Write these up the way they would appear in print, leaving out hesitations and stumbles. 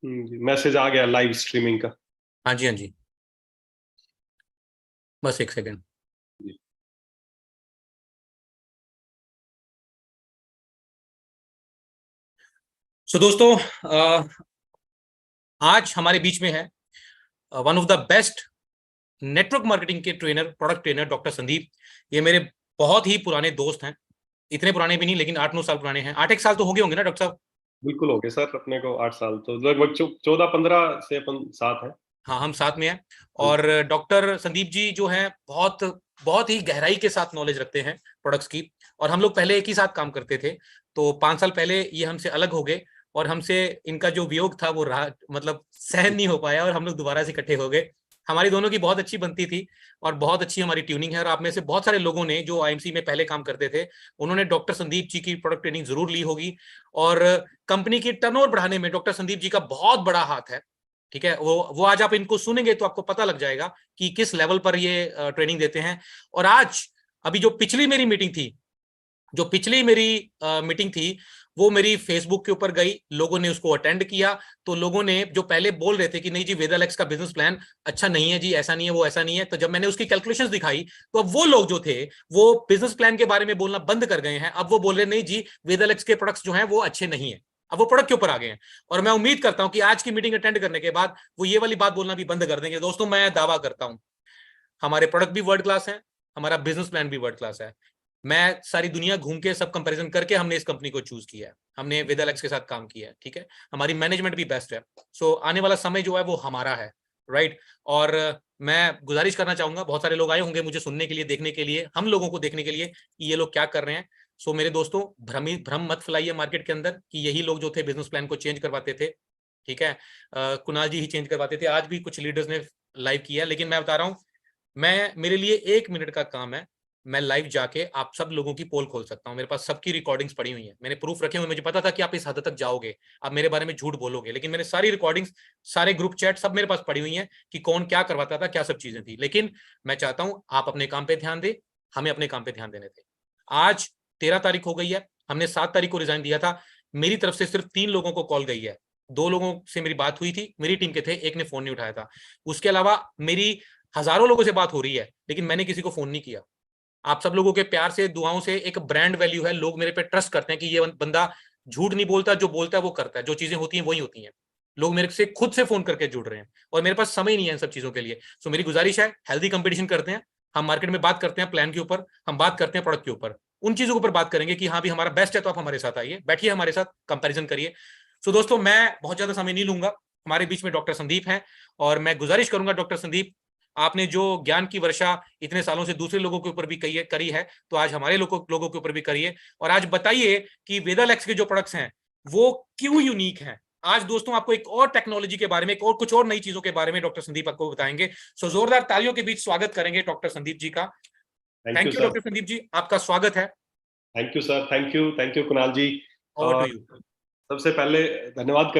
जी, message आ गया live streaming का। हाँ जी, हाँ जी, बस एक सेकंड। जी। सो दोस्तों, आज हमारे बीच में है one of the best network marketing के trainer, product trainer doctor Sandeep. ये मेरे बहुत ही पुराने दोस्त हैं। इतने पुराने भी नहीं, लेकिन 8-9 साल पुराने हैं। 8 एक साल तो हो गए होंगे ना डॉक्टर साहब? बिल्कुल हो गए सर, अपने को 8 साल तो लगभग 14-15 से अपन साथ हैं। हाँ, हम साथ में हैं। और बिल्कुल। डॉक्टर संदीप जी जो हैं, बहुत बहुत ही गहराई के साथ नॉलेज रखते हैं प्रोडक्ट्स की। और हम लोग पहले एक ही साथ काम करते थे, तो 5 साल पहले ये हमसे अलग हो गए। और हमसे इनका जो वियोग था वो रहा, मतलब सहन नहीं हो पाया, और हम लोग दोबारा से इकट्ठे हो गए। हमारी दोनों की बहुत अच्छी बनती थी और बहुत अच्छी हमारी ट्यूनिंग है। और आप में से बहुत सारे लोगों ने जो आईएमसी में पहले काम करते थे, उन्होंने डॉक्टर संदीप जी की प्रोडक्ट ट्रेनिंग जरूर ली होगी। और कंपनी की टर्नओवर बढ़ाने में डॉक्टर संदीप जी का बहुत बड़ा हाथ है। ठीक है, वो आज आप इनको सुनेंगे तो आपको पता लग जाएगा कि किस लेवल पर ये ट्रेनिंग देते हैं। और आज अभी जो पिछली मेरी मीटिंग थी, जो पिछली मेरी मीटिंग थी, वो मेरी फेसबुक के ऊपर गई, लोगों ने उसको अटेंड किया। तो लोगों ने जो पहले बोल रहे थे कि नहीं जी, वेदालेक्स का बिजनेस प्लान अच्छा नहीं है जी, ऐसा नहीं है, वो ऐसा नहीं है, तो जब मैंने उसकी कैलकुलेशंस दिखाई, तो अब वो लोग जो थे वो बिजनेस प्लान के बारे में बोलना बंद कर गए हैं। अब वो बोल रहे नहीं जी, वेदालेक्स के प्रोडक्ट्स जो हैं वो अच्छे नहीं है। अब वो प्रोडक्ट के ऊपर आ गए हैं। और मैं उम्मीद करता हूं कि आज की मीटिंग अटेंड करने के बाद वो ये वाली बात बोलना भी बंद कर देंगे। दोस्तों, मैं दावा करता हूं, हमारे प्रोडक्ट भी वर्ल्ड क्लास है, हमारा बिजनेस प्लान भी वर्ल्ड क्लास है। मैं सारी दुनिया घूम के सब कंपैरिजन करके हमने इस कंपनी को चूज किया है। हमने विदालेक्स के साथ काम किया है, ठीक है। हमारी मैनेजमेंट भी बेस्ट है। सो आने वाला समय जो है वो हमारा है, राइट। और मैं गुजारिश करना चाहूंगा, बहुत सारे लोग आए होंगे मुझे सुनने के लिए, देखने के लिए, हम लोगों को देखने के लिए कि ये लोग क्या कर रहे हैं। सो मेरे दोस्तों, भ्रम मत फैलाइए मार्केट के अंदर कि यही लोग जो थे बिजनेस प्लान को चेंज करवाते थे। ठीक है, कुणाल जी ही चेंज करवाते थे। आज भी कुछ लीडर्स ने लाइव किया, लेकिन मैं बता रहा हूँ, मैं मेरे लिए 1 मिनट का काम है, मैं लाइव जाके आप सब लोगों की पोल खोल सकता हूं। मेरे पास सबकी रिकॉर्डिंग्स पड़ी हुई हैं, मैंने प्रूफ रखे हुए। मुझे पता था कि आप इस हद तक जाओगे, आप मेरे बारे में झूठ बोलोगे, लेकिन मैंने सारी रिकॉर्डिंग्स, सारे ग्रुप चैट सब मेरे पास पड़ी हुई हैं कि कौन क्या करवाता था, क्या सब चीजें थी। लेकिन मैं चाहता हूं आप अपने काम पे ध्यान दें, हमें अपने काम पे ध्यान देने थे। आज 13 तारीख हो गई है, हमने 7 तारीख को रिजाइन दिया था। मेरी तरफ से सिर्फ 3 लोगों को कॉल गई है। 2 लोगों से मेरी बात हुई थी, मेरी टीम के थे, एक ने फोन नहीं उठाया था। उसके अलावा मेरी हजारों लोगों से बात हो रही है, लेकिन मैंने किसी को फोन नहीं किया। आप सब लोगों के प्यार से, दुआओं से एक ब्रांड वैल्यू है, लोग मेरे पे ट्रस्ट करते हैं कि ये बंदा झूठ नहीं बोलता, जो बोलता है वो करता है, जो चीजें होती हैं वही होती हैं। लोग मेरे से खुद से फोन करके जुड़ रहे हैं, और मेरे पास समय नहीं है इन सब चीजों के लिए। सो मेरी गुजारिश है, हेल्दी कंपटीशन करते हैं। हम मार्केट में बात करते हैं प्लान के ऊपर, हम बात करते हैं प्रोडक्ट के ऊपर, उन चीजों के ऊपर बात करेंगे कि हाँ भी हमारा बेस्ट है, तो आप हमारे साथ आइए, बैठिए हमारे साथ, कंपेरिजन करिए। सो दोस्तों, मैं बहुत ज्यादा समय नहीं लूंगा। हमारे बीच में डॉक्टर संदीप हैं, और मैं गुजारिश करूंगा डॉक्टर संदीप, आपने जो ज्ञान की वर्षा इतने सालों से दूसरे लोगों के ऊपर भी करी है, तो आज हमारे लोगों के ऊपर भी करिए। और आज बताइए कि वेदालेक्स के जो प्रोडक्ट्स हैं वो क्यों यूनिक हैं। आज दोस्तों, आपको एक और टेक्नोलॉजी के बारे में, एक और कुछ और नई चीजों के बारे में डॉक्टर संदीप आपको बताएंगे। सो जोरदार तालियों के बीच स्वागत करेंगे डॉक्टर संदीप जी का। Thank you thank you sir. Doctor Sandeep ji, आपका स्वागत है। Thank you sir, thank you Kunal ji. Over to और यू। सबसे पहले धन्यवाद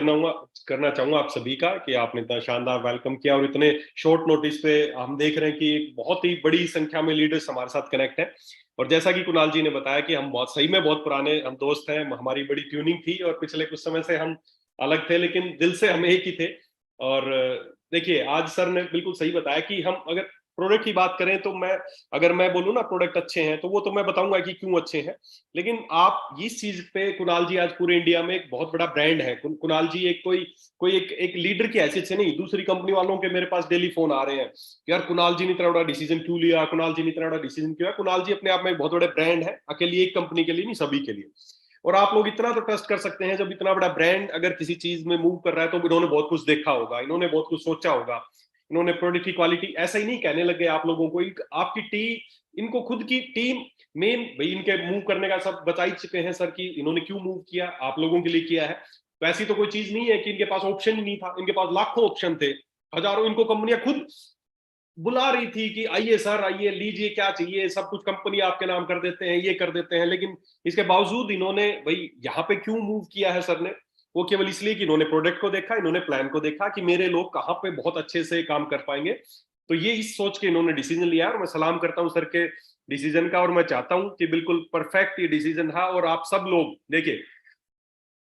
करना चाहूंगा आप सभी का कि आपने इतना शानदार वेलकम किया, और इतने शॉर्ट नोटिस पे हम देख रहे हैं कि एक बहुत ही बड़ी संख्या में लीडर्स हमारे साथ कनेक्ट हैं। और जैसा कि कुणाल जी ने बताया कि हम बहुत सही में बहुत पुराने हम दोस्त हैं, हमारी बड़ी ट्यूनिंग थी, और पिछले कुछ समय से हम अलग थे, लेकिन दिल से हम एक ही थे। और देखिए, आज सर ने बिल्कुल सही बताया कि हम अगर प्रोडक्ट की बात करें तो अगर मैं बोलूँ ना प्रोडक्ट अच्छे हैं, तो वो तो मैं बताऊंगा कि क्यों अच्छे हैं। लेकिन आप इस चीज पे, कुणाल जी आज पूरे इंडिया में एक बहुत बड़ा ब्रांड है। कुणाल जी एक कोई एक लीडर की हैसियत से नहीं, दूसरी कंपनी वालों के मेरे पास डेली फोन आ रहे हैं कि यार कुणाल जी ने इतना बड़ा डिसीजन क्यों लिया, कुणाल जी ने इतना बड़ा डिसीजन क्यों है। कुणाल जी अपने आप में एक बहुत बड़े ब्रांड है, अकेली एक कंपनी के लिए नहीं, सभी के लिए। और आप लोग इतना तो ट्रस्ट कर सकते हैं, जब इतना बड़ा ब्रांड अगर किसी चीज में मूव कर रहा है, तो इन्होंने बहुत कुछ देखा होगा, इन्होंने बहुत कुछ सोचा होगा, इन्होंने प्रोडक्ट की क्वालिटी ऐसा ही नहीं कहने लगे आप लोगों को, आपकी टीम, इनको खुद की टीम मेन भाई, इनके मूव करने का सब बता ही चुके हैं सर कि इन्होंने क्यों मूव किया, आप लोगों के लिए किया है। तो ऐसी तो कोई चीज नहीं है कि इनके पास ऑप्शन ही नहीं था, इनके पास लाखों ऑप्शन थे, हजारों, इनको कंपनियां खुद बुला रही थी कि आइए सर, आइए लीजिए, क्या चाहिए, सब कुछ कंपनी आपके नाम कर देते हैं, ये कर देते हैं। लेकिन इसके बावजूद इन्होंने भाई यहाँ पे क्यों मूव किया है सर ने, वो केवल इसलिए कि इन्होंने प्रोडक्ट को देखा, इन्होंने प्लान को देखा कि मेरे लोग कहाँ पे बहुत अच्छे से काम कर पाएंगे। तो ये इस सोच के इन्होंने डिसीजन लिया, और मैं सलाम करता हूँ सर के डिसीजन का। और मैं चाहता हूँ कि बिल्कुल परफेक्ट ये डिसीजन था। और आप सब लोग देखिए,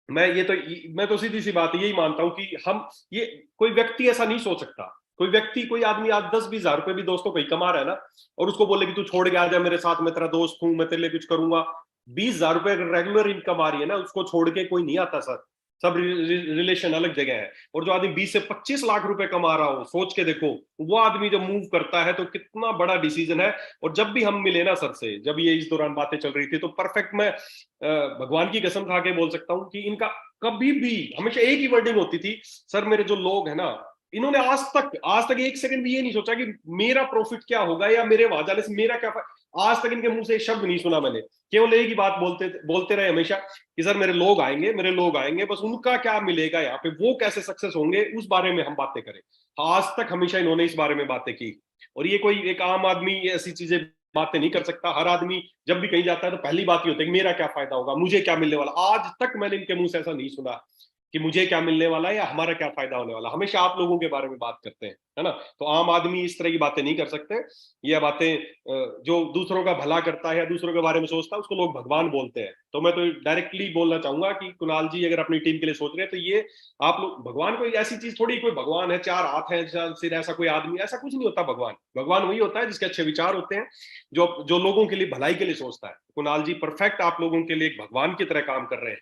मैं तो सीधी सी बात यही मानता हूं कि हम, ये कोई व्यक्ति ऐसा नहीं सोच सकता, कोई व्यक्ति, कोई आदमी आज 10-20 हजार रुपए भी दोस्तों कहीं कमा रहा है ना, और उसको बोले कि तू छोड़ के आ जा मेरे साथ, मैं तेरा दोस्त हूं, मैं तेरे लिए कुछ करूंगा। 20 हजार रुपए अगर रेगुलर इनकम आ रही है ना, उसको छोड़ के कोई नहीं आता सर। सब रिलेशन अलग जगह है। और जो आदमी 20 से 25 लाख रुपए कमा रहा हो, सोच के देखो, वो आदमी जब मूव करता है तो कितना बड़ा डिसीजन है। और जब भी हम मिले ना सर से, जब ये इस दौरान बातें चल रही थी, तो परफेक्ट, मैं भगवान की कसम खा के बोल सकता हूँ कि इनका कभी भी, हमेशा एक ही वर्डिंग होती थी, सर मेरे जो लोग हैं ना, इन्होंने आज तक एक सेकंड भी ये नहीं सोचा कि मेरा प्रॉफिट क्या होगा या मेरे वहां जाने से मेरा क्या। आज तक इनके मुंह से एक शब्द नहीं सुना मैंने। केवल एक ही बात बोलते बोलते रहे हमेशा कि सर मेरे लोग आएंगे, मेरे लोग आएंगे, बस उनका क्या मिलेगा यहाँ पे, वो कैसे सक्सेस होंगे, उस बारे में हम बातें करें। आज तक हमेशा इन्होंने इस बारे में बातें की। और ये कोई एक आम आदमी ऐसी चीजें बातें नहीं कर सकता। हर आदमी जब भी कहीं जाता है तो पहली बात ये होती है कि मेरा क्या फायदा होगा, मुझे क्या मिलने वाला। आज तक मैंने इनके मुंह से ऐसा नहीं सुना कि मुझे क्या मिलने वाला है या हमारा क्या फायदा होने वाला। हमेशा आप लोगों के बारे में बात करते हैं, है ना। तो आम आदमी इस तरह की बातें नहीं कर सकते। ये बातें जो दूसरों का भला करता है या दूसरों के बारे में सोचता है, उसको लोग भगवान बोलते हैं। तो मैं तो डायरेक्टली बोलना चाहूंगा कि कुणाल जी अगर अपनी टीम के लिए सोच रहे हैं, तो ये आप लोग, भगवान कोई ऐसी चीज थोड़ी, कोई भगवान है 4 हाथ है सिर, ऐसा कोई आदमी, ऐसा कुछ नहीं होता। भगवान भगवान वही होता है जिसके अच्छे विचार होते हैं, जो जो लोगों के लिए भलाई के लिए सोचता है। कुणाल जी परफेक्ट आप लोगों के लिए एक भगवान की तरह काम कर रहे हैं।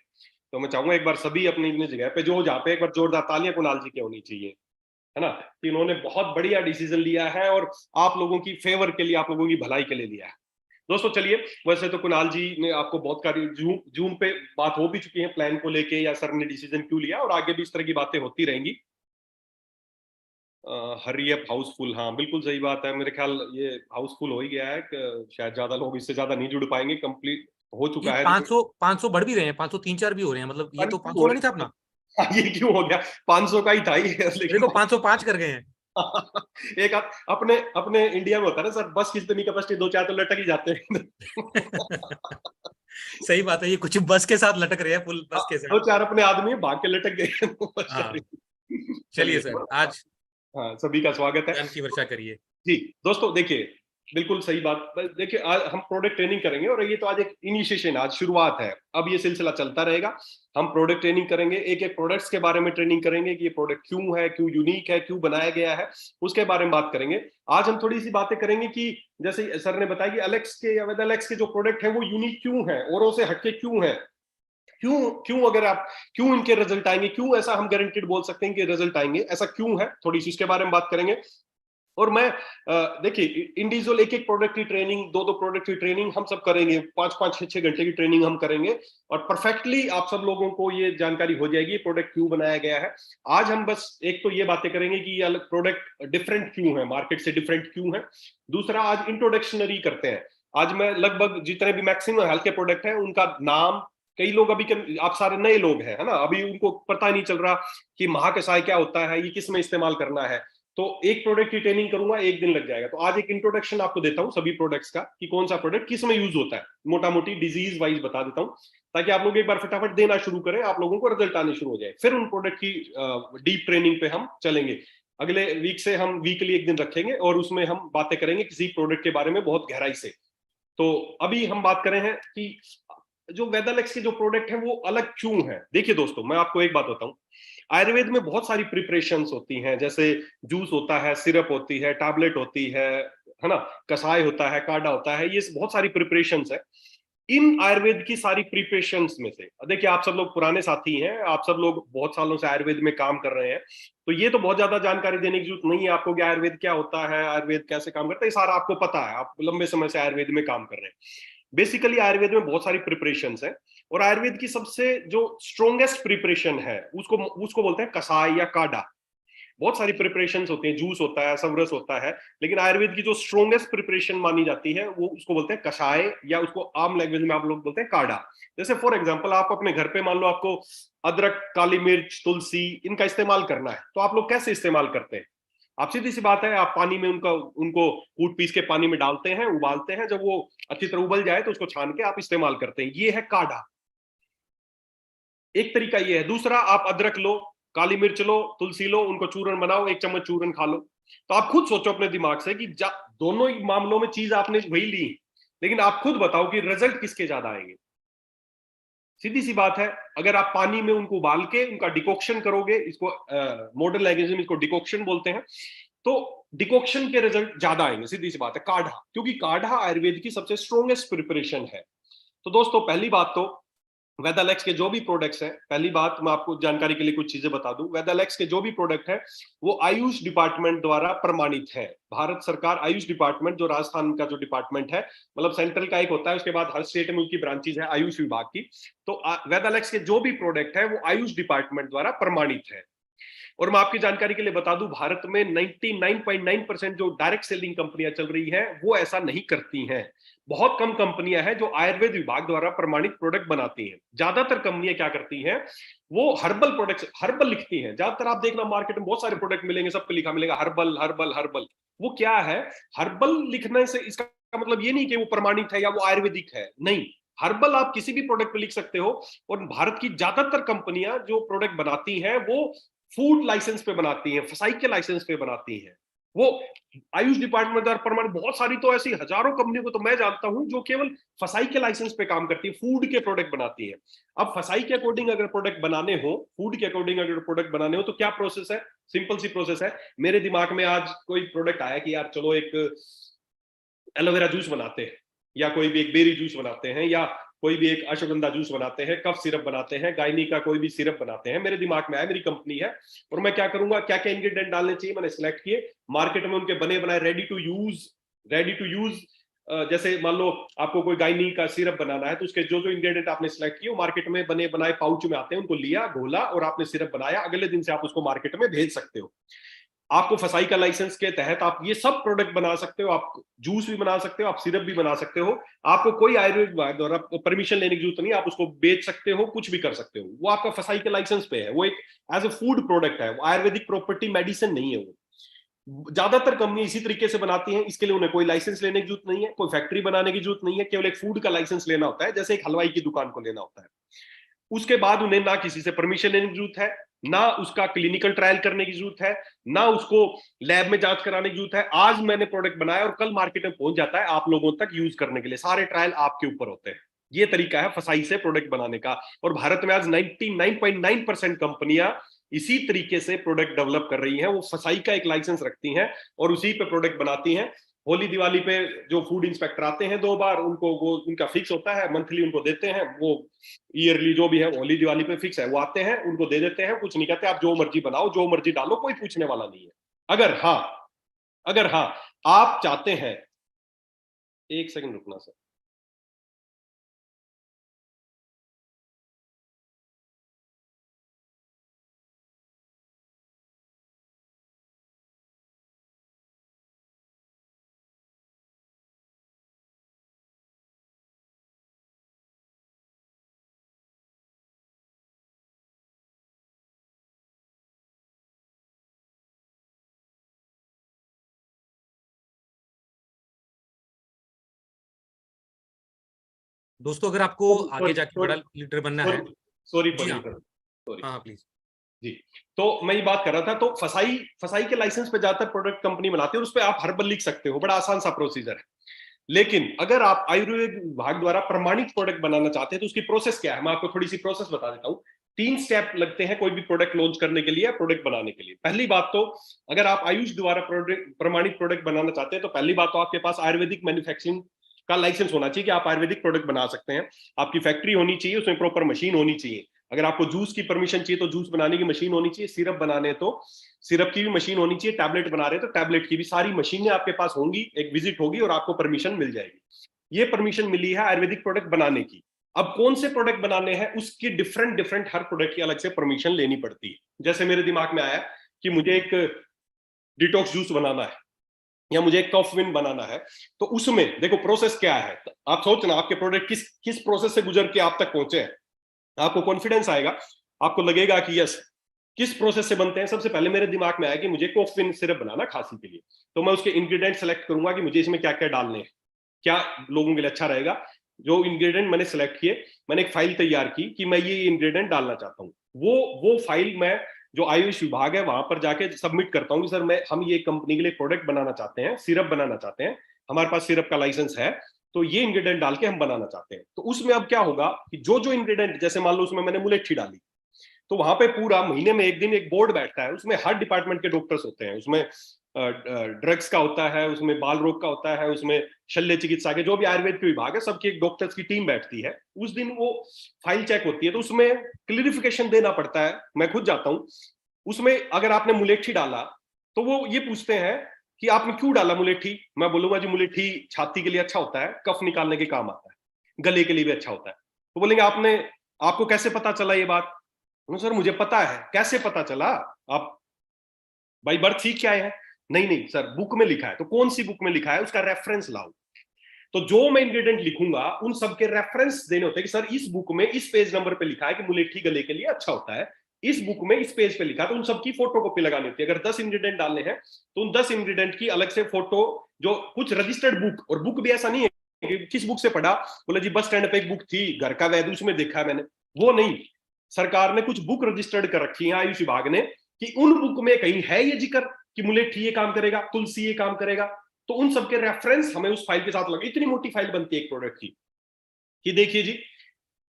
तो मैं चाहूंगा एक बार सभी अपनी अपनी जगह पे, जो जहाँ पे, एक बार जोरदार तालियां कुणाल जी की होनी चाहिए, है ना, कि इन्होंने बहुत बढ़िया डिसीजन लिया है और आप लोगों की फेवर के लिए, आप लोगों की भलाई के लिए लिया है। दोस्तों चलिए, वैसे तो कुणाल जी ने आपको बहुत सारी जूम पे बात हो भी चुकी है प्लान को लेके, या सर ने डिसीजन क्यों लिया, और आगे भी इस तरह की बातें होती रहेंगी। हरी अप हाउसफुल, हाँ बिल्कुल सही बात है। मेरे ख्याल ये हाउसफुल हो ही गया है, शायद ज्यादा लोग इससे ज्यादा नहीं जुड़ पाएंगे, कंप्लीट हो ये चुका है। 500 बढ़ भी रहे हैं, 503-4 भी हो रहे हैं, मतलब ये तो 500 का नहीं था अपना। ये क्यों हो गया? 500 का ही था ये, लेकिन देखो 505 कर गए हैं। एक अपने अपने इंडिया में होता है ना सर, बस कितनी कैपेसिटी, 2-4 तो लटक ही जाते हैं। सही बात है, ये कुछ बस के साथ लटक रहे हैं, फुल बस के साथ। 2-4 अपने आदमी भाग के लटक गए। हाँ, चलिए चलिए, सर, आज हाँ सभी का स्वागत है। ज्ञान की वर्षा करिए। जी दोस्तों, देखिए बिल्कुल सही बात। देखिए आज हम प्रोडक्ट ट्रेनिंग करेंगे, और ये तो आज एक इनिशिएशन, आज शुरुआत है। अब ये सिलसिला चलता रहेगा। हम प्रोडक्ट ट्रेनिंग करेंगे, एक एक प्रोडक्ट्स के बारे में ट्रेनिंग करेंगे कि ये प्रोडक्ट क्यों है, क्यों यूनिक है, क्यों बनाया गया है, उसके बारे में बात करेंगे। आज हम थोड़ी सी बातें करेंगे कि जैसे सर ने बताया कि एलेक्स के या वेद एलेक्स के जो प्रोडक्ट है वो यूनिक क्यों है, औरों से हटके क्यों है, क्यों क्यों अगर आप, क्यों इनके रिजल्ट आएंगे, क्यों ऐसा हम गारंटेड बोल सकते हैं कि रिजल्ट आएंगे, ऐसा क्यों है, थोड़ी सी इसके बारे में बात करेंगे। और मैं देखिए, इंडिविजुअल एक एक प्रोडक्ट की ट्रेनिंग, दो दो प्रोडक्ट की ट्रेनिंग हम सब करेंगे, 5-5 6-6 घंटे की ट्रेनिंग हम करेंगे, और परफेक्टली आप सब लोगों को ये जानकारी हो जाएगी प्रोडक्ट क्यों बनाया गया है। आज हम बस एक तो ये बातें करेंगे कि ये अलग प्रोडक्ट डिफरेंट क्यों है, मार्केट से डिफरेंट क्यों है। दूसरा, आज इंट्रोडक्शनरी करते हैं। आज मैं लगभग जितने भी मैक्सिमम हेल्थ के प्रोडक्ट हैं उनका नाम, कई लोग अभी आप सारे नए लोग हैं, है ना, अभी उनको पता ही नहीं चल रहा कि महाकसाय क्या होता है, ये किस में इस्तेमाल करना है। तो एक प्रोडक्ट की ट्रेनिंग करूंगा, एक दिन लग जाएगा। तो आज एक इंट्रोडक्शन आपको देता हूं सभी प्रोडक्ट्स का, कि कौन सा प्रोडक्ट किस में यूज होता है, मोटा मोटी डिजीज वाइज बता देता हूं, ताकि आप लोग एक बार फटाफट देना शुरू करें, आप लोगों को रिजल्ट आने शुरू हो जाए। फिर उन प्रोडक्ट की डीप ट्रेनिंग पे हम चलेंगे। अगले वीक से हम वीकली एक दिन रखेंगे, और उसमें हम बातें करेंगे किसी प्रोडक्ट के बारे में बहुत गहराई से। तो अभी हम बात कर रहे हैं कि जो वेदालेक्स के जो प्रोडक्ट है वो अलग क्यों है। देखिए दोस्तों, मैं आपको एक बात बताऊं, आयुर्वेद में बहुत सारी प्रिपरेशंस होती हैं, जैसे जूस होता है, सिरप होती है, टैबलेट होती है ना, कसाय होता है, काढ़ा होता है, ये बहुत सारी प्रिपरेशंस है। इन आयुर्वेद की सारी प्रिपरेशंस में से, देखिए आप सब लोग पुराने साथी हैं, आप सब लोग बहुत सालों से आयुर्वेद में काम कर रहे हैं, तो ये तो बहुत ज्यादा जानकारी देने की जरूरत नहीं है आपको कि आयुर्वेद क्या होता है, आयुर्वेद कैसे काम करता है, ये सारा आपको पता है, आप लंबे समय से आयुर्वेद में काम कर रहे हैं। बेसिकली आयुर्वेद में बहुत सारी प्रिपरेशंस है, और आयुर्वेद की सबसे जो स्ट्रोंगेस्ट प्रिपरेशन है उसको उसको बोलते हैं कसाय या काढ़ा। बहुत सारी प्रिपरेशंस होती हैं, जूस होता है, समरस होता है, लेकिन आयुर्वेद की जो स्ट्रोंगेस्ट प्रिपरेशन मानी जाती है वो उसको बोलते हैं कषाय, या उसको आम लैंग्वेज में आप लोग बोलते हैं काढ़ा। जैसे फॉर एग्जांपल, आप अपने घर पे मान लो आपको अदरक, काली मिर्च, तुलसी, इनका इस्तेमाल करना है, तो आप लोग कैसे इस्तेमाल करते हैं? आप सीधी सी बात है, आप पानी में उनको कूट पीस के पानी में डालते हैं, उबालते हैं, जब वो अच्छी तरह उबल जाए तो उसको छान के आप इस्तेमाल करते हैं। ये है काढ़ा, एक तरीका ये है। दूसरा, आप अदरक लो, काली मिर्च लो, तुलसी लो, उनको चूरन बनाओ, 1 चम्मच चूरन खा लो। तो आप खुद सोचो अपने दिमाग से कि दोनों ही मामलों में चीज आपने वही ली, लेकिन आप खुद बताओ कि रिजल्ट किसके ज्यादा आएंगे। सीधी सी बात है, अगर आप पानी में उनको उबाल के उनका डिकॉक्शन करोगे, इसको मॉडर्न लैंग्वेज में इसको डिकॉक्शन बोलते हैं, तो डिकॉक्शन के रिजल्ट ज्यादा आएंगे। सीधी सी बात है, काढ़ा, क्योंकि काढ़ा आयुर्वेद की सबसे स्ट्रॉन्गेस्ट प्रिपरेशन है। तो दोस्तों पहली बात तो वेदालेक्स के जो भी प्रोडक्ट्स हैं, पहली बात मैं आपको जानकारी के लिए कुछ चीजें बता दूं, वेदालेक्स के जो भी प्रोडक्ट है वो आयुष डिपार्टमेंट द्वारा प्रमाणित है। भारत सरकार आयुष डिपार्टमेंट, जो राजस्थान का जो डिपार्टमेंट है, मतलब सेंट्रल का एक होता है, उसके बाद हर स्टेट में उसकी ब्रांचेज है आयुष विभाग की। तो वेदालेक्स के जो भी प्रोडक्ट है वो आयुष डिपार्टमेंट द्वारा प्रमाणित है। और मैं आपकी जानकारी के लिए बता दूं, भारत में 99.9% जो डायरेक्ट सेलिंग कंपनियां चल रही हैं वो ऐसा नहीं करती हैं। बहुत कम कंपनियां हैं जो आयुर्वेद विभाग द्वारा प्रमाणित प्रोडक्ट बनाती हैं। ज्यादातर कंपनियां क्या करती हैं, वो हर्बल प्रोडक्ट्स, हर्बल लिखती हैं। ज्यादातर आप देखना मार्केट में बहुत सारे प्रोडक्ट मिलेंगे, सब पे लिखा मिलेगा हर्बल हर्बल हर्बल। वो क्या है, हर्बल लिखने से इसका मतलब ये नहीं कि वो प्रमाणित है या वो आयुर्वेदिक है, नहीं। हर्बल आप किसी भी प्रोडक्ट पे लिख सकते हो। और भारत की ज्यादातर कंपनियां जो प्रोडक्ट बनाती हैं वो फूड लाइसेंस पे बनाती हैं, फसाई के लाइसेंस पे बनाती हैं। वो आयुष डिपार्टमेंट द्वारा प्रमाणित बहुत सारी, तो ऐसी हजारों कंपनियों को तो मैं जानता हूं जो केवल फसाई के लाइसेंस पे काम करती है, फूड के प्रोडक्ट बनाती है। अब फसाई के अकॉर्डिंग अगर प्रोडक्ट बनाने हो, फूड के अकॉर्डिंग अगर प्रोडक्ट बनाने हो, तो क्या प्रोसेस है, सिंपल सी प्रोसेस है। मेरे दिमाग में आज कोई प्रोडक्ट आया कि यार चलो एक एलोवेरा जूस बनाते हैं, या कोई भी एक बेरी जूस बनाते हैं, या कोई भी एक अश्वगंधा जूस बनाते हैं, कफ सिरप बनाते हैं, गायनी का कोई भी सिरप बनाते हैं। मेरे दिमाग में आया, मेरी कंपनी है, और मैं क्या करूंगा, क्या क्या इंग्रेडिएंट डालने चाहिए मैंने सिलेक्ट किए। मार्केट में उनके बने बनाए रेडी टू यूज जैसे मान लो आपको कोई गायनी का सिरप बनाना है, तो उसके जो जो इंग्रेडिएंट आपने सिलेक्ट किए वो मार्केट में बने बनाए पाउच में आते हैं, उनको लिया, घोला और आपने सिरप बनाया। अगले दिन से आप उसको मार्केट में भेज सकते हो। आपको फसाई का लाइसेंस के तहत आप ये सब प्रोडक्ट बना सकते हो। आप जूस भी बना सकते हो, आप सिरप भी बना सकते हो। आपको कोई आयुर्वेद विभाग द्वारा परमिशन लेने की जरूरत नहीं, आप उसको बेच सकते हो, कुछ भी कर सकते हो। वो आपका फसाई के लाइसेंस पे है, वो एक एज ए फूड प्रोडक्ट है, वो आयुर्वेदिक प्रॉपर्टी मेडिसिन नहीं है। वो ज्यादातर कंपनी इसी तरीके से बनाती हैं, इसके लिए उन्हें कोई लाइसेंस लेने की जरूरत नहीं है, कोई फैक्ट्री बनाने की जरूरत नहीं है, केवल एक फूड का लाइसेंस लेना होता है, जैसे एक हलवाई की दुकान को लेना होता है। उसके बाद उन्हें ना किसी से परमिशन लेने की जरूरत है, ना उसका क्लिनिकल ट्रायल करने की जरूरत है, ना उसको लैब में जांच कराने की जरूरत है। आज मैंने प्रोडक्ट बनाया और कल मार्केट में पहुंच जाता है आप लोगों तक यूज करने के लिए। सारे ट्रायल आपके ऊपर होते हैं। ये तरीका है फसाई से प्रोडक्ट बनाने का। और भारत में आज 99.9% कंपनियां इसी तरीके से प्रोडक्ट डेवलप कर रही हैं। वो फसाई का एक लाइसेंस रखती हैं और उसी पे प्रोडक्ट बनाती हैं। होली दिवाली पे जो फूड इंस्पेक्टर आते हैं 2 बार, उनको वो उनका फिक्स होता है, मंथली उनको देते हैं, वो ईयरली जो भी है, होली दिवाली पे फिक्स है, वो आते हैं, उनको दे देते हैं, कुछ नहीं कहते, आप जो मर्जी बनाओ, जो मर्जी डालो, कोई पूछने वाला नहीं है। अगर हाँ आप चाहते हैं, एक सेकंड रुकना सर। दोस्तों अगर आपको आगे जाके बड़ा लीडर बनना है, सॉरी जी फॉर हाँ, सॉरी हाँ प्लीज। जी। तो मैं ये बात कर रहा था, तो फसाई के लाइसेंस पे ज्यादातर प्रोडक्ट कंपनी बनाती है और उस पर आप हर्बल लिख सकते हो, बड़ा आसान सा प्रोसीजर है। लेकिन अगर आप आयुर्वेद विभाग द्वारा प्रमाणित प्रोडक्ट बनाना चाहते हैं तो उसकी प्रोसेस क्या है, मैं आपको थोड़ी सी प्रोसेस बता देता हूँ। 3 स्टेप लगते हैं कोई भी प्रोडक्ट लॉन्च करने के लिए, प्रोडक्ट बनाने के लिए। पहली बात तो, अगर आप आयुष द्वारा प्रमाणित प्रोडक्ट बनाना चाहते हैं तो पहली बात तो आपके पास आयुर्वेदिक मैन्युफैक्चरिंग का लाइसेंस होना चाहिए कि आप आयुर्वेदिक प्रोडक्ट बना सकते हैं। आपकी फैक्ट्री होनी चाहिए, उसमें प्रॉपर मशीन होनी चाहिए। अगर आपको जूस की परमिशन चाहिए तो जूस बनाने की मशीन होनी चाहिए, सिरप बनाने तो सिरप की भी मशीन होनी चाहिए, टैबलेट बना रहे तो टैबलेट की भी सारी मशीनें आपके पास होंगी, एक विजिट होगी और आपको परमिशन मिल जाएगी। ये परमिशन मिली है आयुर्वेदिक प्रोडक्ट बनाने की। अब कौन से प्रोडक्ट बनाने हैं उसकी डिफरेंट हर प्रोडक्ट की अलग से परमिशन लेनी पड़ती है। जैसे मेरे दिमाग में आया कि मुझे एक डिटॉक्स जूस बनाना है या मुझे एक कफ विन बनाना है, तो उसमें देखो प्रोसेस क्या है। आप सोचना आपके प्रोडक्ट किस किस प्रोसेस से गुजर के आप तक पहुंचे हैं, आपको कॉन्फिडेंस आएगा, आपको लगेगा कि यस किस प्रोसेस से बनते हैं। सबसे पहले मेरे दिमाग में आया कि मुझे कॉफिन सिरप बनाना खांसी के लिए, तो मैं उसके इंग्रेडिएंट सेलेक्ट करूंगा कि मुझे इसमें क्या क्या डालने हैं, क्या लोगों के लिए अच्छा रहेगा। जो इंग्रेडिएंट मैंने सेलेक्ट किए, मैंने एक फाइल तैयार की कि मैं ये इंग्रेडिएंट डालना चाहता हूँ। वो फाइल मैं जो आयुष विभाग है वहां पर जाके सबमिट करता हूँ कि सर हम ये कंपनी के लिए प्रोडक्ट बनाना चाहते हैं, सिरप बनाना चाहते हैं, हमारे पास सिरप का लाइसेंस है, तो ये इंग्रेडिएंट डाल के हम बनाना चाहते हैं। तो उसमें अब क्या होगा कि जो जो इंग्रेडिएंट, जैसे मान लो उसमें मैंने मुलेठी डाली, तो वहां पे पूरा महीने में एक दिन एक बोर्ड बैठता है, उसमें हर डिपार्टमेंट के डॉक्टर्स होते हैं, उसमें ड्रग्स का होता है, उसमें बाल रोग का होता है, उसमें शल्य चिकित्सा के जो भी आयुर्वेद के विभाग है सबकी एक डॉक्टर्स की टीम बैठती है। उस दिन वो फाइल चेक होती है, तो उसमें क्लियरिफिकेशन देना पड़ता है। मैं खुद जाता हूँ उसमें, अगर आपने मुलेठी डाला तो वो ये पूछते हैं कि आपने क्यों डाला मुलेठी। मैं बोलूंगा जी मुलेठी छाती के लिए अच्छा होता है, कफ निकालने के काम आता है, गले के लिए भी अच्छा होता है। तो बोलेंगे आपने, आपको कैसे पता चला ये बात? सर मुझे पता है। कैसे पता चला? आप बाई बर्थ सीख के आए हैं? नहीं नहीं सर, बुक में लिखा है। तो कौन सी बुक में लिखा है, उसका रेफरेंस लाओ। तो जो मैं इंग्रेडिएंट लिखूंगा उन सबके रेफरेंस देने होते हैं कि सर इस बुक में इस पेज नंबर पे लिखा है कि मुलेठी गले के लिए अच्छा होता है, इस बुक में इस पेज पे लिखा है। तो उन सबकी फोटो कॉपी लगानी होती है। अगर 10 इंग्रेडिएंट डालने हैं तो उन 10 इंग्रेडिएंट की अलग से फोटो, जो कुछ रजिस्टर्ड बुक, और बुक भी ऐसा नहीं है कि किस बुक से पढ़ा, बोले जी बस स्टैंड पे एक बुक थी घर का वैद्य उसमें देखा है मैंने, वो नहीं। सरकार ने कुछ बुक रजिस्टर्ड कर रखी है आयुष विभाग ने, कि उन बुक में कहीं है ये जिक्र कि मुलेठी ये काम करेगा, तुलसी ये काम करेगा। तो उन सबके रेफरेंस हमें उस फाइल के साथ लगे। इतनी मोटी फाइल बनती है एक प्रोडक्ट की कि देखिए जी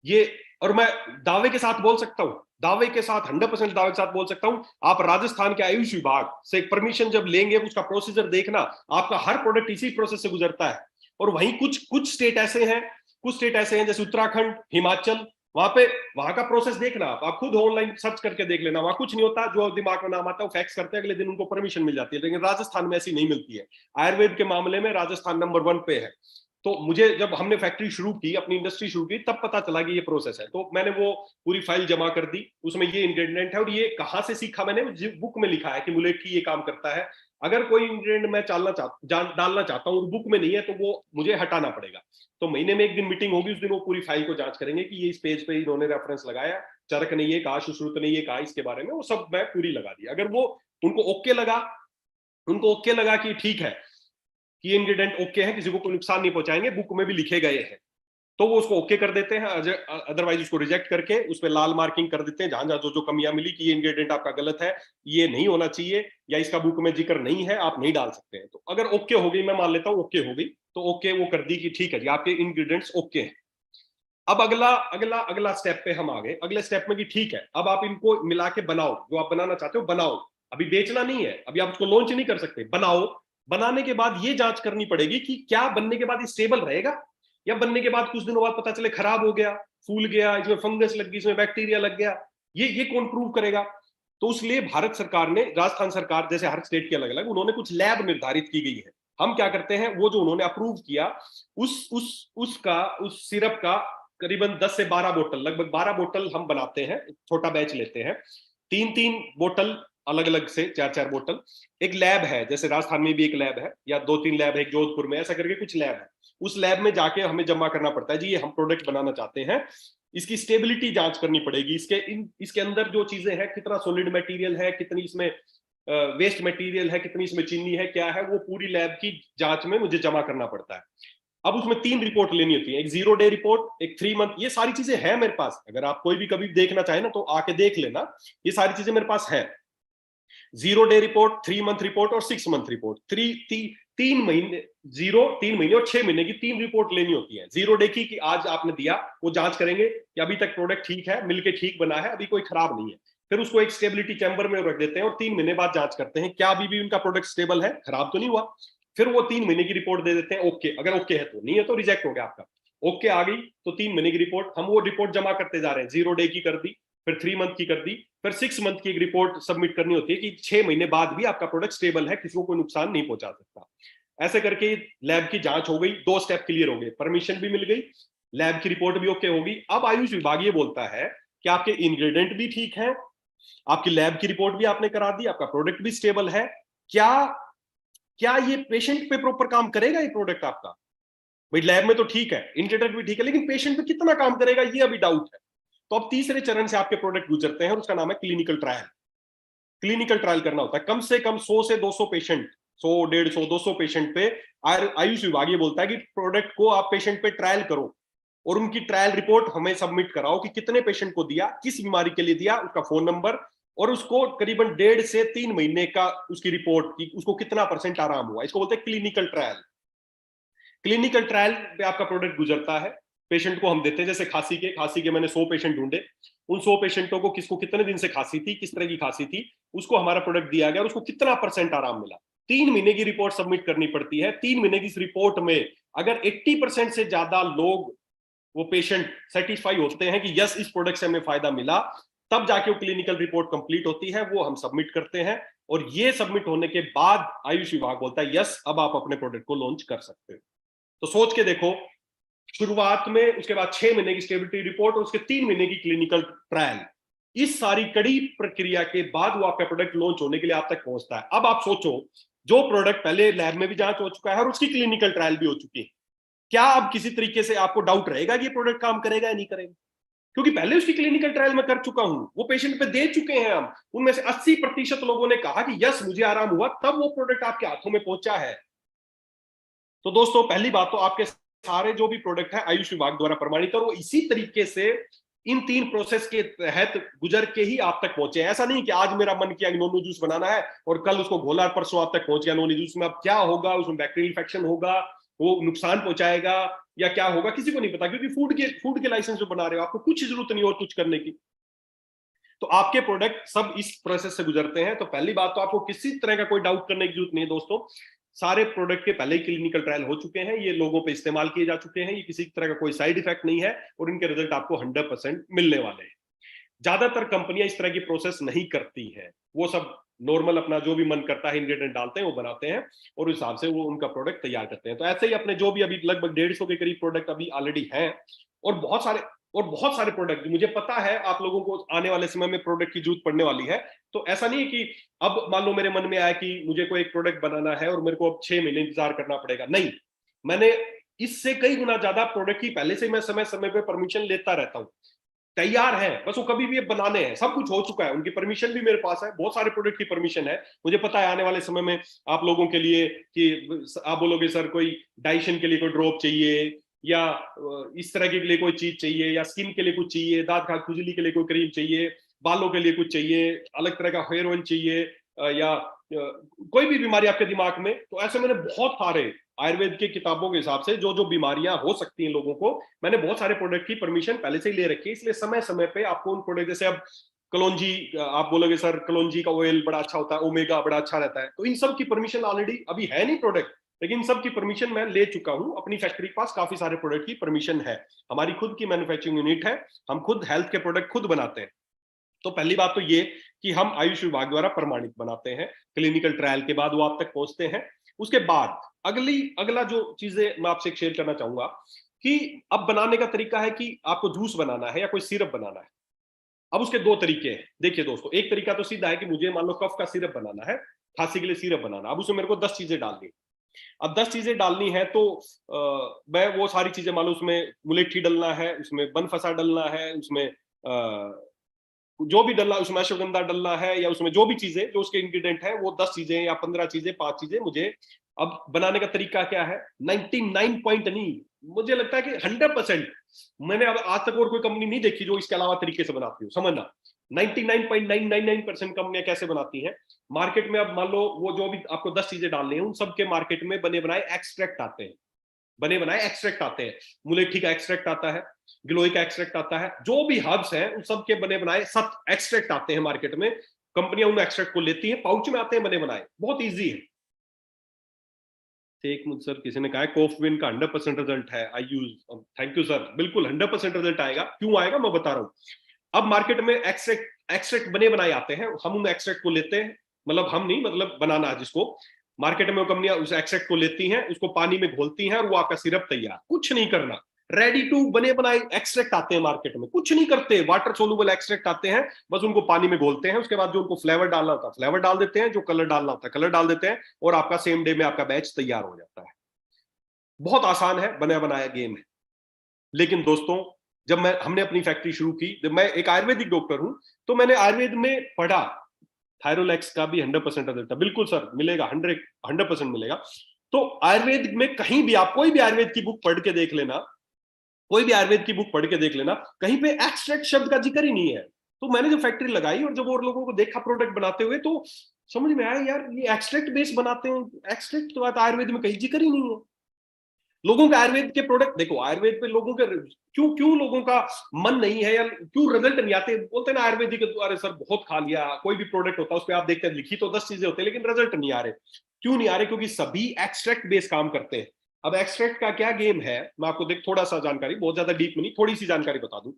ये, और मैं दावे के साथ बोल सकता हूं, दावे के साथ 100% दावे के साथ बोल सकता हूं, आप राजस्थान के आयुष विभाग से परमिशन जब लेंगे, उसका प्रोसीजर देखना, आपका हर प्रोडक्ट इसी प्रोसेस से गुजरता है। और वहीं कुछ स्टेट ऐसे हैं, कुछ स्टेट ऐसे हैं जैसे उत्तराखंड, हिमाचल, वहां का प्रोसेस देखना आप खुद ऑनलाइन सर्च करके देख लेना। वहां कुछ नहीं होता, जो दिमाग में नाम आता है वो फैक्स करते हैं, अगले दिन उनको परमिशन मिल जाती है। लेकिन राजस्थान में ऐसी नहीं मिलती है। आयुर्वेद के मामले में राजस्थान नंबर 1 पे है। तो मुझे जब हमने फैक्ट्री शुरू की, अपनी इंडस्ट्री शुरू की, तब पता चला कि ये प्रोसेस है। तो मैंने वो पूरी फाइल जमा कर दी, उसमें ये इंग्रेडिएंट है। और ये कहां से सीखा मैंने, बुक में लिखा है कि मुलेठी ये काम करता है। अगर कोई इंग्रेडिएंट मैं डालना चाहता हूँ और बुक में नहीं है तो वो मुझे हटाना पड़ेगा। तो महीने में एक दिन मीटिंग होगी, उस दिन वो पूरी फाइल को जांच करेंगे कि ये इस पेज पे इन्होंने रेफरेंस लगाया, चरक ने ये कहा, सुश्रुत ने ये कहा इसके बारे में, वो सब मैं पूरी लगा दी। अगर वो उनको ओके लगा कि ठीक है कि ये इंग्रेडिएंट ओके है, किसी को कोई नुकसान नहीं पहुंचाएंगे, बुक में भी लिखे गए हैं, तो वो उसको ओके कर देते हैं। अदरवाइज उसको रिजेक्ट करके उस पर लाल मार्किंग कर देते हैं, जहां जहां जो कमियां मिली कि ये इंग्रेडिएंट आपका गलत है, ये नहीं होना चाहिए, या इसका बुक में जिक्र नहीं है, आप नहीं डाल सकते हैं। तो अगर ओके हो गई, मैं मान लेता हूं ओके हो गई, तो ओके वो कर दी कि ठीक है जी आपके इंग्रेडिएंट्स ओके हैं। अब अगला अगला अगला स्टेप पे हम आ गए। अगले स्टेप में कि ठीक है अब आप इनको मिला के बनाओ, जो आप बनाना चाहते हो बनाओ। अभी बेचना नहीं है, अभी आप उसको लॉन्च नहीं कर सकते, बनाओ। बनाने के बाद ये जांच करनी पड़ेगी कि क्या बनने के बाद ये स्टेबल रहेगा, या बनने के बाद कुछ दिनों बाद पता चले खराब हो गया, फूल गया, इसमें फंगस लग गई, इसमें बैक्टीरिया लग गया, ये कौन प्रूव करेगा? तो उसलिए भारत सरकार ने, राजस्थान सरकार जैसे हर स्टेट की अलग अलग, उन्होंने कुछ लैब निर्धारित की गई है। हम क्या करते हैं, वो जो उन्होंने अप्रूव किया उस सिरप का करीबन 10 से 12 बोतल, लगभग 12 बोतल हम बनाते हैं, छोटा बैच लेते हैं, 3-3 बोतल अलग अलग से, 4-4 बोतल। एक लैब है, जैसे राजस्थान में भी एक लैब है, या 2-3 लैब है, एक जोधपुर में, ऐसा करके कुछ लैब है। उस लैब में जाके हमें जमा करना पड़ता है जी ये हम प्रोडक्ट बनाना चाहते हैं, इसकी स्टेबिलिटी जांच करनी पड़ेगी, इसके अंदर जो चीजें हैं, कितना सॉलिड मटेरियल है, कितनी इसमें वेस्ट मटेरियल है, कितनी इसमें चीनी है, क्या है, वो पूरी लैब की जांच में मुझे जमा करना पड़ता है। अब उसमें 3 रिपोर्ट लेनी होती है, एक 0 डे रिपोर्ट, एक 3 मंथ, ये सारी चीजें हैं मेरे पास। अगर आप कोई भी कभी देखना चाहे ना तो आके देख लेना, ये सारी चीजें मेरे पास है। 0 डे रिपोर्ट, 3 मंथ रिपोर्ट और 6 मंथ रिपोर्ट। 3 महीने, 3 महीने और 6 महीने की 3 रिपोर्ट लेनी होती है। 0 डे की कि आज आपने दिया, वो जांच करेंगे कि अभी तक प्रोडक्ट ठीक है, मिलके ठीक बना है, अभी कोई खराब नहीं है। फिर उसको एक स्टेबिलिटी चैम्बर में रख देते हैं और 3 महीने बाद जांच करते हैं क्या अभी भी उनका प्रोडक्ट स्टेबल है, खराब तो नहीं हुआ। फिर वो 3 महीने की रिपोर्ट दे देते हैं, ओके, अगर ओके है तो, नहीं है तो रिजेक्ट हो गया आपका। ओके आ गई तो 3 महीने की रिपोर्ट, हम वो रिपोर्ट जमा करते जा रहे हैं। 0 डे की कर दी, फिर 3 मंथ की कर दी, फिर 6 मंथ की एक रिपोर्ट सबमिट करनी होती है कि 6 महीने बाद भी आपका प्रोडक्ट स्टेबल है, किसी को कोई नुकसान नहीं पहुंचा सकता। ऐसे करके लैब की जांच हो गई, 2 स्टेप क्लियर हो गए, परमिशन भी मिल गई, लैब की रिपोर्ट भी ओके होगी। अब आयुष विभाग ये बोलता है कि आपके इंग्रेडिएंट भी ठीक है, आपकी लैब की रिपोर्ट भी आपने करा दी, आपका प्रोडक्ट भी स्टेबल है, क्या क्या ये पेशेंट पे प्रॉपर काम करेगा ये प्रोडक्ट आपका? भाई लैब में तो ठीक है, इंग्रेडिएंट भी ठीक है, लेकिन पेशेंट पे कितना काम करेगा ये अभी डाउट है। तो अब तीसरे चरण से आपके प्रोडक्ट गुजरते हैं और उसका नाम है क्लिनिकल ट्रायल। क्लिनिकल ट्रायल करना होता है कम से कम 100 से 200 पेशेंट, 100, 150, 200 पेशेंट पे आयुष विभाग ये बोलता है कि प्रोडक्ट को आप पेशेंट पे ट्रायल करो और उनकी ट्रायल रिपोर्ट हमें सबमिट कराओ कि कितने पेशेंट को दिया, किस बीमारी के लिए दिया, उसका फोन नंबर, और उसको करीबन 1.5 से 3 महीने का उसकी रिपोर्ट की उसको कितना % आराम हुआ। इसको बोलते हैं क्लिनिकल ट्रायल। क्लिनिकल ट्रायल पे आपका प्रोडक्ट गुजरता है, पेशेंट को हम देते हैं, जैसे खांसी के मैंने 100 पेशेंट ढूंढे, उन 100 पेशेंटों को किसको कितने दिन से खांसी थी, किस तरह की खांसी थी, उसको हमारा प्रोडक्ट दिया गया और उसको कितना % आराम मिला। 3 महीने की रिपोर्ट सबमिट करनी पड़ती है। 3 महीने की इस रिपोर्ट में अगर 80% से ज्यादा लोग, वो पेशेंट सेटिस्फाई होते हैं कि यस इस प्रोडक्ट से हमें फायदा मिला, तब जाके वो क्लिनिकल रिपोर्ट कंप्लीट होती है, वो हम सबमिट करते हैं और ये सबमिट होने के बाद आयुष विभाग बोलता है यस अब आप अपने प्रोडक्ट को लॉन्च कर सकते हो। तो सोच के देखो, शुरुआत में, उसके बाद 6 महीने की स्टेबिलिटी रिपोर्ट और उसके 3 महीने की क्लिनिकल ट्रायल, इस सारी कड़ी प्रक्रिया के बाद वो आपका प्रोडक्ट लॉन्च होने के लिए आप तक पहुंचता है। अब आप सोचो, जो प्रोडक्ट पहले लैब में भी जांच हो चुका है और उसकी क्लिनिकल ट्रायल भी हो चुकी है, क्या अब किसी तरीके से आपको डाउट रहेगा कि ये प्रोडक्ट काम करेगा या नहीं करेगा? क्योंकि पहले उसकी क्लिनिकल ट्रायल में कर चुका हूं, वो पेशेंट पे दे चुके हैं हम, उनमें से 80% लोगों ने कहा कि यस मुझे आराम हुआ, तब वो प्रोडक्ट आपके हाथों में पहुंचा है। तो दोस्तों, पहली बात तो आपके सारे जो भी प्रोडक्ट है आयुष विभाग द्वारा प्रमाणित, और वो इसी तरीके से इन 3 प्रोसेस के तहत गुजर के ही आप तक पहुंचे। ऐसा नहीं कि आज मेरा मन किया नोनी जूस बनाना है और कल उसको घोला, परसों आप तक पहुंच गया नोनी जूस में। अब क्या होगा, उसमें बैक्टीरियल इन्फेक्शन होगा, वो नुकसान पहुंचाएगा या क्या होगा, किसी को नहीं पता, क्योंकि फूड के लाइसेंस जो बना रहे हो, आपको कुछ जरूरत नहीं और कुछ करने की। तो आपके प्रोडक्ट सब इस प्रोसेस से गुजरते हैं। तो पहली बात तो आपको किसी तरह का कोई डाउट करने की जरूरत नहीं है दोस्तों। सारे प्रोडक्ट के पहले ही क्लिनिकल ट्रायल हो चुके हैं, ये लोगों पे इस्तेमाल किए जा चुके हैं, ये किसी तरह का कोई साइड इफेक्ट नहीं है और इनके रिजल्ट आपको 100% मिलने वाले हैं। ज्यादातर कंपनियां इस तरह की प्रोसेस नहीं करती हैं, वो सब नॉर्मल अपना जो भी मन करता है इंग्रेडिएंट डालते हैं, वो बनाते हैं और उस हिसाब से वो उनका प्रोडक्ट तैयार करते हैं। तो ऐसे ही अपने जो भी अभी लगभग 150 के करीब प्रोडक्ट अभी ऑलरेडी हैं, और बहुत सारे प्रोडक्ट मुझे पता है आप लोगों को आने वाले समय में प्रोडक्ट की जरूरत पड़ने वाली है। तो ऐसा नहीं है कि अब मान लो मेरे मन में आया कि मुझे कोई एक प्रोडक्ट बनाना है और मेरे को अब 6 महीने इंतजार करना पड़ेगा, नहीं, मैंने इससे कई गुना ज्यादा प्रोडक्ट की पहले से मैं समय समय पे परमिशन लेता रहता हूँ, तैयार है, बस वो कभी भी बनाने हैं, सब कुछ हो चुका है, उनकी परमिशन भी मेरे पास है, बहुत सारे प्रोडक्ट की परमिशन है। मुझे पता है आने वाले समय में आप लोगों के लिए कि आप बोलोगे सर कोई डाइशन के लिए कोई ड्रॉप चाहिए या इस तरह के लिए कोई चीज चाहिए, या स्किन के लिए कुछ चाहिए, दांत खाल खुजली के लिए कोई क्रीम चाहिए, बालों के लिए कुछ चाहिए, अलग तरह का हेयर ऑयल चाहिए, या कोई भी बीमारी आपके दिमाग में, तो ऐसे मैंने बहुत सारे आयुर्वेद की किताबों के हिसाब से जो जो बीमारियां हो सकती हैं लोगों को, मैंने बहुत सारे प्रोडक्ट की परमिशन पहले से ही ले रखी है। इसलिए समय समय पे आपको उन प्रोडक्ट, जैसे अब कलौंजी, आप बोलोगे सर कलौंजी का ऑयल बड़ा अच्छा होता है, ओमेगा बड़ा अच्छा रहता है, तो इन सब की परमिशन ऑलरेडी अभी है नहीं प्रोडक्ट, लेकिन सब की परमिशन मैं ले चुका हूं। अपनी फैक्ट्री के पास काफी सारे प्रोडक्ट की परमिशन है, हमारी खुद की मैन्युफैक्चरिंग यूनिट है, हम खुद हेल्थ के प्रोडक्ट खुद बनाते हैं। तो पहली बात तो ये कि हम आयुष विभाग द्वारा प्रमाणित बनाते हैं, क्लिनिकल ट्रायल के बाद वो आप तक पहुंचते हैं। उसके बाद अगला जो चीजें मैं आपसे शेयर करना चाहूंगा कि अब बनाने का तरीका है कि आपको जूस बनाना है या कोई सिरप बनाना है। अब उसके 2 तरीके हैं। देखिए दोस्तों, एक तरीका तो सीधा है कि मुझे मान लो कफ का सिरप बनाना है, खांसी के लिए सिरप बनाना, अब उसमें मेरे को 10 चीजें डालनी। अब 10 चीजें डालनी है तो मैं वो सारी चीजें मान लो, उसमें मुलेठी डलना है, उसमें बनफसा डलना है, उसमें जो भी डलना, उसमें अश्वगंधा डलना है, या उसमें जो भी चीजें जो उसके इंग्रेडिएंट है, वो 10 चीजें या 15 चीजें, 5 चीजें मुझे। अब बनाने का तरीका क्या है, 99 पॉइंट नहीं, मुझे लगता है कि 100%, मैंने अब आज तक और कोई कंपनी नहीं देखी जो इसके अलावा तरीके से बनाती हो, समझना 99.999% कंपनियां कैसे बनाती हैं। मार्केट में अब मान लो वो जो भी आपको 10 चीजें डालनी है, उन सबके मार्केट में बने बनाए एक्सट्रैक्ट आते हैं, बने बनाए एक्सट्रैक्ट आते हैं, मुलेठी का एक्सट्रैक्ट आता है, गिलोय का एक्सट्रैक्ट आता है, जो भी हर्ब्स हैं उन सब के बने बनाए सब एक्सट्रैक्ट आते हैं मार्केट में। कंपनियां उन एक्सट्रैक्ट को लेती हैं, पाउच में आते हैं बने बनाए, बहुत इजी है। एक मुझे सर किसी ने कहा है कोफविन का 100% रिजल्ट है, आई यूज, थैंक यू सर, बिल्कुल 100% रिजल्ट आएगा। क्यों आएगा मैं बता रहा हूं। अब मार्केट में एक्सट्रैक्ट बने बनाए आते हैं, हम उन एक्सट्रैक्ट को लेते हैं, मतलब हम नहीं, मतलब बनाना है जिसको, मार्केट में वो कंपनियां उस एक्सट्रैक्ट को लेती हैं, उसको पानी में घोलती हैं और वो आपका सिरप तैयार, कुछ नहीं करना। रेडी टू बने बनाए एक्सट्रैक्ट आते हैं मार्केट में, कुछ नहीं करते, वाटर सोलुबल एक्सट्रैक्ट आते हैं, बस उनको पानी में घोलते हैं, उसके बाद जो उनको फ्लेवर डालना होता है फ्लेवर डाल देते हैं, जो कलर डालना होता है कलर डाल देते हैं, और आपका सेम डे में आपका बैच तैयार हो जाता है। बहुत आसान है, बना बनाया गेम है। लेकिन दोस्तों, जब हमने अपनी फैक्ट्री शुरू की, जब मैं एक आयुर्वेदिक डॉक्टर हूं, तो मैंने आयुर्वेद में पढ़ा, थायरोलैक्स का भी 100% रिजल्ट है, बिल्कुल सर मिलेगा, 100% मिलेगा। तो आयुर्वेद में कहीं भी आप कोई भी आयुर्वेद की बुक पढ़ के देख लेना, कोई भी आयुर्वेद की बुक पढ़ के देख लेना, कहीं पे एक्सट्रैक्ट शब्द का जिक्र ही नहीं है। तो मैंने जो फैक्ट्री लगाई और जब और लोगों को देखा प्रोडक्ट बनाते हुए, तो समझ में आया यार ये एक्सट्रैक्ट बेस बनाते हैं, एक्सट्रैक्ट तो आयुर्वेद में कहीं जिक्र ही नहीं है। लोगों का आयुर्वेद के प्रोडक्ट देखो, आयुर्वेद पे लोगों के क्यों लोगों का मन नहीं है, या क्यों रिजल्ट नहीं आते? बोलते हैं ना आयुर्वेदिक, अरे सर बहुत खा लिया, कोई भी प्रोडक्ट होता है उस पर आप देखते हैं लिखी तो 10 चीजें होती है लेकिन रिजल्ट नहीं आ रहे। क्यों नहीं आ रहे? क्योंकि सभी एक्सट्रैक्ट बेस्ड काम करते हैं। अब एक्सट्रैक्ट का क्या गेम है, मैं आपको देख थोड़ा सा जानकारी, बहुत ज्यादा डीप में नहीं, थोड़ी सी जानकारी बता दूं।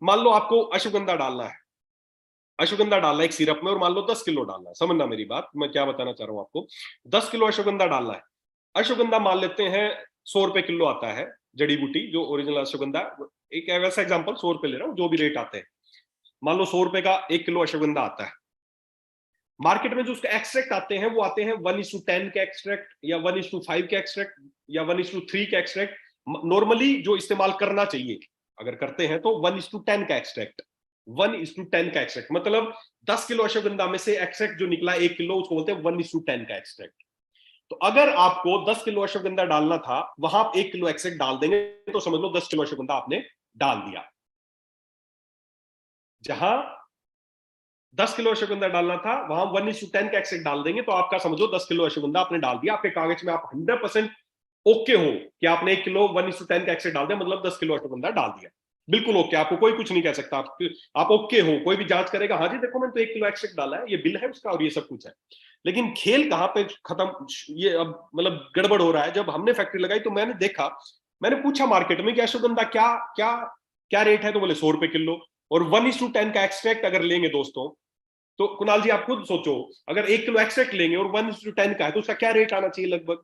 मान लो आपको अश्वगंधा डालना है, अश्वगंधा डालना है एक सिरप में, और मान लो 10 किलो डालना है। समझना मेरी बात, मैं क्या बताना चाह रहा हूं आपको। 10 किलो अश्वगंधा डालना है। अश्वगंधा मान लेते हैं 100 रुपए किलो आता है, जड़ी बूटी जो ओरिजिनल अश्वगंधा, एक वैसा एग्जांपल 100 रुपए ले रहा हूं, जो भी रेट आते हैं। मान लो 100 रुपए का 1 किलो अश्वगंधा आता है। मार्केट में जो उसके एक्सट्रैक्ट आते हैं वो आते हैं 1:10 के एक्सट्रैक्ट, या 1:5 के एक्सट्रैक्ट, या 1:3 के एक्सट्रैक्ट। नॉर्मली जो इस्तेमाल करना चाहिए अगर करते हैं तो 1:10 का एक्सट्रैक्ट, 1:10 का एक्सट्रैक्ट, मतलब 10 किलो अश्वगंधा में से एक्सट्रैक्ट जो निकला 1 किलो, उसको बोलते हैं 1:10 का एक्सट्रैक्ट। तो अगर आपको 10 किलो अश्वगंधा डालना था, वहां आप 1 किलो एक्सट्रैक्ट डाल देंगे, तो समझ लो 10 किलो अश्वगंधा आपने डाल दिया। जहां 10 किलो अश्वगंधा डालना था, वहां 1:10 का एक्सट्रैक्ट डाल देंगे, तो आपका समझो 10 किलो अश्वगंधा आपने डाल दिया। आपके कागज में आप 100% ओके हो कि आपने 1 किलो 1:10 का एक्सट्रैक्ट डाल दिया, मतलब 10 किलो अश्वगंधा डाल दिया। बिल्कुल ओके, आपको कोई कुछ नहीं कह सकता, आप ओके हो। कोई भी जांच करेगा, हाँ जी देखो मैंने तो 1 किलो एक्सट्रैक्ट डाला है, ये बिल है उसका और ये सब कुछ है। लेकिन खेल कहां पे खत्म, ये अब मतलब गड़बड़ हो रहा है। जब हमने फैक्ट्री लगाई तो मैंने देखा, मैंने पूछा मार्केट में कि अश्वगंधा क्या क्या क्या रेट है, तो बोले 100 रुपए किलो। और 1:10 का एक्सट्रैक्ट अगर लेंगे दोस्तों, तो कुणाल जी आप खुद सोचो, अगर 1 किलो एक्सट्रैक्ट लेंगे और 1:10 का है, तो उसका क्या रेट आना चाहिए लगभग?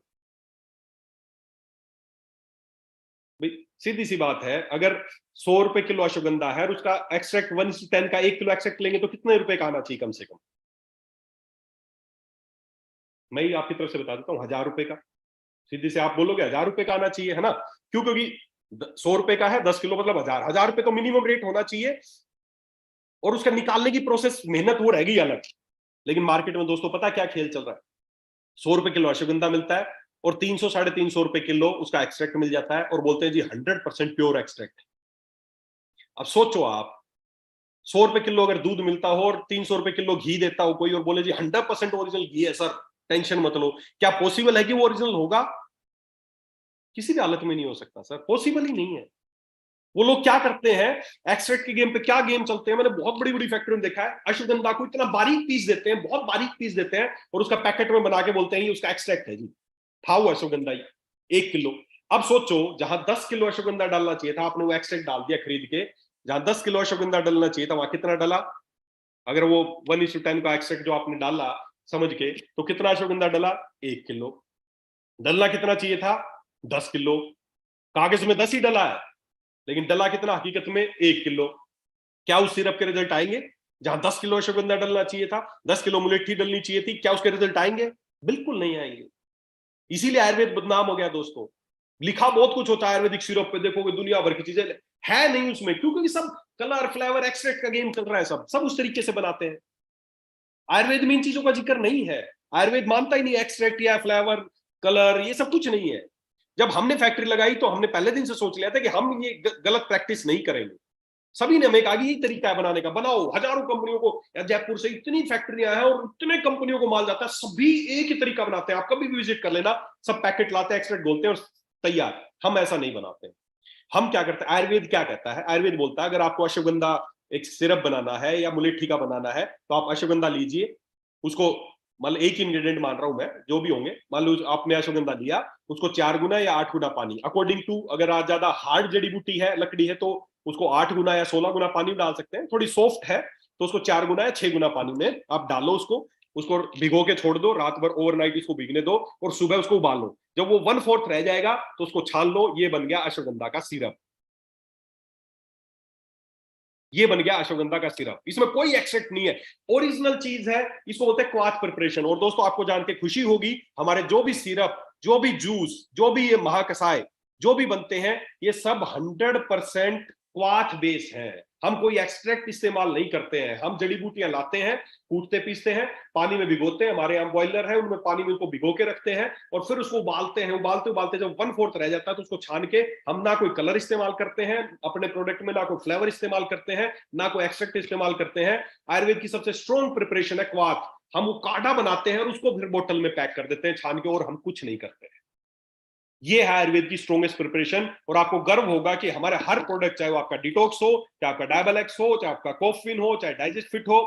भाई सीधी सी बात है, अगर 100 रुपए किलो अश्वगंधा है और उसका एक्सट्रैक्ट 1:10 का 1 किलो एक्सट्रैक्ट लेंगे, तो कितने रुपए का आना चाहिए कम से कम? मैं ही आपकी तरफ से बता देता हूँ, 1000 रुपए का। सीधी से आप बोलोगे 1000 रुपए का आना चाहिए, है ना? क्यों? क्योंकि 100 रुपए का है, 10 किलो मतलब 1000 रुपए तो मिनिमम रेट होना चाहिए। और उसका निकालने की प्रोसेस, मेहनत वो रहेगी अलग। लेकिन मार्केट में दोस्तों पता क्या खेल चल रहा है? 100 रुपए किलो अश्वगंधा मिलता है और 300 350 रुपए किलो उसका एक्सट्रैक्ट मिल जाता है, और बोलते हैं जी 100% प्योर एक्सट्रैक्ट। अब सोचो आप, 100 रुपए किलो अगर दूध मिलता हो और 300 रुपए किलो घी देता हो कोई, और बोले जी 100% ओरिजिनल घी है सर, टेंशन मत लो, क्या पॉसिबल है कि वो ओरिजिनल होगा? किसी भी हालत में नहीं हो सकता सर, पॉसिबल ही नहीं है। वो लोग क्या करते हैं, एक्सट्रैक्ट के गेम पे क्या गेम चलते हैं, मैंने बहुत बड़ी बड़ी फैक्ट्री में देखा है। अश्वगंधा को इतना बारीक पीस देते हैं, बहुत बारीक पीस देते हैं, और उसका पैकेट में बना के बोलते हैं ये उसका एक्सट्रैक्ट है जी, था वो अश्वगंधा ही 1 किलो। अब सोचो, जहां 10 किलो अश्वगंधा डालना चाहिए था, आपने वो एक्सट्रैक्ट डाल दिया खरीद के। जहां 10 किलो अश्वगंधा डालना चाहिए था, वहां कितना डाला? अगर वो 1:10 का एक्सट्रैक्ट जो आपने डाला समझ के, तो कितना अश्वगंधा डाला? 1 किलो। डलना कितना चाहिए था? 10 किलो। कागज में 10 ही डला है, लेकिन डला कितना हकीकत में? 1 किलो। क्या उस सिरप के रिजल्ट आएंगे? जहां 10 किलो अश्वगंधा डलना चाहिए था, 10 किलो मुलेठी डलनी चाहिए थी, क्या उसके रिजल्ट आएंगे? बिल्कुल नहीं आएंगे। इसीलिए आयुर्वेद बदनाम हो गया दोस्तों। लिखा बहुत कुछ होता है आयुर्वेदिक सिरप पे, देखोगे दुनिया भर की चीजें है नहीं उसमें, क्यों? क्योंकि सब कलर फ्लेवर एक्सट्रैक्ट का गेम चल रहा है, सब उस तरीके से बनाते हैं। आयुर्वेद में इन चीजों का जिक्र नहीं है। आयुर्वेद मानता ही नहीं एक्सट्रैक्ट या फ्लेवर, कलर, ये सब कुछ नहीं है। जब हमने फैक्ट्री लगाई तो हमने पहले दिन से सोच लिया था कि हम ये गलत प्रैक्टिस नहीं करेंगे। सभी ने हमें कहा यही तरीका है बनाने का, बनाओ। हजारों कंपनियों को, जयपुर से इतनी फैक्ट्रियां हैं और इतने कंपनियों को माल जाता है, सभी एक ही तरीका बनाते हैं। आप कभी भी विजिट कर लेना, सब पैकेट लाते हैं, एक्सट्रैक्ट बोलते हैं और तैयार। हम ऐसा नहीं बनाते। हम क्या करते हैं, आयुर्वेद क्या कहता है? आयुर्वेद बोलता है अगर आपको अश्वगंधा एक सिरप बनाना है या मुलेठी का बनाना है, तो आप अश्वगंधा लीजिए, उसको, मतलब एक ही इंग्रेडिएंट मान रहा हूं मैं, जो भी होंगे, मान लो आपने अश्वगंधा लिया, उसको 4 गुना या 8 गुना पानी, अकॉर्डिंग टू, अगर आज ज्यादा हार्ड जड़ी बूटी है, लकड़ी है, तो उसको 8 गुना या 16 गुना पानी डाल सकते हैं। थोड़ी सॉफ्ट है तो उसको 4 गुना या 6 गुना पानी में आप डालो। उसको उसको भिगो के छोड़ दो, रात भर ओवरनाइट इसको भीगने दो, और सुबह उसको उबाल लो। जब वो 1/4 रह जाएगा तो उसको छान लो, ये बन गया अश्वगंधा का सिरप। ये बन गया अश्वगंधा का सिरप, इसमें कोई एक्सट्रैक्ट नहीं है, ओरिजिनल चीज है। इसको बोलते हैं क्वाथ प्रिपरेशन। और दोस्तों आपको जान के खुशी होगी, हमारे जो भी सिरप, जो भी जूस, जो भी ये महाकसाय जो भी बनते हैं, ये सब 100% क्वाथ बेस है। हम कोई एक्सट्रैक्ट इस्तेमाल नहीं करते हैं। हम जड़ी बूटियां लाते हैं, कूटते पीसते हैं, पानी में भिगोते हैं, हमारे यहाँ बॉयलर है, उनमें पानी में उनको भिगो के रखते हैं, और फिर उसको उबालते हैं। उबालते उबालते जब 1/4 रह जाता है तो उसको छान के, हम ना कोई कलर इस्तेमाल करते हैं अपने प्रोडक्ट में, ना कोई फ्लेवर इस्तेमाल करते हैं, ना कोई एक्सट्रैक्ट इस्तेमाल करते हैं। आयुर्वेद की सबसे स्ट्रॉन्ग प्रिपरेशन है क्वाथ। हम वो काढ़ा बनाते हैं और उसको फिर बोतल में पैक कर देते हैं छान के, और हम कुछ नहीं करते हैं। ये है आयुर्वेद की स्ट्रॉन्गेस्ट प्रिपरेशन। और आपको गर्व होगा कि हमारे हर प्रोडक्ट, चाहे वो आपका डिटॉक्स हो, चाहे आपका डायबेलेक्स हो, चाहे आपका कोफिन हो, चाहे डाइजेस्ट फिट हो,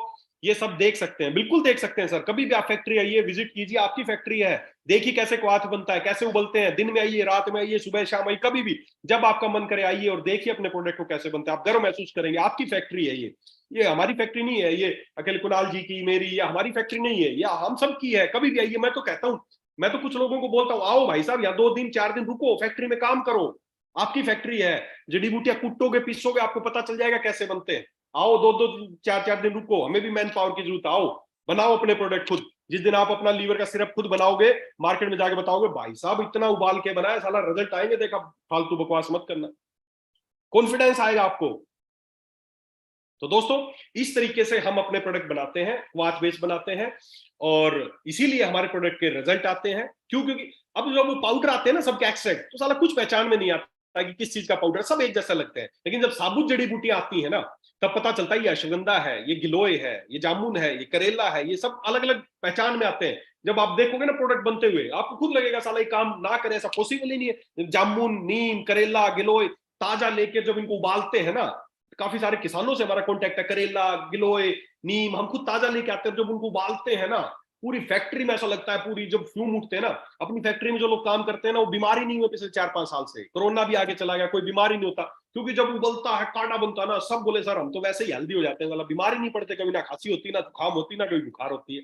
ये सब देख सकते हैं, बिल्कुल देख सकते हैं सर। कभी भी आप फैक्ट्री आइए, विजिट कीजिए, आपकी फैक्ट्री है, देखिए कैसे क्वाथ बनता है, कैसे उबलते हैं। दिन में आइए, रात में आइए, सुबह शाम आइए, कभी भी जब आपका मन करे आइए और देखिए अपने प्रोडक्ट को कैसे बनता है। आप गर्व महसूस करेंगे, आपकी फैक्ट्री है ये हमारी फैक्ट्री नहीं है, ये अकेले कुणाल जी की, मेरी या हमारी फैक्ट्री नहीं है, या हम सब की है। कभी भी आइए, मैं तो कहता हूं, मैं तो कुछ लोगों को बोलता हूँ, आओ भाई साहब, यहाँ 2 दिन 4 दिन रुको, फैक्ट्री में काम करो, आपकी फैक्ट्री है। जड़ी बूटियां कुटोगे, पीसोगे, आपको पता चल जाएगा कैसे बनते हैं। आओ, 2-2 4-4 दिन रुको, हमें भी मैन पावर की जरूरत है। आओ, बनाओ अपने प्रोडक्ट खुद। जिस दिन आप अपना लीवर का सिरप खुद बनाओगे, मार्केट में जाके बताओगे, भाई साहब इतना उबाल के बनाया, साला रिजल्ट आएंगे, देखा, फालतू बकवास मत करना, कॉन्फिडेंस आएगा आपको। तो दोस्तों, इस तरीके से हम अपने प्रोडक्ट बनाते हैं, क्वाथ बेस बनाते हैं, और इसीलिए हमारे प्रोडक्ट के रिजल्ट आते हैं। क्यों? क्योंकि अब जब वो पाउडर आते हैं ना सबके एक्सट्रैक्ट, तो साला कुछ पहचान में नहीं आता कि किस चीज का पाउडर, सब एक जैसा लगते हैं। लेकिन जब साबुत जड़ी बूटियां आती है ना, तब पता चलता है ये अश्वगंधा है, ये गिलोय है, ये जामुन है, ये करेला है, ये सब अलग अलग पहचान में आते हैं। जब आप देखोगे ना प्रोडक्ट बनते हुए, आपको खुद लगेगा साला ये काम ना करे, ऐसा पॉसिबल ही नहीं है। जामुन, नीम, करेला, गिलोय ताजा लेके जब इनको उबालते हैं ना, काफी सारे किसानों से हमारा कांटेक्ट है, करेला, गिलोय, नीम हम खुद ताजा लेके आते हैं। जब उनको उबालते हैं ना, पूरी फैक्ट्री में ऐसा लगता है, पूरी जब फ्यूम उठते हैं ना, अपनी फैक्ट्री में जो लोग काम करते हैं ना, वो बीमारी नहीं हुए पिछले 4-5 साल से। कोरोना भी आगे चला गया, कोई बीमारी नहीं होता, क्योंकि जब उबलता है, काढ़ा बनता है ना, सब बोले सर हम तो वैसे ही हेल्दी हो जाते हैं, वाला बीमारी नहीं पड़ते कभी, ना खांसी होती, ना जुकाम होती, ना कोई बुखार होती है।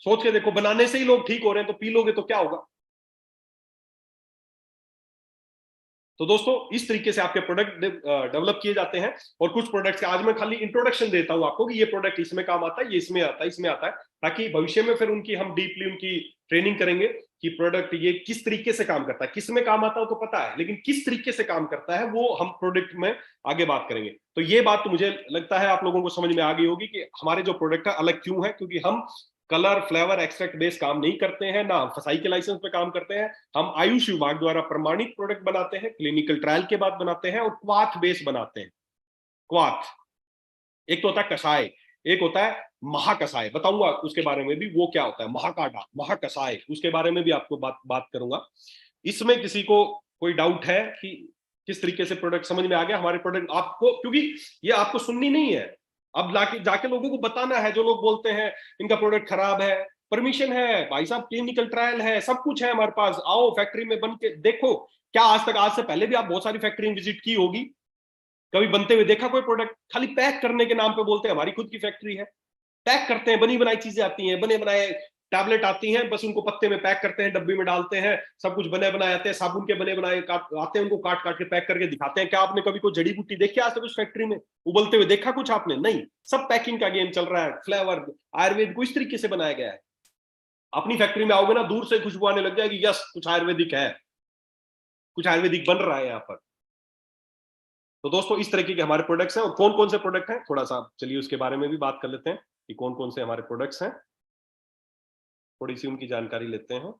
सोच के देखो, बनाने से ही लोग ठीक हो रहे हैं, तो पी लोगे तो क्या होगा। तो दोस्तों, इस तरीके से आपके प्रोडक्ट डेवलप किए जाते हैं। और कुछ प्रोडक्ट्स का आज मैं खाली इंट्रोडक्शन देता हूं आपको कि ये प्रोडक्ट इसमें काम आता है, ये इसमें आता है, इसमें आता है, ताकि भविष्य में फिर उनकी हम डीपली उनकी ट्रेनिंग करेंगे कि प्रोडक्ट ये किस तरीके से काम करता है। किस में काम आता है तो पता है, लेकिन किस तरीके से काम करता है वो हम प्रोडक्ट में आगे बात करेंगे। तो ये बात तो मुझे लगता है आप लोगों को समझ में आ गई होगी कि हमारे जो प्रोडक्ट है अलग क्यों है। क्योंकि हम कलर, फ्लेवर, एक्सट्रैक्ट बेस काम नहीं करते हैं, ना हम फसाई के लाइसेंस पे काम करते हैं। हम आयुष विभाग द्वारा प्रमाणित प्रोडक्ट बनाते हैं, क्लिनिकल ट्रायल के बाद बनाते हैं, और क्वाथ बेस बनाते हैं। क्वाथ एक तो होता है कषाय, एक होता है महाकषाय, बताऊंगा उसके बारे में भी वो क्या होता है। महाकाढ़ा, महाकषाय, उसके बारे में भी आपको बात करूंगा। इसमें किसी को कोई डाउट है कि किस तरीके से प्रोडक्ट समझ में आ गया हमारे प्रोडक्ट आपको? क्योंकि ये आपको सुननी नहीं है, अब जाके लोगों को बताना है। जो लोग बोलते हैं इनका प्रोडक्ट खराब है, परमिशन है भाई साहब, क्लिनिकल ट्रायल है, सब कुछ है हमारे पास। आओ फैक्ट्री में बन के देखो। क्या आज से पहले भी आप बहुत सारी फैक्ट्री विजिट की होगी, कभी बनते हुए देखा कोई प्रोडक्ट? खाली पैक करने के नाम पे बोलते हैं हमारी खुद की फैक्ट्री है। पैक करते हैं, बनी बनाई चीजें आती हैं, बने बनाए टैबलेट आती हैं, बस उनको पत्ते में पैक करते हैं, डब्बी में डालते हैं, सब कुछ बने बनाए आते हैं, साबुन के बने बनाए आते हैं, उनको काट काट के पैक करके दिखाते हैं। क्या आपने कभी कोई जड़ी बूटी देखी आज तक उस फैक्ट्री में उबलते हुए देखा कुछ आपने? नहीं। सब पैकिंग का गेम चल रहा है। फ्लेवर, आयुर्वेद को इस तरीके से बनाया गया है। अपनी फैक्ट्री में आओगे ना, दूर से खुशबू आने लग जाएगी, यस कुछ आयुर्वेदिक है, कुछ आयुर्वेदिक बन रहा है यहाँ पर। तो दोस्तों, इस तरीके के हमारे प्रोडक्ट्स हैं। और कौन कौन से प्रोडक्ट हैं, थोड़ा सा चलिए उसके बारे में भी बात कर लेते हैं कि कौन कौन से हमारे प्रोडक्ट्स हैं, थोड़ी सी उनकी जानकारी लेते हैं।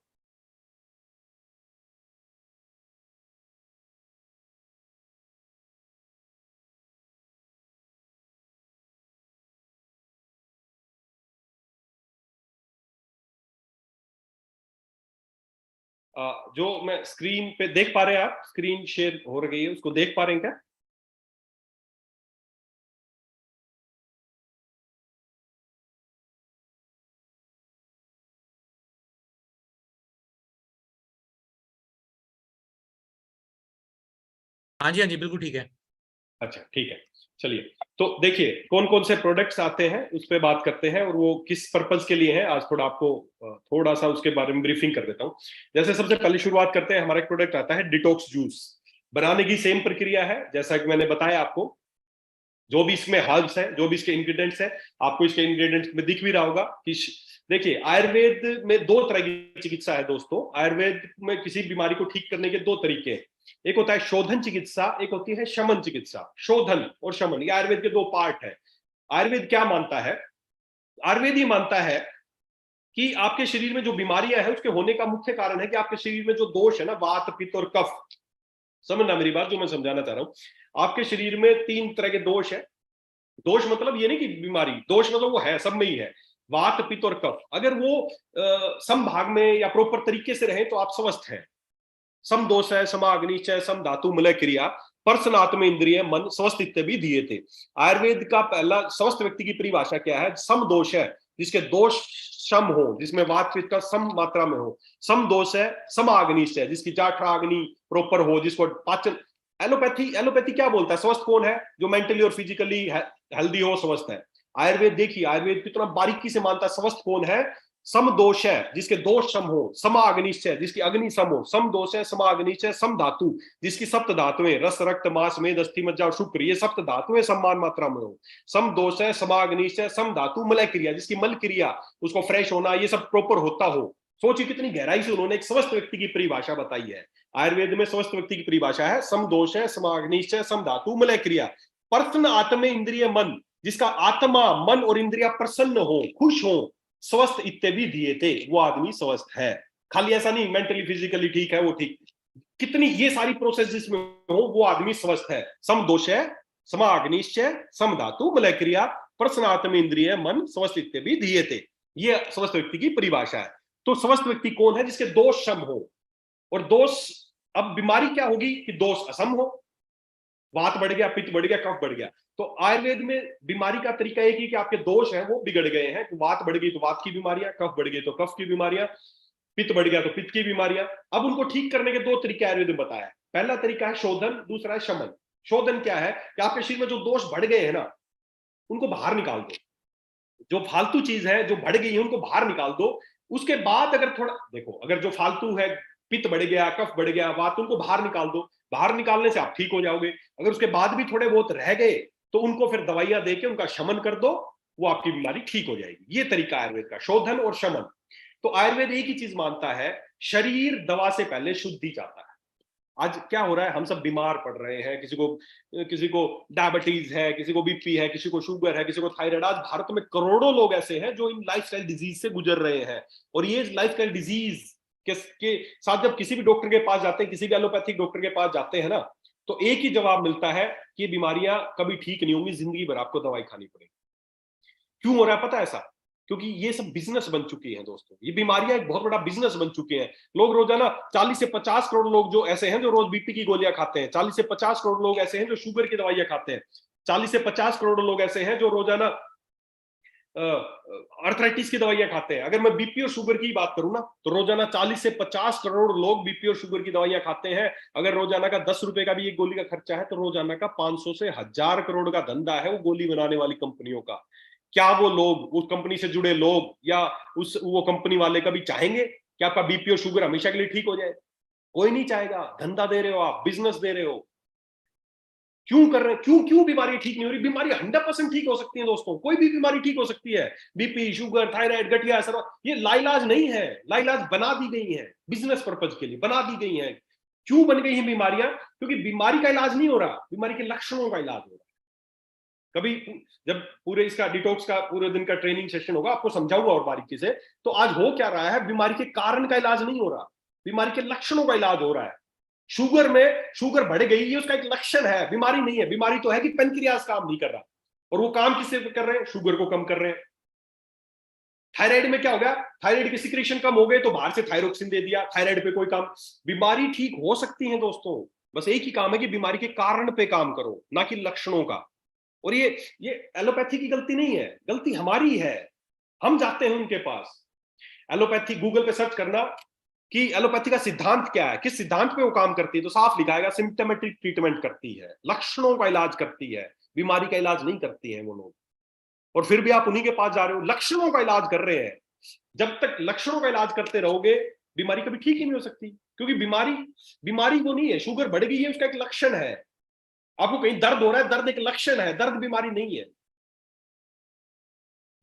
जो मैं स्क्रीन पे देख पा रहे हैं, आप स्क्रीन शेयर हो रही है, उसको देख पा रहे हैं क्या? हाँ जी, हाँ जी, बिल्कुल ठीक है। अच्छा, ठीक है। चलिए, तो देखिए कौन कौन से प्रोडक्ट्स आते हैं उस पर बात करते हैं, और वो किस पर्पज के लिए हैं। आज थोड़ा आपको थोड़ा सा उसके बारे में ब्रीफिंग कर देता हूँ। जैसे सबसे पहले शुरुआत करते हैं, हमारा एक प्रोडक्ट आता है डिटॉक्स जूस। बनाने की सेम प्रक्रिया है जैसा कि मैंने बताया आपको। जो भी इसमें हर्ब्स है, जो भी इसके इंग्रेडिएंट्स है, आपको इसके इंग्रेडिएंट्स में दिख भी रहा होगा कि देखिए, आयुर्वेद में 2 तरह की चिकित्सा है दोस्तों। आयुर्वेद में किसी बीमारी को ठीक करने के 2 तरीके हैं। एक होता है शोधन चिकित्सा, एक होती है शमन चिकित्सा। शोधन और शमन, ये आयुर्वेद के 2 पार्ट है। आयुर्वेद क्या मानता है? आयुर्वेद ये मानता है कि आपके शरीर में जो बीमारियां हैं उसके होने का मुख्य कारण है कि आपके शरीर में जो दोष है ना, वात, पित्त और कफ। समझना मेरी बात जो मैं समझाना चाह रहा हूं। आपके शरीर में 3 तरह के दोष है। दोष मतलब ये नहीं कि बीमारी, दोष मतलब वो है, सब में ही है। वात, पित्त और कफ, अगर वो समभाग में या प्रॉपर तरीके से रहे तो आप स्वस्थ हैं। सम दोष है, समा अग्निश्चय, सम धातु मलय क्रिया, पर्सनात्म इंद्रिय मन स्वस्थ इत्यादि दिए थे। आयुर्वेद का पहला स्वस्थ व्यक्ति की परिभाषा क्या है? सम दोष है, जिसके दोष सम हो, जिसमें वात पित्त का सम मात्रा में हो। सम दोष है, समाग्निश्चय, जिसकी जाठरा अग्नि प्रॉपर हो, जिसको पाचन। एलोपैथी क्या बोलता है? स्वस्थ कौन है? जो मेंटली और फिजिकली हेल्दी हो, स्वस्थ है। आयुर्वेद देखिए, आयुर्वेद कितना बारीकी से मानता है स्वस्थ कौन है। सम दोष है, जिसके दोष सम हो, समा अग्निश्चय, जिसकी अग्नि सम हो। सम दोष है, समा अग्निश्चय, सम धातु, जिसकी सप्त धातुएं रस, रक्त, मांस, मेद, अस्थि, मज्जा और शुक्र, ये सप्त धातुएं समान मात्रा में हो। सम दोष है, समा अग्निश्चय, सम धातु मलय क्रिया, जिसकी मल क्रिया, उसको फ्रेश होना, ये सब प्रॉपर होता हो। सोचिए कितनी गहराई से उन्होंने एक स्वस्थ व्यक्ति की परिभाषा बताई है। आयुर्वेद में स्वस्थ व्यक्ति की परिभाषा है सम दोष है, समा अग्निश्चय, सम धातु मलय क्रिया, प्रसन्न आत्मे इंद्रिय मन, जिसका आत्मा, मन और इंद्रिया प्रसन्न हो, खुश हो, स्वस्थ इत्यादि दिए थे, वो आदमी स्वस्थ है। खाली ऐसा नहीं मेंटली फिजिकली ठीक है वो ठीक, कितनी ये सारी प्रोसेस जिसमें हो वो आदमी स्वस्थ है। सम दोष है, समा अग्निश्चय, सम धातु मलय क्रिया, प्रसन्नात्म इंद्रिय मन स्वस्थ इत्यादि दिए थे। ये स्वस्थ व्यक्ति की परिभाषा है। तो स्वस्थ व्यक्ति कौन है? जिसके दोष सम हो। और दोष, अब बीमारी क्या होगी कि दोष असम हो, वात बढ़ गया, पित्त बढ़ गया, कफ बढ़ गया। तो आयुर्वेद में बीमारी का तरीका एक ही कि आपके दोष हैं वो बिगड़ गए हैं। वात बढ़ गई तो वात की बीमारियां, कफ बढ़ गई तो कफ की बीमारियां, पित्त बढ़ गया तो पित्त की बीमारियां। अब उनको ठीक करने के दो तरीके आयुर्वेद में बताया है। पहला तरीका है शोधन, दूसरा है शमन। शोधन क्या है कि आपके शरीर में जो दोष बढ़ गए हैं ना, उनको बाहर निकाल दो। जो फालतू चीज है जो बढ़ गई है उनको बाहर निकाल दो। उसके बाद अगर थोड़ा देखो, अगर जो फालतू है, पित्त बढ़ गया, कफ बढ़ गया, वात, उनको बाहर निकाल दो। बाहर निकालने से आप ठीक हो जाओगे। अगर उसके बाद भी थोड़े बहुत रह गए तो उनको फिर दवाइयां देके उनका शमन कर दो, वो आपकी बीमारी ठीक हो जाएगी। ये तरीका आयुर्वेद का, शोधन और शमन। तो आयुर्वेद एक ही चीज मानता है, शरीर दवा से पहले शुद्धि चाहता है। आज क्या हो रहा है, हम सब बीमार पड़ रहे हैं, किसी को डायबिटीज है, किसी को बीपी है, किसी को शुगर है, किसी को थायराइड। आज भारत में करोड़ों लोग ऐसे हैं जो इन लाइफस्टाइल डिजीज से गुजर रहे हैं। और ये लाइफस्टाइल डिजीज के साथ जब किसी भी डॉक्टर के पास जाते हैं, किसी भी एलोपैथिक डॉक्टर के पास जाते हैं ना, तो एक ही जवाब मिलता है कि ये बीमारियां कभी ठीक नहीं होंगी, जिंदगी भर आपको दवाई खानी पड़ेगी। क्यों हो रहा है पता है ऐसा? क्योंकि ये सब बिजनेस बन चुकी है दोस्तों। ये बीमारियां एक बहुत बड़ा बिजनेस बन चुके हैं। लोग रोजाना 40 से 50 करोड़ लोग जो ऐसे हैं जो रोज बीपी की गोलियां खाते हैं। 40 से 50 करोड़ लोग ऐसे हैं जो शुगर की दवाइयां खाते हैं। 40 से 50 करोड़ लोग ऐसे हैं जो रोजाना अर्थराइटिस की दवाइयां खाते हैं। अगर मैं बीपी और शुगर की बात करूं ना, तो रोजाना 40 से 50 करोड़ लोग बीपी और शुगर की दवाइयां खाते हैं। अगर रोजाना का 10 रुपए का भी एक गोली का खर्चा है, तो रोजाना का 500 से 1000 करोड़ का धंधा है वो गोली बनाने वाली कंपनियों का। क्या वो लोग, उस कंपनी से जुड़े लोग या वो कंपनी वाले कभी चाहेंगे कि आपका बीपी और शुगर हमेशा के लिए ठीक हो जाए? कोई नहीं चाहेगा। धंधा दे रहे हो आप, बिजनेस दे रहे हो। क्यों कर रहे हैं? क्यों बीमारी ठीक नहीं हो रही? बीमारी 100% ठीक हो सकती है दोस्तों, कोई भी बीमारी ठीक हो सकती है। बीपी, शुगर, थायराइड, गठिया, सर, ये लाइलाज नहीं है। लाइलाज बना दी गई है, बिजनेस पर्पज के लिए बना दी गई है। क्यों बन गई हैं बीमारियां? क्योंकि बीमारी का इलाज नहीं हो रहा, बीमारी के लक्षणों का इलाज हो रहा है। कभी जब पूरे इसका डिटॉक्स का पूरे दिन का ट्रेनिंग सेशन होगा, आपको समझाऊंगा और बारीकी से। तो आज हो क्या रहा है, बीमारी के कारण का इलाज नहीं हो रहा, बीमारी के लक्षणों का इलाज हो रहा है। शुगर में शुगर बढ़ गई, ये उसका एक लक्षण है, बीमारी नहीं है। बीमारी तो है कि पेनक्रियास काम नहीं कर रहा, और वो काम किससे कर रहे हैं? शुगर को कम कर रहे हैं। थायराइड में क्या हो गया? थायराइड की सिक्रेशन कम हो गए तो बाहर से थायरोक्सिन दे दिया, थायराइड पे कोई काम। बीमारी ठीक हो सकती है दोस्तों, बस एक ही काम है कि बीमारी के कारण पे काम करो, ना कि लक्षणों का। और ये एलोपैथी की गलती नहीं है, गलती हमारी है। हम जाते हैं उनके पास। एलोपैथी गूगल पे सर्च करना कि एलोपैथी का सिद्धांत क्या है, किस सिद्धांत पे वो काम करती है, तो साफ लिखा है सिम्टोमेटिक ट्रीटमेंट करती है, लक्षणों का इलाज करती है, बीमारी का इलाज नहीं करती है वो लोग। और फिर भी आप उन्हीं के पास जा रहे हो, लक्षणों का इलाज कर रहे हैं। जब तक लक्षणों का इलाज करते रहोगे, बीमारी कभी ठीक ही नहीं हो सकती। क्योंकि बीमारी वो नहीं है, शुगर बढ़ गई है उसका एक लक्षण है। आपको कहीं दर्द हो रहा है, दर्द एक लक्षण है, दर्द बीमारी नहीं है।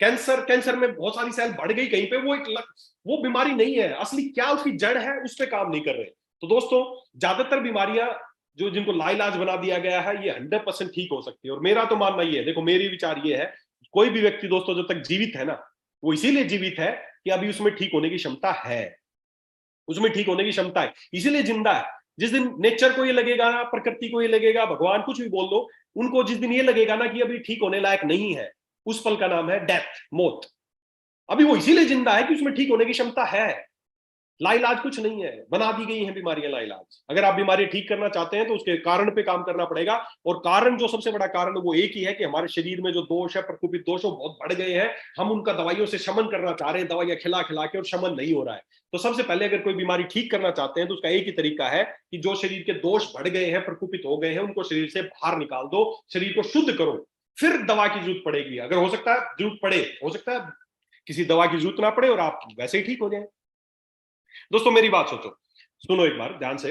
कैंसर में बहुत सारी सेल बढ़ गई कहीं पे, वो बीमारी नहीं है। असली क्या उसकी जड़ है, उस पर काम नहीं कर रहे। तो दोस्तों, ज्यादातर बीमारियां जो जिनको लाइलाज बना दिया गया है, ये 100% ठीक हो सकती है। और मेरा तो मानना ये है, देखो मेरी विचार ये है, कोई भी व्यक्ति दोस्तों जब तक जीवित है ना, वो इसीलिए जीवित है कि अभी उसमें ठीक होने की क्षमता है, उसमें ठीक होने की क्षमता है, इसीलिए जिंदा है। जिस दिन नेचर को ये लगेगा ना, प्रकृति को ये लगेगा, भगवान कुछ भी बोल दो, उनको जिस दिन ये लगेगा ना कि अभी ठीक होने लायक नहीं है, उस पल का नाम है डेथ, मौत। अभी वो इसीलिए जिंदा है कि उसमें ठीक होने की क्षमता है। लाइलाज कुछ नहीं है, बना दी गई हैं बीमारियां लाइलाज। अगर आप बीमारी ठीक करना चाहते हैं तो उसके कारण पे काम करना पड़ेगा, और कारण जो सबसे बड़ा कारण वो एक ही है कि हमारे शरीर में जो दोष है, प्रकोपित दोष, वो बहुत बढ़ गए हैं। हम उनका दवाइयों से शमन करना चाह रहे हैं, दवाइयां खिला खिला के, और शमन नहीं हो रहा है। तो सबसे पहले अगर कोई बीमारी ठीक करना चाहते हैं तो उसका एक ही तरीका है कि जो शरीर के दोष बढ़ गए हैं, प्रकोपित हो गए हैं, उनको शरीर से बाहर निकाल दो, शरीर को शुद्ध करो, फिर दवा की जरूरत पड़ेगी। अगर हो सकता है जरूरत पड़े, हो सकता है किसी दवा की जरूरत ना पड़े और आप वैसे ही ठीक हो जाए। दोस्तों मेरी बात सुनो एक बार ध्यान से।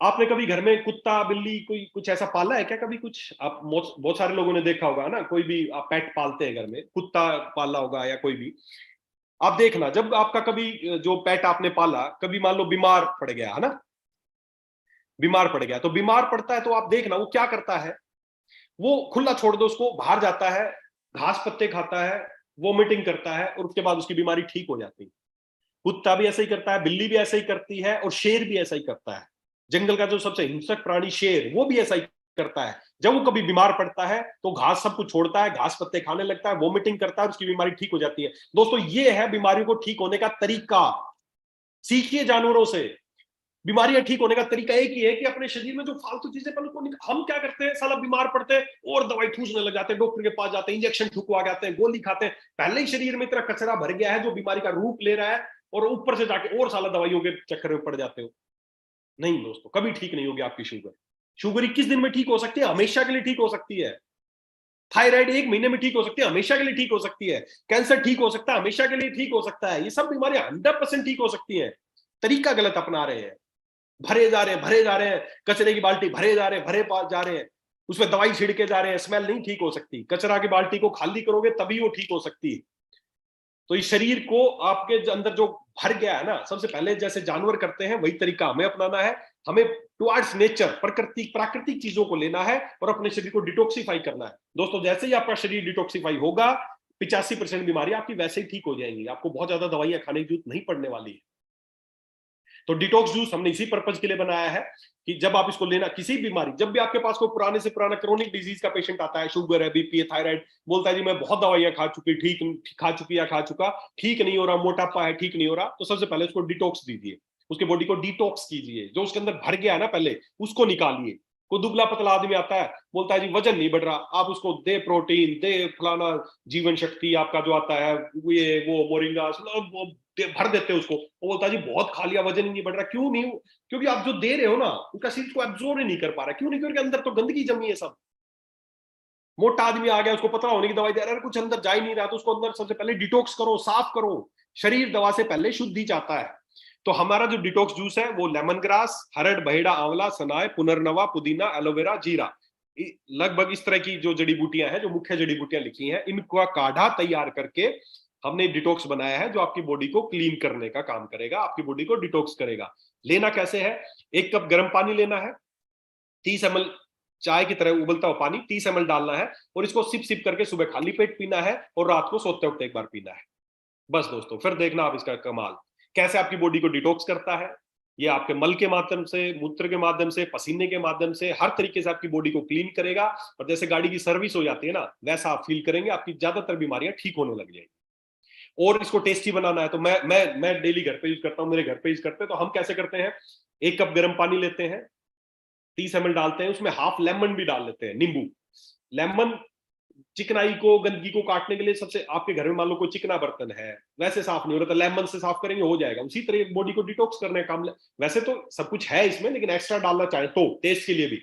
आपने कभी घर में कुत्ता बिल्ली कोई कुछ ऐसा पाला है क्या? कभी कुछ आप बहुत सारे लोगों ने देखा होगा ना, कोई भी आप पेट पालते हैं घर में, कुत्ता पाला होगा या कोई भी। आप देखना, जब आपका कभी जो पेट आपने पाला कभी मान लो बीमार पड़ गया है ना, बीमार पड़ गया, तो बीमार पड़ता है तो आप देखना वो क्या करता है। वो खुला छोड़ दो उसको, बाहर जाता है, घास पत्ते खाता है, वोमिटिंग करता है, और उसके बाद उसकी बीमारी ठीक हो जाती है। कुत्ता भी ऐसा ही करता है, बिल्ली भी ऐसा ही करती है, और शेर भी ऐसा ही करता है। जंगल का जो सबसे हिंसक प्राणी शेर, वो भी ऐसा ही करता है। जब वो कभी बीमार पड़ता है तो घास सब कुछ छोड़ता है, घास पत्ते खाने लगता है, वोमिटिंग करता है, उसकी बीमारी ठीक हो जाती है। दोस्तों ये है बीमारियों को ठीक होने का तरीका। सीखिए जानवरों से। बीमारियां ठीक होने का तरीका एक ही है कि अपने शरीर में जो फालतू चीजें हम क्या करते हैं, साला बीमार पड़ते हैं और दवाई ठूसने लग जाते हैं, डॉक्टर के पास जाते हैं, इंजेक्शन ठुकवा जाते हैं, गोली खाते हैं। पहले ही शरीर में इतना कचरा भर गया है जो बीमारी का रूप ले रहा है, और ऊपर से जाके और साला दवाइयों के चक्कर में पड़ जाते हो। नहीं दोस्तों, कभी ठीक नहीं होगी आपकी शुगर। शुगर 21 दिन में ठीक हो सकती है, हमेशा के लिए ठीक हो सकती है। थायराइड 1 महीने में ठीक हो सकती है, हमेशा के लिए ठीक हो सकती है। कैंसर ठीक हो सकता है, हमेशा के लिए ठीक हो सकता है। ये सब बीमारियां 100% ठीक हो सकती हैं। तरीका गलत अपना रहे हैं, भरे जा रहे हैं, भरे जा रहे हैं, कचरे की बाल्टी भरे जा रहे हैं, भरे जा रहे हैं, उसमें दवाई छिड़के जा रहे हैं। स्मेल नहीं ठीक हो सकती। कचरा की बाल्टी को खाली करोगे तभी वो ठीक हो सकती है। तो इस शरीर को आपके अंदर जो भर गया है ना, सबसे पहले जैसे जानवर करते हैं वही तरीका हमें अपनाना है। हमें टुवर्ड्स नेचर, प्राकृतिक चीजों को लेना है और अपने शरीर को डिटॉक्सिफाई करना है। दोस्तों जैसे ही आपका शरीर डिटॉक्सिफाई होगा, 85% बीमारी आपकी वैसे ही ठीक हो जाएंगी। आपको बहुत ज्यादा दवाइयां खाने की जरूरत नहीं पड़ने वाली है। तो डिटॉक्स जूस हमने इसी पर्पज के लिए बनाया है कि जब आप इसको लेना, किसी बीमारी, जब भी आपके पास कोई पुराने से पुराना क्रोनिक डिजीज का पेशेंट आता है, शुगर है, बीपी है, थायराइड, बोलता है जी मैं बहुत दवाइयां खा चुका, ठीक नहीं हो रहा, मोटापा है, ठीक नहीं हो रहा, तो सबसे पहले उसको डिटॉक्स दीजिए, उसके बॉडी को डिटॉक्स कीजिए। जो उसके अंदर भर गया है ना पहले, उसको निकालिए। कोई दुबला पतला आदमी आता है, बोलता है जी वजन नहीं बढ़ रहा, आप उसको दे प्रोटीन, दे फलाना जीवन शक्ति आपका जो आता है, ये वो मोरिंगा, वो भर देते हैं उसको। वो बोलता है जी बहुत खा लिया, वजन ही नहीं बढ़ रहा। क्यों नहीं? क्योंकि आप जो दे रहे हो ना, उनका शरीर को एब्जॉर्ब ही नहीं कर पा रहा। क्यों नहीं? क्योंकि अंदर तो गंदगी जमी है सब। मोटा आदमी आ गया, उसको पतला होने की दवाई दे रहा है, कुछ अंदर जा ही नहीं रहा, तो उसको अंदर सबसे पहले डिटॉक्स करो, साफ करो। शरीर दवा से पहले शुद्धि चाहता है। तो हमारा जो डिटॉक्स जूस है वो लेमन ग्रास, हरड़, बहेड़ा, आंवला, सनाए, पुनर्नवा, पुदीना, एलोवेरा, जीरा, लगभग इस तरह की जो जड़ी बूटियां हैं, जो मुख्य जड़ी बूटियां लिखी हैं, इनका काढ़ा तैयार करके हमने डिटॉक्स बनाया है, जो आपकी बॉडी को क्लीन करने का काम करेगा, आपकी बॉडी को डिटॉक्स करेगा। लेना कैसे है? 1 कप गर्म पानी लेना है, 30 ml चाय की तरह उबलता हुआ पानी 30 ml डालना है, और इसको सिप सिप करके सुबह खाली पेट पीना है और रात को सोते वक्त एक बार पीना है। बस दोस्तों, फिर देखना आप इसका कमाल कैसे आपकी बॉडी को डिटॉक्स करता है। ये आपके मल के माध्यम से, मूत्र के माध्यम से, पसीने के माध्यम से, हर तरीके से आपकी बॉडी को क्लीन करेगा। और जैसे गाड़ी की सर्विस हो जाती है ना, वैसा आप फील करेंगे, आपकी ज्यादातर बीमारियां ठीक होने लग जाएंगी। और इसको टेस्टी बनाना है तो मैं डेली घर पे यूज करता हूँ, मेरे घर पे यूज करते हैं। तो हम कैसे करते हैं? 1 कप गर्म पानी लेते हैं, 30 ml डालते हैं, उसमें हाफ लेमन भी डाल लेते हैं, नींबू। लेमन चिकनाई को, गंदगी को काटने के लिए, सबसे आपके घर में मान लो कोई चिकना बर्तन है, वैसे साफ नहीं हो रहा, तो लेमन से साफ करेंगे, हो जाएगा। उसी तरह बॉडी को डिटॉक्स करने का काम, वैसे तो सब कुछ है इसमें, लेकिन एक्स्ट्रा डालना चाहे तो टेस्ट के लिए भी,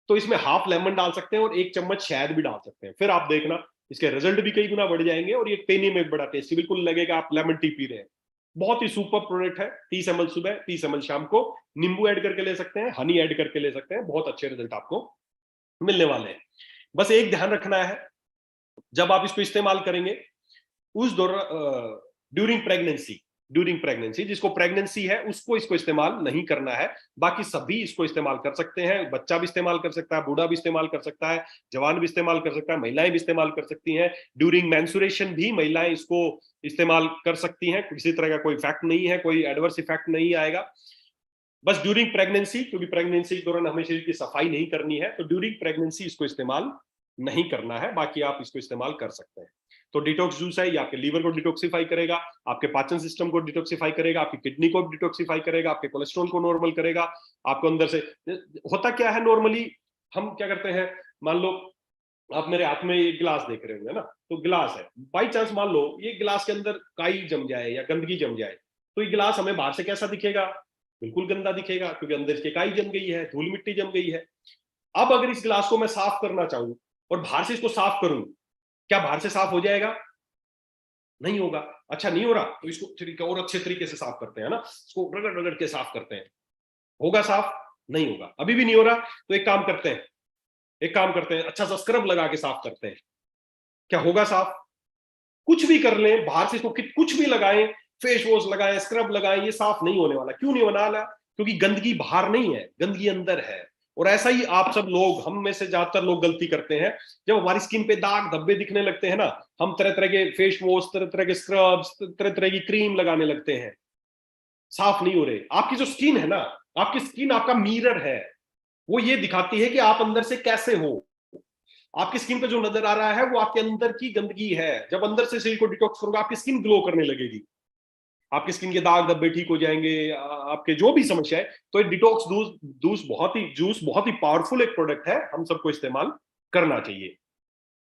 तो इसमें हाफ लेमन डाल सकते हैं और 1 चम्मच शहद भी डाल सकते हैं। फिर आप देखना इसके रिजल्ट भी कई गुना बढ़ जाएंगे, और ये पीने में बड़ा टेस्टी, बिल्कुल लगेगा आप लेमन टी पी रहे हैं। बहुत ही सुपर प्रोडक्ट है। 30 ml सुबह, 30 ml शाम को। नींबू ऐड करके ले सकते हैं, हनी ऐड करके ले सकते हैं, बहुत अच्छे रिजल्ट आपको मिलने वाले हैं। बस एक ध्यान रखना है, जब आप इसको इस्तेमाल करेंगे उस दौरान, ड्यूरिंग प्रेगनेंसी, जिसको प्रेगनेंसी है उसको इसको इस्तेमाल नहीं करना है। बाकी सभी इसको इस्तेमाल कर सकते हैं। बच्चा भी इस्तेमाल कर सकता है, बूढ़ा भी इस्तेमाल कर सकता है, जवान भी इस्तेमाल कर सकता है, महिलाएं भी इस्तेमाल कर सकती हैं। ड्यूरिंग मेंस्ट्रुएशन भी महिलाएं इसको इस्तेमाल कर सकती हैं, किसी तरह का कोई इफेक्ट नहीं है, कोई एडवर्स इफेक्ट नहीं आएगा। बस ड्यूरिंग प्रेगनेंसी, क्योंकि प्रेगनेंसी के दौरान हमें शरीर की सफाई नहीं करनी है, तो ड्यूरिंग प्रेगनेंसी इसको इस्तेमाल नहीं करना है। बाकी आप इसको इस्तेमाल कर सकते हैं। तो डिटॉक्स जूस है, ये आपके लीवर को डिटॉक्सिफाई करेगा, आपके पाचन सिस्टम को डिटॉक्सिफाई करेगा, आपकी किडनी को डिटॉक्सिफाई करेगा, आपके कोलेस्ट्रॉल को नॉर्मल करेगा। आपको अंदर से होता क्या है, नॉर्मली हम क्या करते हैं, मान लो आप मेरे हाथ में एक गिलास देख रहे होंगे ना, तो गिलास है, बाई चांस मान लो ये गिलास के अंदर काई जम जाए या गंदगी जम जाए, तो ये गिलास हमें बाहर से कैसा दिखेगा, बिल्कुल गंदा दिखेगा, क्योंकि अंदर की काई जम गई है, धूल मिट्टी जम गई है। अब अगर इस गिलास को मैं साफ करना चाहूं और बाहर से इसको साफ करूं, क्या बाहर से साफ हो जाएगा? नहीं होगा। अच्छा नहीं हो रहा, तो इसको तरीका और अच्छे तरीके से साफ करते हैं ना, इसको रगड़ रगड़ के साफ करते हैं, होगा साफ? नहीं होगा। अभी भी नहीं हो रहा, तो एक काम करते हैं, अच्छा सा स्क्रब लगा के साफ करते हैं, क्या होगा साफ? कुछ भी कर लें, बाहर से इसको कुछ भी लगाएं, फेस वॉश लगाएं, स्क्रब लगाएं, ये साफ नहीं होने वाला। क्यों नहीं होने वाला? क्योंकि गंदगी बाहर नहीं है, गंदगी अंदर है। और ऐसा ही आप सब लोग, हम में से ज्यादातर लोग गलती करते हैं, जब हमारी स्किन पे दाग धब्बे दिखने लगते हैं ना, हम तरह तरह के फेस वॉश, तरह तरह के स्क्रब्स, तरह तरह की क्रीम लगाने लगते हैं, साफ नहीं हो रहे। आपकी जो स्किन है ना, आपकी स्किन आपका मिरर है, वो ये दिखाती है कि आप अंदर से कैसे हो। आपकी स्किन पे जो नजर आ रहा है वो आपके अंदर की गंदगी है। जब अंदर से शरीर को डिटॉक्स करोगे, आपकी स्किन ग्लो करने लगेगी, आपकी स्किन के दाग धब्बे ठीक हो जाएंगे, आपके जो भी समस्या है। तो ये डिटॉक्स जूस बहुत ही पावरफुल एक प्रोडक्ट है, हम सबको इस्तेमाल करना चाहिए।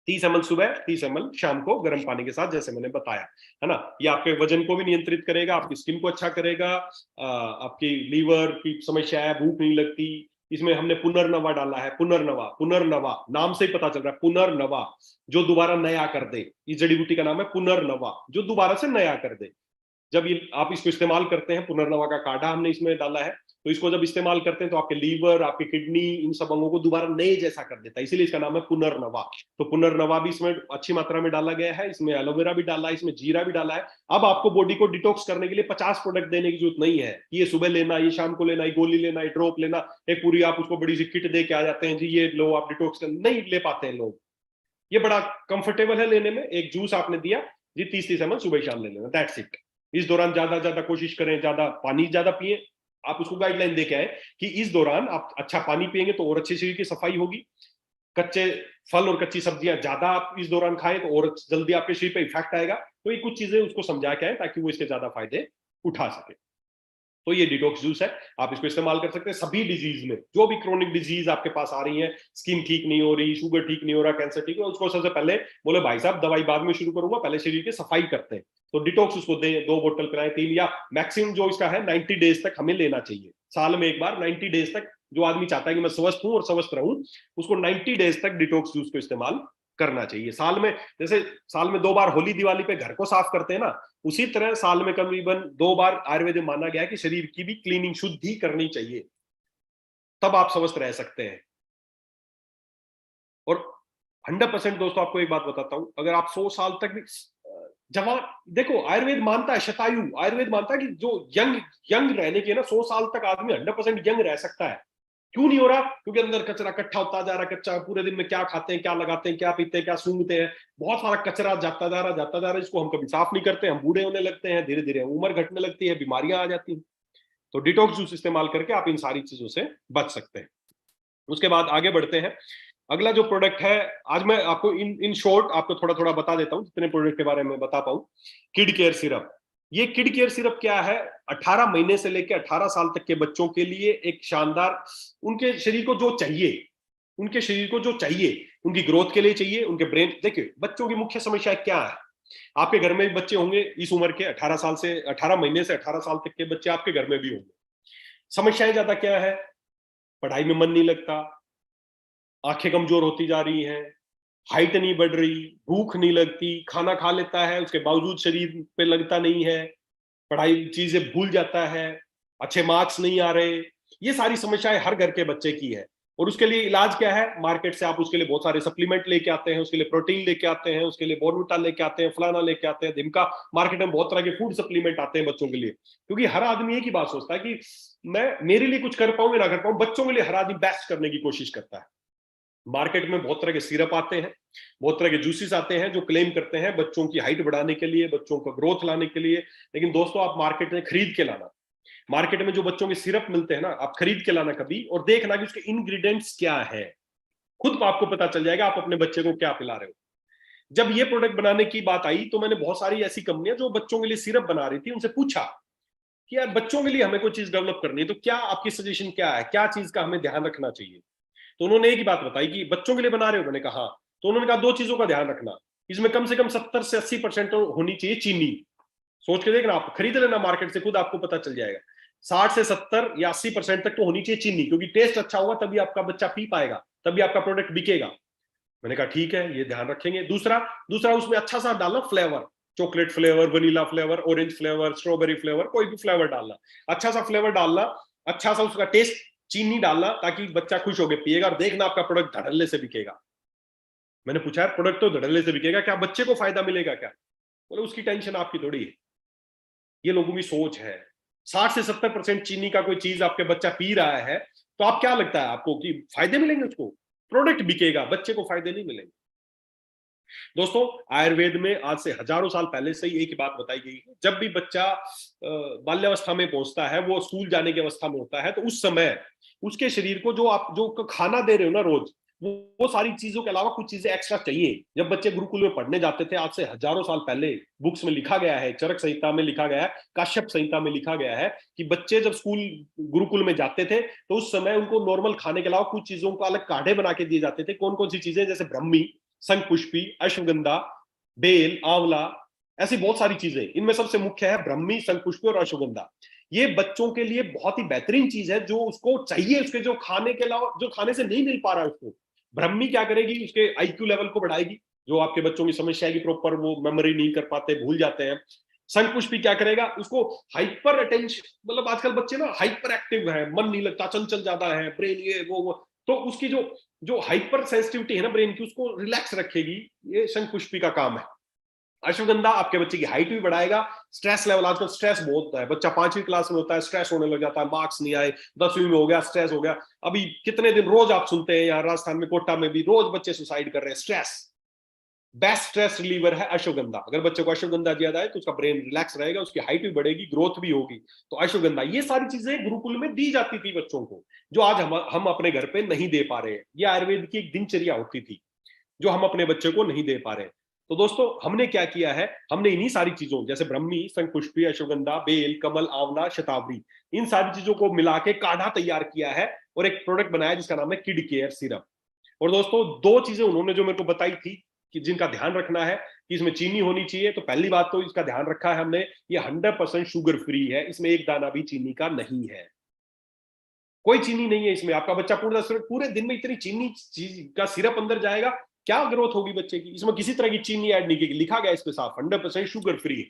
30 ml सुबह, 30 ml शाम को गर्म पानी के साथ, जैसे मैंने बताया, है ना। ये आपके वजन को भी नियंत्रित करेगा, आपकी स्किन को अच्छा करेगा, आपकी लीवर की समस्या है, भूख नहीं लगती। इसमें हमने पुनर्नवा डाला है, पुनर्नवा नाम से ही पता चल रहा है, पुनर्नवा, जो दोबारा नया कर दे। इस जड़ी बूटी का नाम है पुनर्नवा, जो दोबारा से नया कर दे। जब ये आप इसको इस्तेमाल करते हैं, पुनर्नवा का काढ़ा हमने इसमें डाला है, तो इसको जब इस्तेमाल करते हैं तो आपके लीवर, आपकी किडनी, इन सब अंगों को दोबारा नए जैसा कर देता है, इसीलिए इसका नाम है पुनर्नवा। तो पुनर्नवा भी इसमें अच्छी मात्रा में डाला गया है, इसमें एलोवेरा भी डाला है, इसमें जीरा भी डाला है। अब आपको बॉडी को डिटॉक्स करने के लिए 50 प्रोडक्ट देने की जरूरत नहीं है, ये सुबह लेना, ये शाम को लेना, ये गोली लेना, ये ड्रॉप लेना, एक पूरी आप उसको बड़ी सी किट दे के आ जाते हैं, जी ये लो आप डिटॉक्स कर, नहीं ले पाते हैं लोग। ये बड़ा कंफर्टेबल है लेने में, एक जूस आपने दिया जी, 30 ml सुबह शाम ले लेना, दैट्स इट। इस दौरान ज्यादा ज्यादा कोशिश करें, ज्यादा पानी ज्यादा पिए। आप उसको गाइडलाइन देके आए कि इस दौरान आप अच्छा पानी पिएंगे तो और अच्छी शरीर की सफाई होगी। कच्चे फल और कच्ची सब्जियां ज्यादा आप इस दौरान खाएं तो और जल्दी आपके शरीर पे इफेक्ट आएगा। तो ये कुछ चीजें उसको समझा के आए ताकि वो इसके ज्यादा फायदे उठा सके। तो ये डिटॉक्स जूस है, आप इसको इस्तेमाल कर सकते हैं सभी डिजीज में। जो भी क्रोनिक डिजीज आपके पास आ रही है, स्किन ठीक नहीं हो रही, शुगर ठीक नहीं हो रहा, कैंसर ठीक है, उसको सबसे पहले बोले भाई साहब दवाई बाद में शुरू करूंगा, पहले शरीर की सफाई करते हैं। तो डिटॉक्स उसको दें, 2 बोतल पिलाएं, 3, या मैक्सिमम जो इसका है 90 डेज तक हमें लेना चाहिए, साल में एक बार 90 डेज तक। जो आदमी चाहता है कि मैं स्वस्थ हूं और स्वस्थ रहूं, उसको 90 डेज तक डिटॉक्स जूस को इस्तेमाल करना चाहिए। साल में, जैसे साल में 2 बार होली दिवाली पे घर को साफ करते हैं ना, उसी तरह साल में करीबन 2 बार आयुर्वेद में माना गया है कि शरीर की भी क्लीनिंग, शुद्धि करनी चाहिए, तब आप स्वस्थ रह सकते हैं। और 100% दोस्तों आपको एक बात बताता हूं, अगर आप 100 साल तक भी जवान, देखो आयुर्वेद मानता है शतायु, आयुर्वेद मानता है कि जो यंग यंग रहने के ना 100 साल तक आदमी 100% यंग रह सकता है। क्यों नहीं हो रहा? क्योंकि अंदर कचरा इकट्ठा होता जा रहा है। कच्चा पूरे दिन में क्या खाते हैं, क्या लगाते हैं, क्या पीते हैं, क्या सूंघते हैं, बहुत सारा कचरा जाता जा रहा है, इसको हम कभी साफ नहीं करते, हम बूढ़े होने लगते हैं, धीरे धीरे उम्र घटने लगती है, बीमारियां आ जाती हैं। तो डिटॉक्स जूस इस्तेमाल करके आप इन सारी चीजों से बच सकते हैं। उसके बाद आगे बढ़ते हैं। अगला जो प्रोडक्ट है, आज मैं आपको इन शॉर्ट आपको थोड़ा थोड़ा बता देता हूं, जितने प्रोडक्ट के बारे में बता पाऊं। किड केयर सिरप, ये किड केयर सिरप क्या है? 18 महीने से लेकर 18 साल तक के बच्चों के लिए एक शानदार, उनके शरीर को जो चाहिए, उनके शरीर को जो चाहिए, उनकी ग्रोथ के लिए चाहिए, उनके ब्रेन। देखिए बच्चों की मुख्य समस्या क्या है, आपके घर में भी बच्चे होंगे इस उम्र के, 18 साल से 18 महीने से 18 साल तक के बच्चे आपके घर में भी होंगे। समस्याएं ज्यादा क्या है? पढ़ाई में मन नहीं लगता, आंखें कमजोर होती जा रही हैं, हाइट नहीं बढ़ रही, भूख नहीं लगती, खाना खा लेता है उसके बावजूद शरीर पे लगता नहीं है, पढ़ाई चीजें भूल जाता है, अच्छे मार्क्स नहीं आ रहे। ये सारी समस्याएं हर घर के बच्चे की है। और उसके लिए इलाज क्या है? मार्केट से आप उसके लिए बहुत सारे सप्लीमेंट लेके आते हैं, उसके लिए प्रोटीन लेके आते हैं, उसके लिए बॉर्नविटा लेके आते हैं, फलाना लेके आते हैं, ढिमका। मार्केट में बहुत तरह के फूड सप्लीमेंट आते हैं बच्चों के लिए, क्योंकि हर आदमी एक ही बात सोचता है कि मैं मेरे लिए कुछ कर पाऊं या ना कर पाऊं, बच्चों के लिए हर आदमी बेस्ट करने की कोशिश करता है। मार्केट में बहुत तरह के सिरप आते हैं, बहुत तरह के जूसेस आते हैं जो क्लेम करते हैं बच्चों की हाइट बढ़ाने के लिए, बच्चों का ग्रोथ लाने के लिए। लेकिन दोस्तों आप मार्केट में खरीद के लाना, मार्केट में जो बच्चों के सिरप मिलते हैं ना, आप खरीद के लाना कभी, और देखना कि उसके इंग्रेडिएंट्स क्या है, खुद आपको पता चल जाएगा आप अपने बच्चे को क्या पिला रहे हो। जब ये प्रोडक्ट बनाने की बात आई तो मैंने बहुत सारी ऐसी कंपनियां जो बच्चों के लिए सिरप बना रही थी उनसे पूछा कि यार बच्चों के लिए हमें कोई चीज डेवलप करनी है, तो क्या आपकी सजेशन क्या है, क्या चीज का हमें ध्यान रखना चाहिए। तो उन्होंने एक ही बात बताई कि बच्चों के लिए बना रहे हो, मैंने कहा हाँ। तो उन्होंने कहा 2 चीजों का ध्यान रखना, इसमें कम से कम 70 से 80% तो होनी चाहिए चीनी। सोच के देखना, आप खरीद लेना मार्केट से, खुद आपको पता चल जाएगा। 60 से 70 या 80% तक तो होनी चाहिए चीनी, क्योंकि टेस्ट अच्छा होगा तभी आपका बच्चा पी पाएगा, तभी आपका प्रोडक्ट बिकेगा। मैंने कहा ठीक है, ये ध्यान रखेंगे। दूसरा दूसरा उसमें अच्छा सा डालना flavour, chocolate flavour, vanilla flavour, orange flavour, strawberry flavour, कोई भी फ्लेवर डालना, अच्छा सा फ्लेवर डालना, अच्छा सा उसका टेस्ट, चीनी डालना, ताकि बच्चा खुश होकर पिएगा और देखना आपका प्रोडक्ट धड़ल्ले से बिकेगा। मैंने पूछा यार प्रोडक्ट तो धड़ल्ले से बिकेगा, क्या बच्चे को फायदा मिलेगा क्या? बोले उसकी टेंशन आपकी थोड़ी है। ये लोगों की सोच है। 60 से 70% चीनी का कोई चीज आपके बच्चा पी रहा है तो आप क्या लगता है आपको कि फायदे मिलेंगे उसको? प्रोडक्ट बिकेगा, बच्चे को फायदे नहीं मिलेंगे। दोस्तों, आयुर्वेद में आज से हजारों साल पहले से ही एक ही बात बताई गई है, जब भी बच्चा बाल्यावस्था में पहुंचता है, वो स्कूल जाने की अवस्था में होता है, तो उस समय उसके शरीर को जो आप जो खाना दे रहे हो ना रोज, वो सारी चीजों के अलावा कुछ चीजें एक्स्ट्रा चाहिए। जब बच्चे गुरुकुल में पढ़ने जाते थे आज से हजारों साल पहले, बुक्स में लिखा गया है, चरक संहिता में लिखा गया है, काश्यप संहिता में लिखा गया है कि बच्चे जब स्कूल गुरुकुल में जाते थे तो उस समय उनको नॉर्मल खाने के अलावा कुछ चीजों को अलग काढ़े बना के दिए जाते थे। कौन कौन सी चीजें? जैसे ब्रह्मी, शंखपुष्पी, अश्वगंधा, बेल, आंवला, ऐसी बहुत सारी चीजें। इनमें सबसे मुख्य है ब्रह्मी, शंखपुष्पी और अश्वगंधा। ये बच्चों के लिए बहुत ही बेहतरीन चीज है, जो उसको चाहिए, उसके जो खाने के अलावा, जो खाने से नहीं मिल पा रहा है उसको। ब्रह्मी क्या करेगी? उसके आईक्यू लेवल को बढ़ाएगी, जो आपके बच्चों की समस्या है कि प्रॉपर वो मेमोरी नहीं कर पाते, भूल जाते हैं। शंखपुष्पी क्या करेगा? उसको हाइपर अटेंशन, मतलब आजकल बच्चे ना हाइपर एक्टिव है, मन नहीं लगता, चंचल ज्यादा है, ब्रेन ये वो, तो उसकी जो जो हाइपर सेंसिटिविटी है ना ब्रेन की, उसको रिलैक्स रखेगी। ये शंखपुष्पी का काम है। अश्वगंधा आपके बच्चे की हाइट भी बढ़ाएगा। स्ट्रेस लेवल, आजकल स्ट्रेस बहुत है, बच्चा 5वीं क्लास में होता है, स्ट्रेस होने लग जाता है, मार्क्स नहीं आए, 10वीं में हो गया, स्ट्रेस हो गया। अभी कितने दिन रोज आप सुनते हैं, यहाँ राजस्थान में कोटा में भी रोज बच्चे सुसाइड कर रहे हैं। स्ट्रेस, बेस्ट स्ट्रेस रिलीवर है अश्वगंधा। अगर बच्चे को अश्वगंधा दिया जाए तो उसका ब्रेन रिलैक्स रहेगा, उसकी हाइट भी बढ़ेगी, ग्रोथ भी होगी। तो अश्वगंधा, ये सारी चीजें गुरुकुल में दी जाती थी बच्चों को, जो आज हम अपने घर पे नहीं दे पा रहे हैं। ये आयुर्वेद की एक दिनचर्या होती थी जो हम अपने बच्चे को नहीं दे पा रहे। तो दोस्तों, हमने क्या किया है, हमने इन्हीं सारी चीजों, जैसे ब्रह्मी, शंखपुष्पी, अश्वगंधा, बेल, कमल, आंवला, शतावरी, इन सारी चीजों को मिला के काढ़ा तैयार किया है और एक प्रोडक्ट बनाया जिसका नाम है किड केयर सिरप। और दोस्तों, 2 चीजें उन्होंने जो मेरे को बताई थी कि जिनका ध्यान रखना है कि इसमें चीनी होनी चाहिए, तो पहली बात तो इसका ध्यान रखा है हमने, ये 100% शुगर फ्री है, इसमें एक दाना भी चीनी का नहीं है, कोई चीनी नहीं है इसमें। आपका बच्चा पूरे दिन में इतनी चीनी चीज का सिरप अंदर जाएगा, क्या ग्रोथ होगी बच्चे की? इसमें किसी तरह की चीनी ऐड नहीं की, लिखा गया इस पे साफ 100% शुगर फ्री है।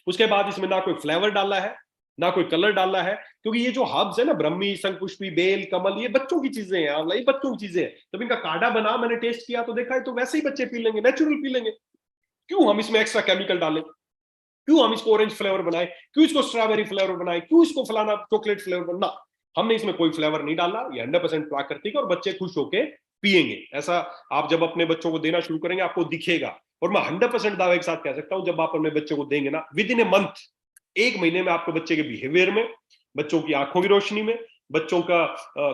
उसके बाद इसमें ना कोई फ्लेवर डाला है, ना कोई कलर डाला है, क्योंकि ये जो हर्ब्स है ना, ब्रह्मी, शंखपुष्पी, बेल, कमल, ये बच्चों की चीजें हैं, आंवला, ये बच्चों की चीजें हैं। जब इनका काढ़ा बना, मैंने टेस्ट किया तो देखा है, तो वैसे ही बच्चे पी लेंगे, नेचुरल पी लेंगे। क्यों हम इसमें एक्स्ट्रा केमिकल डालें? क्यों हम इसको ऑरेंज फ्लेवर बनाए? क्यों इसको स्ट्रॉबेरी फ्लेवर बनाए? क्यों इसको फलाना चॉकलेट फ्लेवर बनना? हमने इसमें कोई फ्लेवर नहीं डाला, ये 100% प्राकृतिक और बच्चे खुश होके पिएंगे। ऐसा आप जब अपने बच्चों को देना शुरू करेंगे आपको दिखेगा। और मैं 100% दावे के साथ कह सकता हूं, जब आप अपने बच्चे को देंगे ना, विद इन ए मंथ, 1 महीने में आपके बच्चे के बिहेवियर में, बच्चों की आंखों की रोशनी में, बच्चों का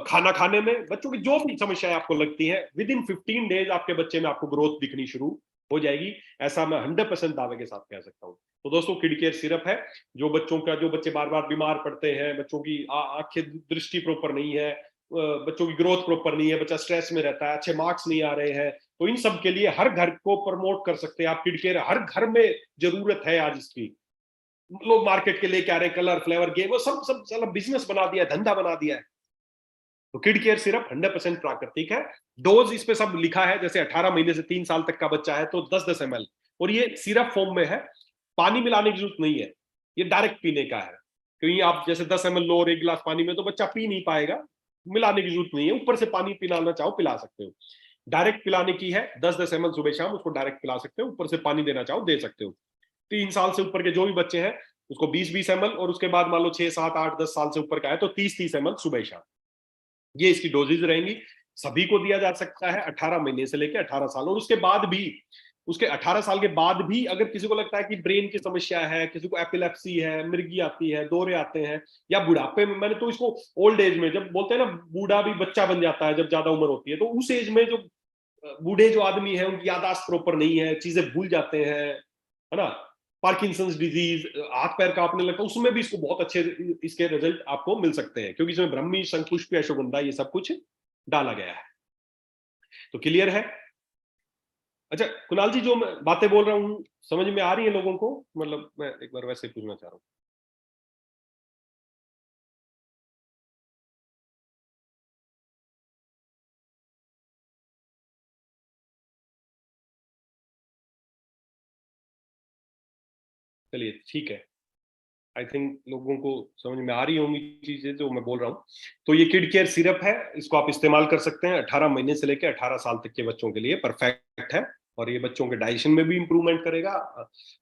खाना खाने में, बच्चों की जो भी समस्याएं आपको लगती है, विद इन 15 डेज आपके बच्चे में आपको ग्रोथ दिखनी शुरू हो जाएगी। ऐसा मैं 100% दावे के साथ कह सकता हूं। तो दोस्तों, किड केयर सिरप है, जो बच्चे बार बार बीमार पड़ते हैं, बच्चों की आंखें, दृष्टि प्रॉपर नहीं है, बच्चों की ग्रोथ प्रॉपर नहीं है, बच्चा स्ट्रेस में रहता है, अच्छे मार्क्स नहीं आ रहे हैं, तो इन सब के लिए हर घर को प्रमोट कर सकते हैं आप किड केयर। हर घर में जरूरत है आज इसकी। लोग मार्केट के लेके आ रहे हैं, कलर, फ्लेवर, गेम, वो सब सब साला बिजनेस बना दिया है, धंधा बना दिया है। तो किड केयर सिरप 100% प्राकृतिक है। डोज इस पे सब लिखा है, जैसे 18 महीने से 3 साल तक का बच्चा है तो 10-10 ml, और ये सिरप फॉर्म में है, पानी मिलाने की जरूरत नहीं है, ये डायरेक्ट पीने का है। क्योंकि आप जैसे 10 ml लो और 1 गिलास पानी में, तो बच्चा पी नहीं पाएगा, मिलाने की जरूरत नहीं है। ऊपर से पानी पिलाना चाहो पिला सकते हो, डायरेक्ट पिलाने की है। 10-10 ml सुबह शाम उसको डायरेक्ट पिला सकते हो, ऊपर से पानी देना चाहो दे सकते हो। 3 साल से ऊपर के जो भी बच्चे हैं उसको 20-20 ml, और उसके बाद मान लो 6, 7, 8, 10 साल से ऊपर का है तो 30-30 ml सुबह शाम, ये इसकी डोजेज रहेंगी। सभी को दिया जा सकता है 18 महीने से लेकर 18 साल, और उसके बाद भी, उसके 18 साल के बाद भी अगर किसी को लगता है कि ब्रेन की समस्या है, किसी को एपिलेप्सी है, मिर्गी आती है, दौरे आते हैं, या बुढ़ापे में, मैंने तो इसको ओल्ड एज में, जब बोलते हैं ना बूढ़ा भी बच्चा बन जाता है जब ज्यादा उम्र होती है, तो उस एज में जो बूढ़े जो आदमी है उनकी याददाश्त प्रॉपर नहीं है, चीजें भूल जाते हैं, है ना, पार्किंसंस डिजीज, हाथ पैर कांपने लगता है, उसमें भी इसको बहुत अच्छे इसके रिजल्ट आपको मिल सकते हैं, क्योंकि इसमें ब्रह्मी, शंखपुष्पी, अश्वगंधा ये सब कुछ डाला गया है। तो क्लियर है? अच्छा कुणाल जी, जो मैं बातें बोल रहा हूँ समझ में आ रही है लोगों को? मतलब मैं एक बार वैसे पूछना चाह रहा हूँ। चलिए ठीक है, आई थिंक लोगों को समझ में आ रही होंगी चीजें जो मैं बोल रहा हूँ। तो ये किड केयर सिरप है, इसको आप इस्तेमाल कर सकते हैं 18 महीने से लेकर 18 साल तक के बच्चों के लिए, परफेक्ट है। और ये बच्चों के डाइजेशन में भी इंप्रूवमेंट करेगा,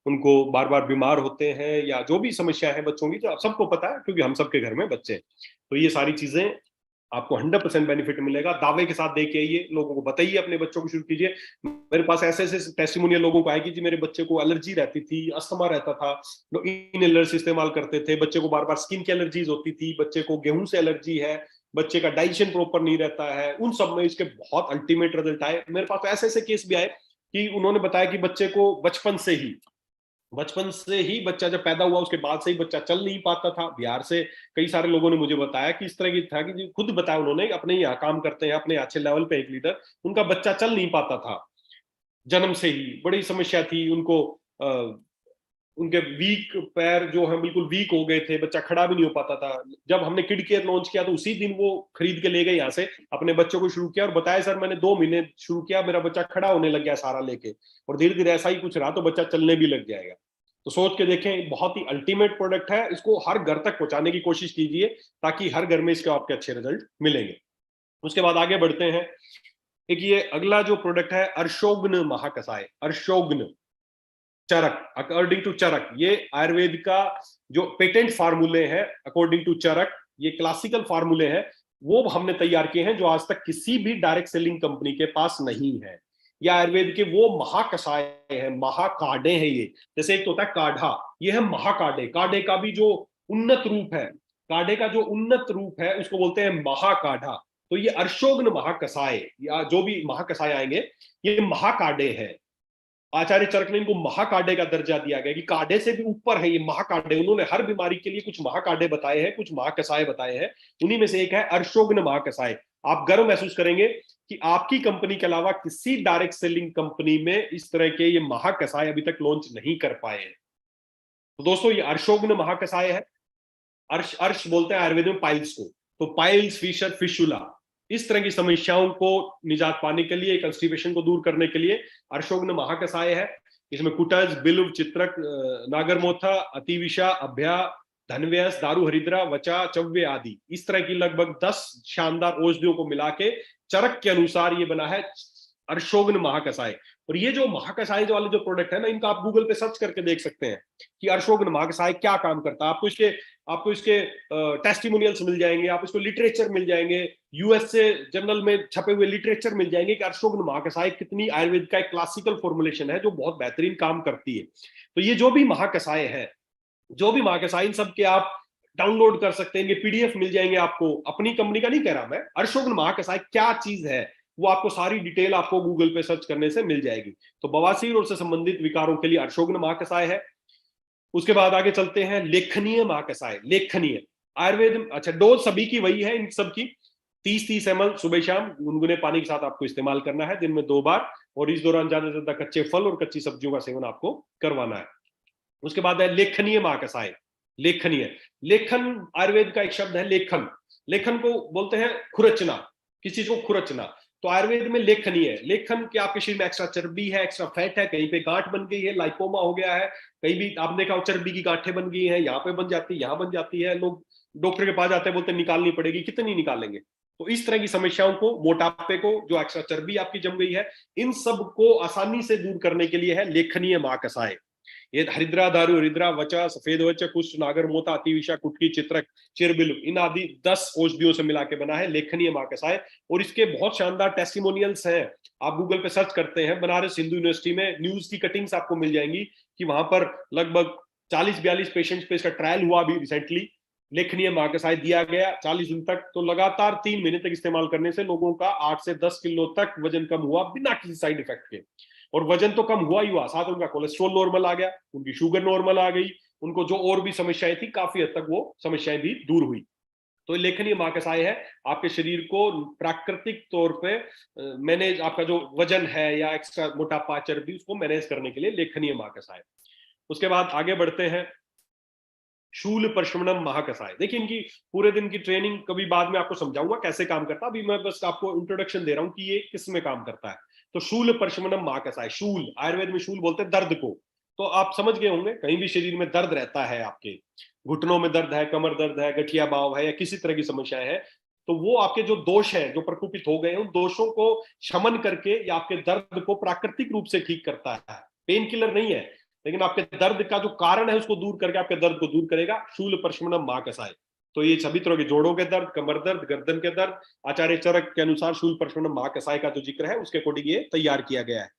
उनको बार बार बीमार होते हैं या जो भी समस्या है बच्चों की, जो आप सबको पता है क्योंकि हम सबके घर में बच्चे हैं, तो ये सारी चीजें आपको 100% बेनिफिट मिलेगा। दावे के साथ दे के आइए, लोगों को बताइए, अपने बच्चों को शुरू कीजिए। मेरे पास ऐसे ऐसे टेस्टिमोनियल लोगों को आएगी जी, मेरे बच्चे को एलर्जी रहती थी, अस्थमा रहता था, लोग इनहेलर्स इस्तेमाल करते थे, बच्चे को बार बार स्किन की एलर्जीज होती थी, बच्चे को गेहूं से एलर्जी है, बच्चे का डाइजेशन प्रॉपर नहीं रहता है, उन सब में इसके बहुत अल्टीमेट रिजल्ट आए। मेरे पास ऐसे ऐसे केस भी आए कि उन्होंने बताया कि बच्चे को बचपन से ही बच्चा जब पैदा हुआ उसके बाद से ही बच्चा चल नहीं पाता था। बिहार से कई सारे लोगों ने मुझे बताया कि इस तरह की था कि खुद बताया उन्होंने, अपने यहाँ काम करते हैं, अपने अच्छे लेवल पे एक लीडर, उनका बच्चा चल नहीं पाता था, जन्म से ही बड़ी समस्या थी उनको। उनके वीक पैर जो है बिल्कुल वीक हो गए थे, बच्चा खड़ा भी नहीं हो पाता था। जब हमने किड केयर लॉन्च किया तो उसी दिन वो खरीद के ले गए यहाँ से, अपने बच्चों को शुरू किया और बताया सर मैंने 2 महीने शुरू किया, मेरा बच्चा खड़ा होने लग गया सारा लेके, और धीरे धीरे ऐसा ही कुछ रहा तो बच्चा चलने भी लग जाएगा। तो सोच के देखें, बहुत ही अल्टीमेट प्रोडक्ट है, इसको हर घर तक पहुंचाने की कोशिश कीजिए ताकि हर घर में इसके आपके अच्छे रिजल्ट मिलेंगे। उसके बाद आगे बढ़ते हैं। एक ये अगला जो प्रोडक्ट है अर्शोग्न महाकसाय, अर्शोग्न चरक, अकॉर्डिंग टू चरक, ये आयुर्वेद का जो पेटेंट फार्मूले हैं अकॉर्डिंग टू चरक, ये क्लासिकल फार्मूले हैं, वो हमने तैयार किए हैं जो आज तक किसी भी डायरेक्ट सेलिंग कंपनी के पास नहीं है। ये आयुर्वेद के वो महाकषाय हैं, महाकाढ़े हैं ये। जैसे एक तो होता है काढ़ा, ये है महाकाढ़े, काढ़े का भी जो उन्नत रूप है, काढ़े का जो उन्नत रूप है उसको बोलते हैं महाकाढ़ा। तो ये अर्शोग्न महाकषाय या जो भी महाकषाय आएंगे ये महाकाढ़े हैं। आचार्य चरक ने इनको महाकाढ़े का दर्जा दिया गया कि काढ़े से भी ऊपर है ये महाकाढ़े। उन्होंने हर बीमारी के लिए कुछ महाकाढ़े बताए हैं, कुछ महाकषाय बताए हैं, उन्हीं में से एक है अर्शोग्न महाकषाय। आप गर्व महसूस करेंगे कि आपकी कंपनी के अलावा किसी डायरेक्ट सेलिंग कंपनी में इस तरह के ये महाकषाय अभी तक लॉन्च नहीं कर पाए हैं। तो दोस्तों ये अर्शोग्न महाकषाय है। अर्श बोलते हैं आयुर्वेद में पाइल्स को, तो पाइल्स, फिशर, फिशुला, इस तरह की समस्याओं को निजात पाने के लिए, कंस्टिपेशन को दूर करने के लिए अर्शोग्न महाकषाय है। इसमें कुटज, बिल्व, चित्रक, नागरमोथा, अतिविषा, अभ्या, धनव्यस, दारू हरिद्रा, वचा, चव्य आदि, इस तरह की लगभग 10 शानदार औषधियों को मिला के चरक के अनुसार ये बना है अर्शोग्न महाकषाय। और ये जो महाकषाय वाले जो प्रोडक्ट है ना, इनका आप गूगल पे सर्च करके देख सकते हैं कि अर्शोग्न महाकषाय क्या काम करता है। आपको इसके टेस्टिमोनियल्स मिल जाएंगे, आप इसको लिटरेचर मिल जाएंगे, यूएस से जर्नल में छपे हुए लिटरेचर मिल जाएंगे कि अर्शोग्न महाकषाय कितनी आयुर्वेद का एक क्लासिकल फॉर्मुलेशन है जो बहुत बेहतरीन काम करती है। तो ये जो भी महाकषाय है, जो भी महाकषाय, इन सब के आप डाउनलोड कर सकते हैं, ये पीडीएफ मिल जाएंगे आपको। अपनी कंपनी का नहीं कह रहा मैं, अर्शोग्न महाकषाय क्या चीज है वो आपको सारी डिटेल आपको गूगल पे सर्च करने से मिल जाएगी। तो बवासीर और उससे संबंधित विकारों के लिए अर्शोग्न महाकषाय है। उसके बाद आगे चलते हैं लेखनीय महाकषाय। लेखनीय आयुर्वेद, अच्छा डोज सभी की वही है इन सब की, 30-30 ml सुबह शाम गुनगुने पानी के साथ आपको इस्तेमाल करना है दिन में 2 बार, और इस दौरान ज्यादा से ज्यादा कच्चे फल और कच्ची सब्जियों का सेवन आपको करवाना है। उसके बाद है लेखनीय महाकषाय। लेखनीय, लेखन आयुर्वेद का एक शब्द है लेखन, लेखन को बोलते हैं खुरचना, किसी चीज को खुरचना। तो आयुर्वेद में लेखनीय, लेखन के आपके शरीर में एक्स्ट्रा चर्बी है, एक्स्ट्रा फैट है, कहीं पे गांठ बन गई है, लाइपोमा हो गया है, कहीं भी आपने देखा चर्बी की गांठें बन गई है, यहाँ पे बन जाती है, यहाँ बन जाती है, लोग डॉक्टर के पास जाते हैं, बोलते हैं निकालनी पड़ेगी, कितनी निकालेंगे। तो इस तरह की समस्याओं को, मोटापे को, जो एक्स्ट्रा चर्बी आपकी जम गई है, इन सब को आसानी से दूर करने के लिए है लेखनीय महाकषाय। ये हरिद्रा, दारू हरिद्रा, वचा, सफेद वच, कुष्ठ, नागर मोता, अतिविषा, कुटकी, चित्रक, चिरबिल्व, इन आदि 10 औषधियों से मिला के बना है लेखनीय महाकषाय। और इसके बहुत शानदार टेस्टिमोनियल्स हैं, आप गूगल पे सर्च करते हैं, बनारस हिंदू यूनिवर्सिटी में न्यूज की कटिंग्स आपको मिल जाएंगी कि वहां पर लगभग 40-42 पेशेंट्स पे इसका ट्रायल हुआ अभी रिसेंटली, लेखनीय महाकसाय दिया गया 40 दिन तक, तो लगातार 3 महीने तक इस्तेमाल करने से लोगों का 8 से 10 किलो तक वजन कम हुआ बिना किसी साइड इफेक्ट के। और वजन तो कम हुआ ही हुआ, साथ उनका कोलेस्ट्रॉल नॉर्मल आ गया, उनकी शुगर नॉर्मल आ गई, उनको जो और भी समस्याएं थी काफी हद तक वो समस्याएं भी दूर हुई। तो लेखनीय महाकसाय है आपके शरीर को प्राकृतिक तौर पे मैनेज, आपका जो वजन है या एक्स्ट्रा मोटापा चर्बी उसको मैनेज करने के लिए लेखनीय महाकसाय। उसके बाद आगे बढ़ते हैं शूल प्रशमनम महाकसाय। देखिए इनकी पूरे दिन की ट्रेनिंग कभी बाद में आपको समझाऊंगा कैसे काम करता है, अभी मैं बस आपको इंट्रोडक्शन दे रहा हूं कि ये किस में काम करता है। तो शूल प्रशमनम महाकसाय, शूल आयुर्वेद में शूल बोलते हैं दर्द को, तो आप समझ गए होंगे कहीं भी शरीर में दर्द रहता है, आपके घुटनों में दर्द है, कमर दर्द है, गठिया भाव है या किसी तरह की समस्याएं है, तो वो आपके जो दोष हैं जो प्रकोपित हो गए हैं उन दोषों को शमन करके या आपके दर्द को प्राकृतिक रूप से ठीक करता है। पेन किलर नहीं है, लेकिन आपके दर्द का जो कारण है उसको दूर करके आपके दर्द को दूर करेगा, शूल प्रशमनम महाकसाय। तो ये सभी तरह के जोड़ों के दर्द, कमर दर्द, गर्दन के दर्द, आचार्य चरक के अनुसार शूल प्रशमनम महाकसाय का जो जिक्र है उसके अकॉर्डिंग ये तैयार किया गया है।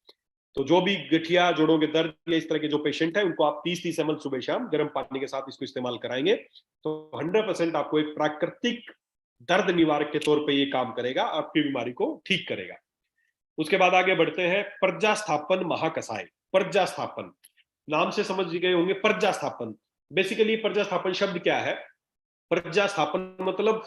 तो जो भी गठिया जोड़ों के दर्द या इस तरह के जो पेशेंट है उनको आप 30-30 ml सुबह शाम गर्म पानी के साथ इसको इस्तेमाल कराएंगे तो 100% आपको एक प्राकृतिक दर्द निवारक के तौर पे ये काम करेगा, आपकी बीमारी को ठीक करेगा। उसके बाद आगे बढ़ते हैं प्रज्ञास्थापन महाकसाय। प्रज्ञास्थापन नाम से समझ गए होंगे, प्रज्ञास्थापन बेसिकली प्रज्ञास्थापन शब्द क्या है? प्रज्ञास्थापन मतलब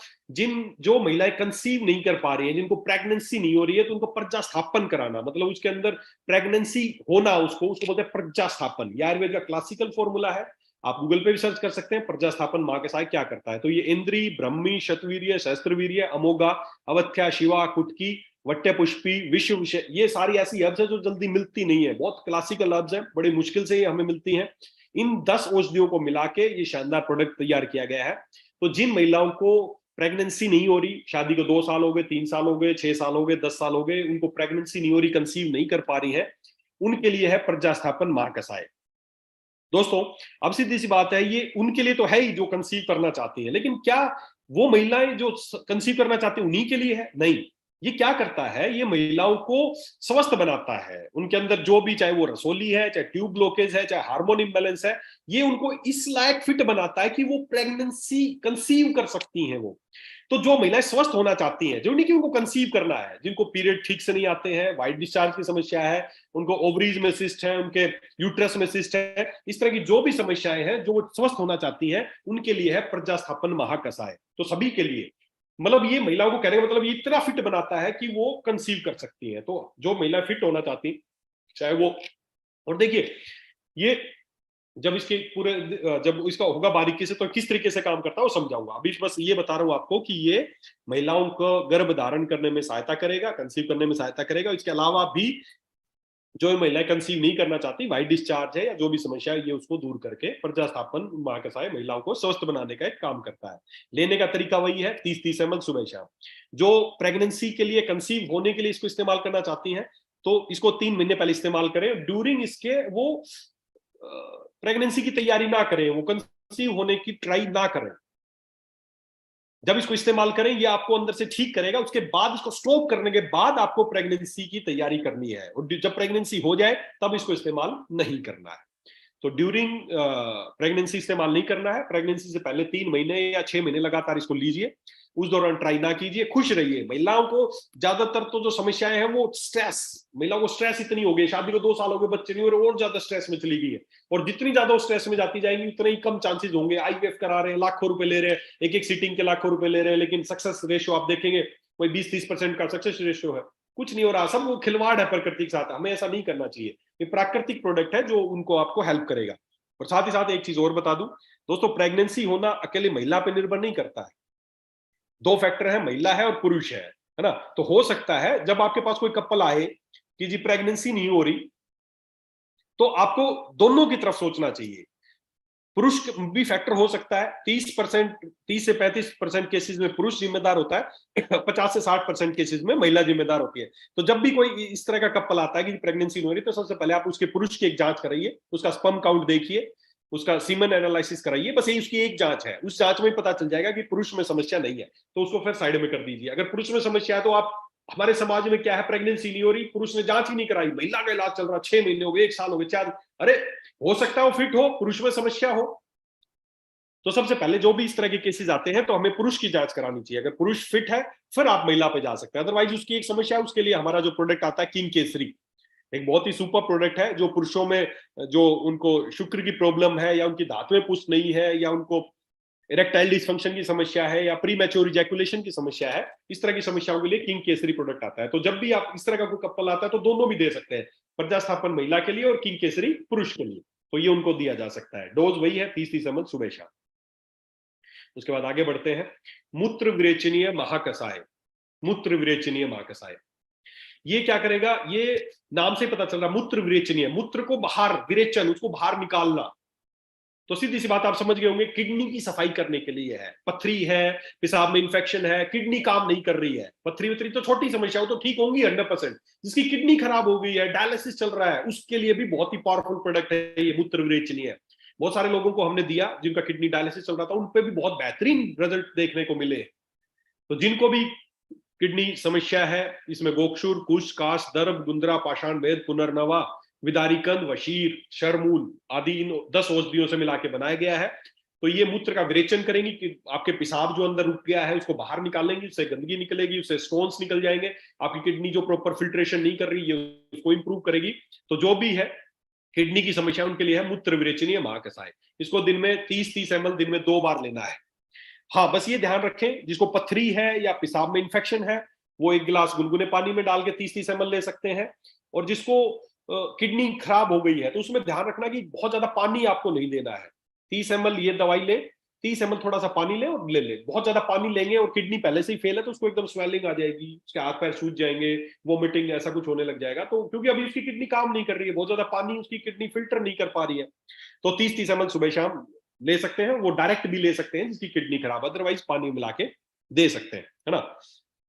जो महिलाएं कंसीव नहीं कर पा रही हैं, जिनको प्रेगनेंसी नहीं हो रही है, तो उनको प्रज्ञास्थापन कराना, मतलब उसके अंदर प्रेगनेंसी होना, उसको बोलते हैं प्रज्ञास्थापन। ये आयुर्वेद का क्लासिकल फॉर्मूला है, आप गूगल पे भी सर्च कर सकते हैं प्रज्ञास्थापन महाकसाय क्या करता है। तो ये इंद्री, ब्रह्मी, शतवीर्य, सहस्त्रवीर्य, अमोघा, अवथ्या, शिवा, कुटकी, वट्य पुष्पी, विश्व विषय, ये सारी ऐसी हर्ब्स है जो जल्दी मिलती नहीं है, बहुत क्लासिकल हर्ब्स है, बड़ी मुश्किल से ये हमें मिलती हैं। इन 10 औषधियों को मिला के ये शानदार प्रोडक्ट तैयार किया गया है। तो जिन महिलाओं को प्रेगनेंसी नहीं हो रही, शादी को 2 साल हो गए, 3 साल हो गए, 6 साल हो गए, 10 साल हो गए, उनको प्रेगनेंसी नहीं हो रही, कंसीव नहीं कर पा रही है, उनके लिए है प्रज्ञास्थापन महाकसाय। दोस्तों अब सीधी सी बात है, ये उनके लिए तो है ही जो कंसीव करना चाहती है, लेकिन क्या वो महिलाएं जो कंसीव करना चाहती है उन्हीं के लिए है? नहीं, ये क्या करता है, ये महिलाओं को स्वस्थ बनाता है। उनके अंदर जो भी, चाहे वो रसोली है, चाहे ट्यूब ब्लॉकेज है, चाहे हार्मोन इम्बैलेंस है, ये उनको इस लायक फिट बनाता है कि वो प्रेगनेंसी कंसीव कर सकती हैं। वो तो जो महिलाएं स्वस्थ होना चाहती हैं, जो नहीं कि उनको कंसीव करना है, जिनको पीरियड ठीक से नहीं आते हैं, वाइट डिस्चार्ज की समस्या है, उनको ओवरीज में सिस्ट है, उनके यूट्रस में सिस्ट है, इस तरह की जो भी समस्याएं हैं, जो वो स्वस्थ होना चाहती हैं, उनके लिए है प्रज्ञास्थापन महाकसाय। तो सभी के लिए, मतलब ये महिलाओं को कहने का मतलब ये इतना फिट बनाता है कि वो कंसीव कर सकती हैं। तो जो महिला फिट होना चाहती, चाहे वो, और देखिए ये जब इसके पूरे, जब इसका होगा बारीकी से तो किस तरीके से काम करता है वो समझाऊंगा। अभी बस ये बता रहा हूं आपको कि ये महिलाओं को गर्भ धारण करने में सहायता करेगा, कंसीव करने में सहायता करेगा। इसके अलावा भी जो महिलाएं कंसीव नहीं करना चाहती, वाइट डिस्चार्ज है या जो भी समस्या है, ये उसको दूर करके प्रज्ञास्थापन महाकसाय महिलाओं को स्वस्थ बनाने का एक काम करता है। लेने का तरीका वही है, 30-30 ml सुबह शाम। जो प्रेगनेंसी के लिए, कंसीव होने के लिए इसको इस्तेमाल करना चाहती हैं, तो इसको 3 महीने पहले इस्तेमाल करें। ड्यूरिंग इसके वो प्रेगनेंसी की तैयारी ना करें, वो कंसीव होने की ट्राई ना करें। जब इसको इस्तेमाल करें, ये आपको अंदर से ठीक करेगा। उसके बाद इसको स्टॉप करने के बाद आपको प्रेगनेंसी की तैयारी करनी है, और जब प्रेगनेंसी हो जाए तब इसको इस्तेमाल नहीं करना है। तो ड्यूरिंग प्रेगनेंसी इस्तेमाल नहीं करना है। प्रेगनेंसी से पहले 3 महीने या 6 महीने लगातार इसको लीजिए, उस दौरान ट्राई ना कीजिए, खुश रहिए। महिलाओं को ज्यादातर तो जो समस्याएं हैं वो स्ट्रेस, महिलाओं को स्ट्रेस इतनी हो गई, शादी को 2 साल हो गए, बच्चे नहीं हो रहे, और ज्यादा स्ट्रेस में चली गई है। और जितनी ज्यादा स्ट्रेस में जाती जाएंगी उतने ही कम चांसेस होंगे। आईवीएफ करा रहे हैं, लाखों रुपए ले रहे हैं, एक एक सीटिंग के लाखों रुपए ले रहे हैं, लेकिन सक्सेस रेशियो आप देखेंगे कोई 20-30% का सक्सेस रेशियो है, कुछ नहीं हो रहा। सब वो खिलवाड़ है प्रकृति के साथ, हमें ऐसा नहीं करना चाहिए। ये प्राकृतिक प्रोडक्ट है जो उनको आपको हेल्प करेगा। और साथ ही साथ एक चीज और बता दूं दोस्तों, प्रेगनेंसी होना अकेले महिला पे निर्भर नहीं करता है। 2 फैक्टर है, महिला है और पुरुष है ना। तो हो सकता है जब आपके पास कोई कपल आए कि जी प्रेगनेंसी नहीं हो रही, तो आपको दोनों की तरफ सोचना चाहिए। पुरुष भी फैक्टर हो सकता है, 30 से 35% केसेस में पुरुष जिम्मेदार होता है, 50 से 60% केसेस में महिला जिम्मेदार होती है। तो जब भी कोई इस तरह का कपल आता है कि प्रेगनेंसी नहीं हो रही, तो सबसे पहले आप उसके पुरुष की एक जांच कराइए, उसका स्पर्म काउंट देखिए, उसका सीमन एनालिसिस कराइए। बस ये उसकी एक जांच है, उस जांच में पता चल जाएगा कि पुरुष में समस्या नहीं है, तो उसको फिर साइड में कर दीजिए। अगर पुरुष में समस्या है तो आप, हमारे समाज में क्या है, प्रेगनेंसी नहीं हो रही, पुरुष ने जांच ही नहीं कराई, महिला का इलाज चल रहा, 6 महीने हो गए, 1 साल हो गए, 4, अरे हो सकता है वो फिट हो, पुरुष में समस्या हो। तो सबसे पहले जो भी इस तरह के केसेस आते हैं तो हमें पुरुष की जांच करानी चाहिए। अगर पुरुष फिट है फिर आप महिला पे जा सकते हैं। अदरवाइज उसकी एक समस्या है, उसके लिए हमारा जो प्रोडक्ट आता है किंग केसरी, एक बहुत ही सुपर प्रोडक्ट है जो पुरुषों में जो उनको शुक्र की प्रॉब्लम है या उनकी धातुएं पुष्ट नहीं है या उनको इरेक्टाइल डिसफंक्शन की समस्या है या प्री मैच्योर इजैकुलेशन की समस्या है, इस तरह की समस्याओं के लिए किंग केसरी प्रोडक्ट आता है। तो जब भी आप इस तरह का कोई कपल आता है तो दोनों भी दे सकते हैं, प्रजास्थापन महिला के लिए और किंग केसरी पुरुष के लिए, तो ये उनको दिया जा सकता है। डोज वही है 30 ml सुबह शाम। उसके बाद आगे बढ़ते हैं, मूत्र विरेचनीय महाकसाय। मूत्र विरेचनीय महाकसाय ये क्या करेगा, ये नाम से पता चल रहा, मूत्र विरेचनीय, मूत्र को बाहर, विरेचन उसको बाहर निकालना, तो सीधी सी बात आप समझ गए होंगे, किडनी की सफाई करने के लिए है। पथरी है, पेशाब में इंफेक्शन है, किडनी काम नहीं कर रही है, पथरी वथरी तो छोटी समस्या, वो तो ठीक होंगी 100%। जिसकी किडनी खराब हो गई है, डायलिसिस चल रहा है, उसके लिए भी बहुत ही पावरफुल प्रोडक्ट है ये मूत्र विरेचनीय। बहुत सारे लोगों को हमने दिया जिनका किडनी डायलिसिस चल रहा था, उन पे भी बहुत बेहतरीन रिजल्ट देखने को मिले। तो जिनको भी किडनी समस्या है, इसमें गोक्षुर, कुश, काश, दर्भ, गुंद्रा, पाषाण भेद, पुनर्नवा, विदारिकंद, वशीर, शरमूल आदि इन 10 औषधियों से मिला के बनाया गया है। तो ये मूत्र का विरेचन करेंगी कि आपके पेशाब जो अंदर रुक गया है उसको बाहर निकालेंगी, उससे गंदगी निकलेगी, उससे स्टोन्स निकल जाएंगे, आपकी किडनी जो प्रॉपर फिल्ट्रेशन नहीं कर रही है उसको इंप्रूव करेगी। तो जो भी है किडनी की समस्या उनके लिए है मूत्र विरेचनीय महाकसाय। इसको दिन में 30-30 ml दिन में 2 बार लेना है। हाँ, बस ये ध्यान रखें, जिसको पथरी है या पेशाब में इंफेक्शन है वो 1 गिलास गुनगुने पानी में डाल के 30-30 ml ले सकते हैं। और जिसको किडनी खराब हो गई है तो उसमें ध्यान रखना कि बहुत ज्यादा पानी आपको नहीं देना है। 30 ml ये दवाई ले, 30 ml थोड़ा सा पानी ले और ले ले। बहुत ज्यादा पानी लेंगे और किडनी पहले से ही फेल है तो उसको एकदम स्वेलिंग आ जाएगी, उसके हाथ पैर सूज जाएंगे, वोमिटिंग ऐसा कुछ होने लग जाएगा। तो क्योंकि अभी उसकी किडनी काम नहीं कर रही है, बहुत ज्यादा पानी उसकी किडनी फिल्टर नहीं कर पा रही है। तो 30-30 ml सुबह शाम ले सकते हैं। वो डायरेक्ट भी ले सकते हैं जिसकी किडनी खराब, अदरवाइज पानी मिला के दे सकते हैं, है ना।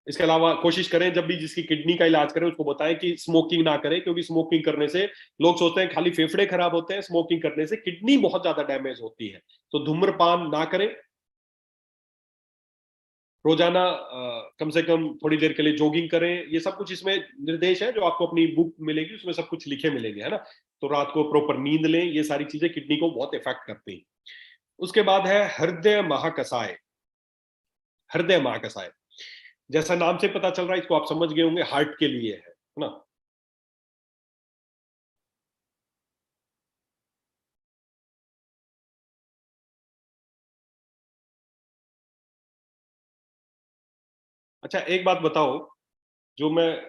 इसके अलावा कोशिश करें जब भी जिसकी किडनी का इलाज करें उसको बताएं कि स्मोकिंग ना करें, क्योंकि स्मोकिंग करने से लोग सोचते हैं खाली फेफड़े खराब होते हैं, स्मोकिंग करने से किडनी बहुत ज्यादा डैमेज होती है। तो धूम्रपान ना करें। रोजाना कम से कम थोड़ी देर के लिए जॉगिंग करें। ये सब कुछ इसमें निर्देश है जो आपको अपनी बुक मिलेगी, उसमें सब कुछ लिखे मिलेंगे, है ना। तो रात को प्रॉपर नींद लें, ये सारी चीजें किडनी को बहुत इफेक्ट करती हैं। उसके बाद है हृदय महाकसाय। हृदय महाकसाय जैसा नाम से पता चल रहा है, इसको आप समझ गए होंगे, हार्ट के लिए है ना। अच्छा एक बात बताओ, जो मैं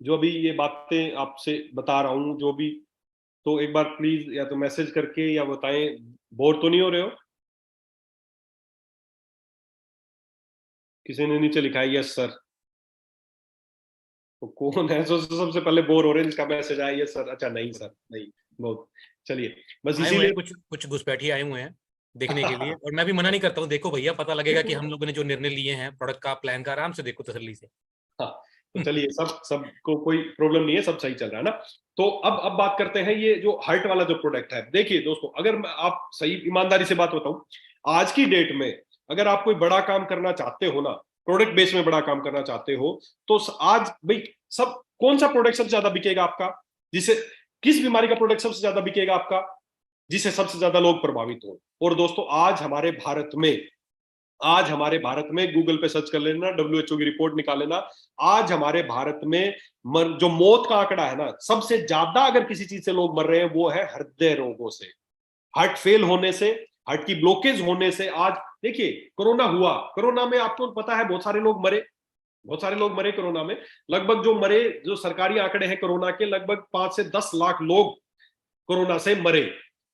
जो अभी ये बातें आपसे बता रहा हूं जो भी, तो एक बार प्लीज या तो मैसेज करके या बताएं, बोर तो नहीं हो रहे हो? किसी ने नीचे लिखा है यस सर। तो कौन है जो सबसे पहले बोर हो रहे हैं जिसका मैसेज आया यस सर? अच्छा नहीं सर, नहीं। बहुत चलिए, बस आए हुए हैं, इसीलिए कुछ कुछ घुसपैठी आए हुए हैं देखने के लिए, और मैं भी मना नहीं करता हूँ। देखो भैया, पता लगेगा कि हम लोगों ने जो निर्णय लिए हैं प्रोडक्ट का, प्लान का, आराम से देखो तसल्ली से। हाँ, तो चलिए, सबको कोई प्रॉब्लम नहीं है, सब सही चल रहा है ना। तो अब बात करते हैं ये जो हार्ट वाला जो प्रोडक्ट है। देखिए दोस्तों, अगर मैं आप सही ईमानदारी से बात बताऊं, आज की डेट में अगर आप कोई बड़ा काम करना चाहते हो ना, प्रोडक्ट बेस में बड़ा काम करना चाहते हो, तो आज भाई सब कौन सा प्रोडक्ट सबसे ज्यादा बिकेगा आपका, जिसे किस बीमारी का प्रोडक्ट सबसे ज्यादा बिकेगा आपका, जिससे सबसे ज्यादा लोग प्रभावित हो। और दोस्तों आज हमारे भारत में गूगल पे सर्च कर लेना, WHO की रिपोर्ट निकाल लेना, आज हमारे भारत में जो मौत का आंकड़ा है ना, सबसे ज्यादा अगर किसी चीज से लोग मर रहे हैं वो है हृदय रोगों से, हार्ट फेल होने से, हार्ट की ब्लॉकेज होने से। आज देखिए, कोरोना हुआ, कोरोना में आपको पता है बहुत सारे लोग मरे, बहुत सारे लोग मरे कोरोना में। लगभग जो मरे, जो सरकारी आंकड़े हैं कोरोना के, लगभग 5 से 10 लाख लोग कोरोना से मरे।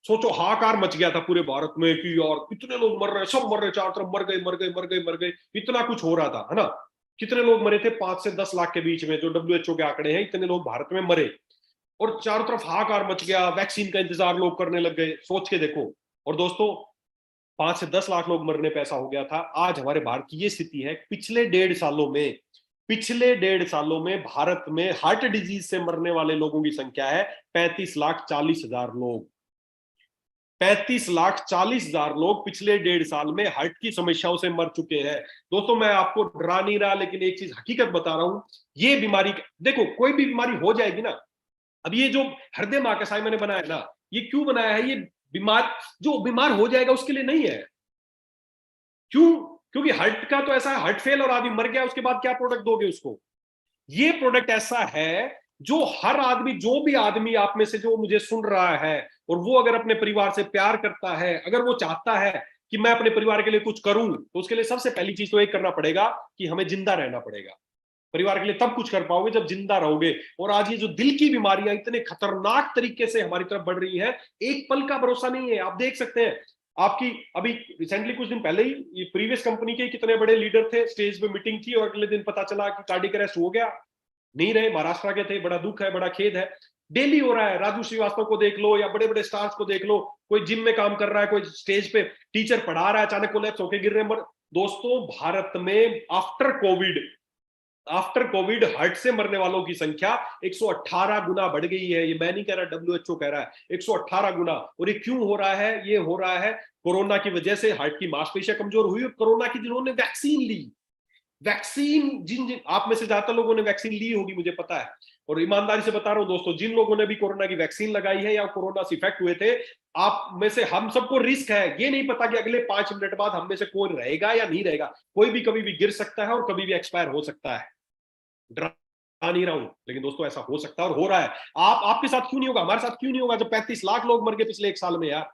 सोचो, हाहाकार मच गया था पूरे भारत में कि यार कितने लोग मर रहे हैं, सब मर रहे, चारों तरफ मर गए मर गए मर गए मर गए, इतना कुछ हो रहा था, है ना। कितने लोग मरे थे? 5 से 10 लाख के बीच में, जो WHO के आंकड़े हैं, इतने लोग भारत में मरे। और चारों तरफ हाहाकार मच गया, वैक्सीन का इंतजार लोग करने लग गए, सोच के देखो। और दोस्तों, 5 से 10 लाख लोग मरने पे ऐसा हो गया था। आज हमारे भारत की ये स्थिति है। पिछले 1.5 सालों में भारत में हार्ट डिजीज से मरने वाले लोगों की संख्या है 35,40,000 लोग। 35,40,000 लोग पिछले 1.5 साल में हार्ट की समस्याओं से मर चुके हैं। दोस्तों, मैं आपको डरा नहीं रहा, लेकिन एक चीज हकीकत बता रहा हूं, ये बीमारी, देखो कोई भी बीमारी हो जाएगी ना। अब ये जो हृदय महाकसाय मैंने बनाया ना, ये क्यों बनाया है? ये जो बीमार हो जाएगा उसके लिए नहीं है। क्यों? क्योंकि हार्ट का तो ऐसा है, हार्ट फेल और आदमी मर गया, उसके बाद क्या प्रोडक्ट दोगे उसको? ये प्रोडक्ट ऐसा है जो हर आदमी, जो भी आदमी आप में से जो मुझे सुन रहा है, और वो अगर अपने परिवार से प्यार करता है, अगर वो चाहता है कि मैं अपने परिवार के लिए कुछ करूं, तो उसके लिए सबसे पहली चीज तो एक करना पड़ेगा कि हमें जिंदा रहना पड़ेगा। परिवार के लिए तब कुछ कर पाओगे जब जिंदा रहोगे। और आज ये जो दिल की बीमारियां इतने खतरनाक तरीके से हमारी तरफ बढ़ रही हैं, एक पल का भरोसा नहीं है। आप देख सकते हैं, आपकी अभी रिसेंटली कुछ दिन पहले ही ये प्रीवियस कंपनी के कितने बड़े लीडर थे, स्टेज पे मीटिंग थी और अगले दिन पता चला कि कार्डियक अरेस्ट हो गया, नहीं रहे, महाराष्ट्र के थे। बड़ा दुख है, बड़ा खेद है। डेली हो रहा है। राजू श्रीवास्तव को देख लो या बड़े बड़े स्टार्स को देख लो, कोई जिम में काम कर रहा है, कोई स्टेज पे टीचर पढ़ा रहा है, अचानक कोलैप्स होके गिर रहे हैं। दोस्तों, भारत में आफ्टर कोविड हार्ट से मरने वालों की संख्या 118 गुना बढ़ गई है। ये मैं नहीं कह रहा, WHO कह रहा है 118 गुना। और ये क्यों हो रहा है? ये हो रहा है कोरोना की वजह से। हार्ट की मांसपेशियां कमजोर हुई, और कोरोना की जिन्होंने वैक्सीन ली, वैक्सीन जिन जिन आप में से ज्यादा लोगों ने वैक्सीन ली होगी, मुझे पता है, और ईमानदारी से बता रहा हूं दोस्तों, जिन लोगों ने भी कोरोना की वैक्सीन लगाई है या कोरोना से इफेक्ट हुए थे, आप में से हम सबको रिस्क है। ये नहीं पता कि अगले 5 मिनट बाद हम में से कोई रहेगा या नहीं रहेगा। कोई भी कभी भी गिर सकता है और कभी भी एक्सपायर हो सकता है। डरा नहीं रहा हूं, लेकिन दोस्तों ऐसा हो सकता है और हो रहा है। आपके साथ क्यों नहीं होगा? हमारे साथ क्यों नहीं होगा? जब 35 लाख लोग मर गए पिछले 1 साल में यार।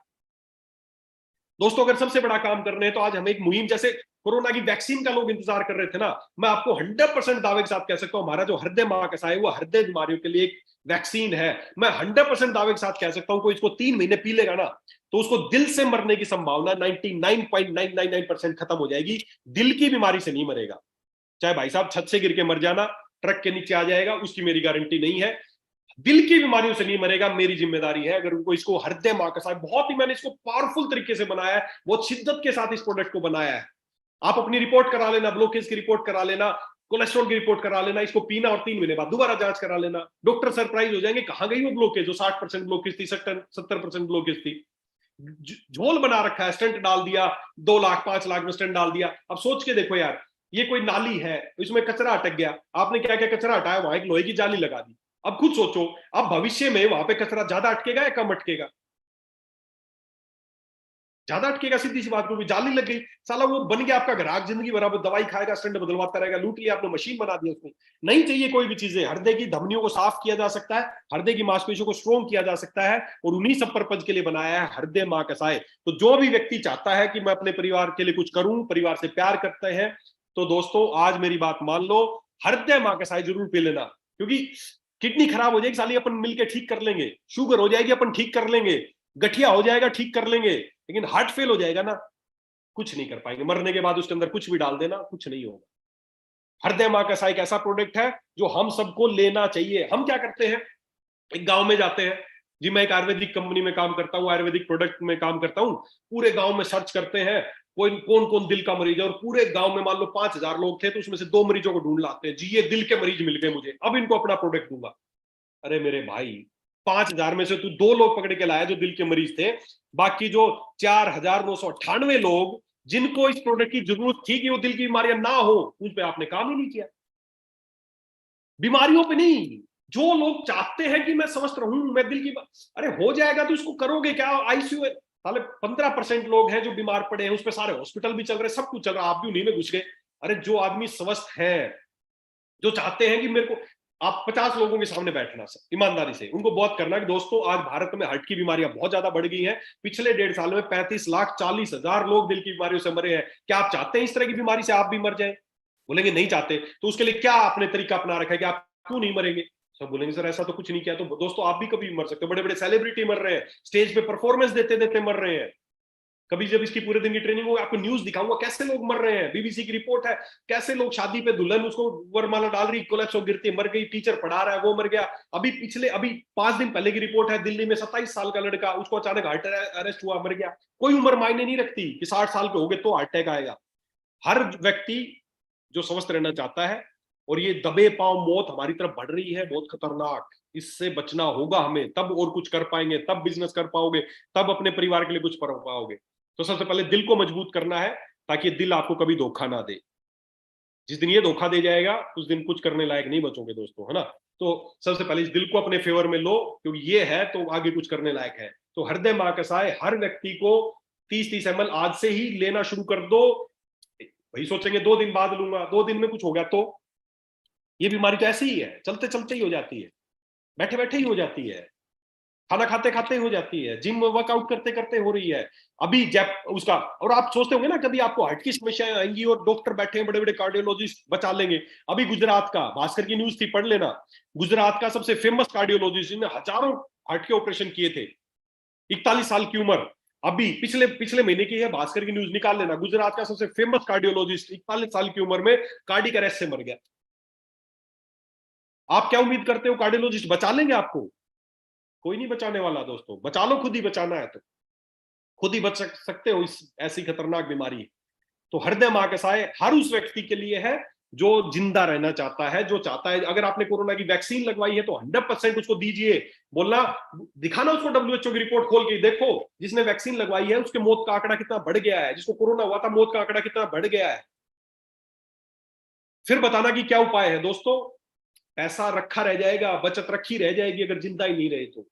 दोस्तों, अगर सबसे बड़ा काम करने हैं तो आज हमें एक मुहिम, जैसे कोरोना की वैक्सीन का लोग इंतजार कर रहे थे ना, मैं आपको 100% दावे के साथ कह सकता हूं, हमारा जो हृदय महाकसा है वो हृदय बीमारियों के लिए एक वैक्सीन है। मैं 100% दावे के साथ कह सकता हूं, कोई इसको 3 महीने पी लेगा ना, तो उसको दिल से मरने की संभावना 99.999% खत्म हो जाएगी। दिल की बीमारी से नहीं मरेगा। चाहे भाई साहब छत से गिर के मर जाना, ट्रक के नीचे आ जाएगा, उसकी मेरी गारंटी नहीं है। दिल की बीमारियों से नहीं मरेगा, मेरी जिम्मेदारी है। अगर उनको इसको हृदय महाकसा है, बहुत ही मैंने इसको पावरफुल तरीके से बनाया है, बहुत शिद्दत के साथ इस प्रोडक्ट को बनाया है। आप अपनी रिपोर्ट करा लेना, ब्लॉकेज की रिपोर्ट करा लेना, कोलेस्ट्रॉल की रिपोर्ट करा लेना, इसको पीना और 3 महीने बाद दोबारा जांच करा लेना। डॉक्टर सरप्राइज हो जाएंगे, कहां गई वो ब्लॉकेज जो 60% ब्लॉकेज थी, 70% ब्लॉकेज थी। झोल बना रखा है, स्टंट डाल दिया, 2 लाख 5 लाख में स्टंट डाल दिया। अब सोच के देखो यार, ये कोई नाली है, इसमें कचरा अटक गया, आपने क्या क्या कचरा हटाया? वहां एक लोहे की जाली लगा दी। अब खुद सोचो, अब भविष्य में वहां पे कचरा ज्यादा अटकेगा या कम अटकेगा? ज्यादा अटकेगा, सीधी सी बात। को जाली लग गई, साला वो बन गया आपका ग्राहक, जिंदगी भर आप दवाई खाएगा, स्टंट बदलवाता रहेगा, लूट लिया आपने, मशीन बना दी उसको। नहीं चाहिए कोई भी चीजें। हृदय की धमनियों को साफ किया जा सकता है, हृदय की मांसपेशियों को स्ट्रोंग किया जा सकता है, और उन्हीं सब पर्पज के लिए बनाया है हृदय मां कसाए। तो जो भी व्यक्ति चाहता है कि मैं अपने परिवार के लिए कुछ करूं, परिवार से प्यार करते हैं, तो दोस्तों आज मेरी बात मान लो, हृदय मां कसाए जरूर पी लेना। क्योंकि किडनी खराब हो जाएगी, साली अपन मिलकर ठीक कर लेंगे। शुगर हो जाएगी, अपन ठीक कर लेंगे। गठिया हो जाएगा, ठीक कर लेंगे। लेकिन हार्ट फेल हो जाएगा ना, कुछ नहीं कर पाएंगे। मरने के बाद उसके अंदर कुछ भी डाल देना, कुछ नहीं होगा। हृदय मां का एक ऐसा प्रोडक्ट है जो हम सबको लेना चाहिए। हम क्या करते हैं, एक गांव में जाते हैं जी, मैं एक आयुर्वेदिक कंपनी में काम करता हूं, आयुर्वेदिक प्रोडक्ट में काम करता हूं। पूरे गांव में सर्च करते हैं कोई कौन कौन दिल का मरीज है, और पूरे गांव में मान लो 5000 लोग थे, तो उसमें से 2 मरीजों को ढूंढ लाते हैं जी, ये दिल के मरीज मिल गए मुझे, अब इनको अपना प्रोडक्ट दूंगा। अरे मेरे भाई, 5000 में से तू 2 लोग पकड़ के लाया जो दिल के मरीज थे। बाकी जो 4998 लोग जिनको इस प्रोडक्ट की जरूरत थी कि वो दिल की बीमारियां ना हो, उस पर आपने काम ही नहीं किया। बीमारियों पे नहीं, जो लोग चाहते हैं कि मैं स्वस्थ रहूं, मैं दिल की अरे हो जाएगा तो इसको करोगे क्या? आईसीयू साले 15% लोग हैं जो बीमार पड़े हैं, उस पर सारे हॉस्पिटल भी चल रहे, सब कुछ चल रहा, आप भी उन्हीं में घुस गए। अरे जो आदमी स्वस्थ है, जो चाहते हैं कि मेरे को, आप 50 लोगों के सामने बैठना सर ईमानदारी से उनको बहुत करना कि दोस्तों आज भारत में हार्ट की बीमारियां बहुत ज्यादा बढ़ गई हैं। पिछले 1.5 साल में 35,40,000 लोग दिल की बीमारियों से मरे हैं। क्या आप चाहते हैं इस तरह की बीमारी से आप भी मर जाए? बोलेंगे नहीं चाहते। तो उसके लिए क्या आपने तरीका अपना रखा है कि आप क्यों नहीं मरेंगे? सब बोलेंगे सर ऐसा तो कुछ नहीं किया। तो दोस्तों आप भी कभी मर सकते हो। बड़े बड़े सेलिब्रिटी मर रहे हैं, स्टेज पे परफॉर्मेंस देते देते मर रहे हैं। कभी जब इसकी पूरे दिन की ट्रेनिंग होगी, आपको न्यूज दिखाऊंगा कैसे लोग मर रहे हैं। बीबीसी की रिपोर्ट है, कैसे लोग शादी पे दुल्हन उसको वरमाला डाल रही, कोलैप्स हो गिरती मर गई, टीचर पढ़ा रहा है वो मर गया। अभी 5 दिन पहले की रिपोर्ट है, दिल्ली में 27 साल का लड़का, उसको अचानक हार्ट अरेस्ट हुआ, मर गया। कोई उम्र मायने नहीं रखती कि 60 साल के हो गए तो हार्ट अटैक आएगा। हर व्यक्ति जो स्वस्थ रहना चाहता है, और ये दबे पांव मौत हमारी तरफ बढ़ रही है बहुत खतरनाक, इससे बचना होगा हमें, तब और कुछ कर पाएंगे, तब बिजनेस कर पाओगे, तब अपने परिवार के लिए कुछ कर पाओगे। तो सबसे पहले दिल को मजबूत करना है, ताकि दिल आपको कभी धोखा ना दे। जिस दिन ये धोखा दे जाएगा उस दिन कुछ करने लायक नहीं बचोगे दोस्तों, है ना। तो सबसे पहले इस दिल को अपने फेवर में लो, क्योंकि ये है तो आगे कुछ करने लायक है। तो हृदय महाकसाय हर व्यक्ति को 30-30 ml आज से ही लेना शुरू कर दो। भाई सोचेंगे 2 दिन बाद लूंगा, 2 दिन में कुछ हो गया तो? ये बीमारी तो ऐसी ही है, चलते चलते ही हो जाती है, बैठे बैठे ही हो जाती है, खाना खाते खाते हो जाती है, जिम वर्कआउट करते करते हो रही है। अभी जब उसका, और आप सोचते होंगे ना कभी आपको हार्ट की समस्याएं आएंगी और डॉक्टर बैठे हैं बड़े बड़े कार्डियोलॉजिस्ट बचा लेंगे। अभी गुजरात का, भास्कर की न्यूज थी, पढ़ लेना, गुजरात का सबसे फेमस कार्डियोलॉजिस्ट जिन्हें हजारों हार्ट के ऑपरेशन किए थे, 41 साल की उम्र, अभी पिछले पिछले महीने की है, भास्कर की न्यूज निकाल लेना, गुजरात का सबसे फेमस कार्डियोलॉजिस्ट 41 साल की उम्र में कार्डियक अरेस्ट से मर गया। आप क्या उम्मीद करते हो कार्डियोलॉजिस्ट बचा लेंगे आपको? कोई नहीं बचाने वाला दोस्तों। बचा लो, खुद ही बचाना है तो खुद ही बच सकते हो इस ऐसी खतरनाक बीमारी। तो हृदय महाकसाय हर उस व्यक्ति के लिए है जो जिंदा रहना चाहता है, जो चाहता है, अगर आपने कोरोना की वैक्सीन लगवाई है तो 100% उसको दीजिए। बोलना, दिखाना उसको डब्ल्यूएचओ की रिपोर्ट खोल के, देखो जिसने वैक्सीन लगवाई है उसके मौत का आंकड़ा कितना बढ़ गया है, जिसको कोरोना हुआ था मौत का आंकड़ा कितना बढ़ गया है। फिर बताना कि क्या उपाय है। दोस्तों, पैसा रखा रह जाएगा, बचत रखी रह जाएगी अगर जिंदा ही नहीं रहे तो।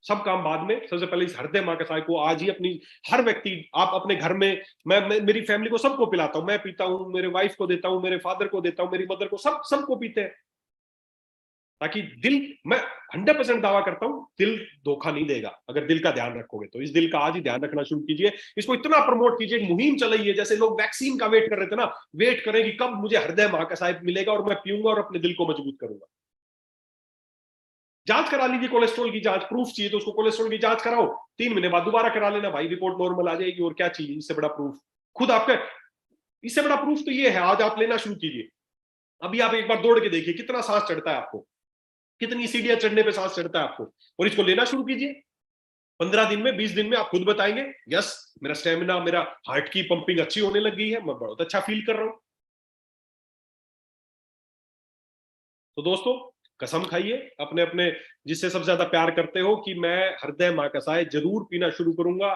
सब काम बाद में, सबसे पहले इस हृदय महाकसाय को आज ही अपनी, हर व्यक्ति, आप अपने घर में, मैं मेरी फैमिली को सबको पिलाता हूं, मैं पीता हूं, मेरे वाइफ को देता हूं, मेरे फादर को देता हूं, मेरी मदर को, सबको पीते हैं, ताकि दिल, मैं 100% दावा करता हूं दिल धोखा नहीं देगा अगर दिल का ध्यान रखोगे तो। इस दिल का आज ही ध्यान रखना शुरू कीजिए, इसको इतना प्रमोट कीजिए, एक मुहिम चलाइए, जैसे लोग वैक्सीन का वेट कर रहे थे ना, वेट करें कि कब मुझे हृदय महाकसाय मिलेगा और मैं पीऊंगा और अपने दिल को मजबूत करूंगा। जांच करा लीजिए, कोलेस्ट्रॉल की जांच, प्रूफ चाहिए तो उसको कोलेस्ट्रॉल की जांच कराओ, 3 महीने बाद दोबारा करा लेना, भाई रिपोर्ट नॉर्मल आ जाएगी, और क्या चाहिए इससे बड़ा प्रूफ। खुद आपका, इससे बड़ा प्रूफ तो ये है, आज आप लेना शुरू कीजिए। अभी आप एक बार दौड़ के देखिए कितना सांस चढ़ता है आपको, कितनी सीढ़ियां चढ़ने पे सांस चढ़ता है आपको, और इसको लेना शुरू कीजिए। 15 दिन में, 20 दिन में आप खुद बताएंगे, यस मेरा स्टेमिना, मेरा हार्ट की पंपिंग अच्छी होने लग गई है, मैं बहुत अच्छा फील कर रहा हूं। तो दोस्तों, कसम खाइए अपने अपने जिससे सबसे ज्यादा प्यार करते हो कि मैं हृदय महाकसाय जरूर पीना शुरू करूंगा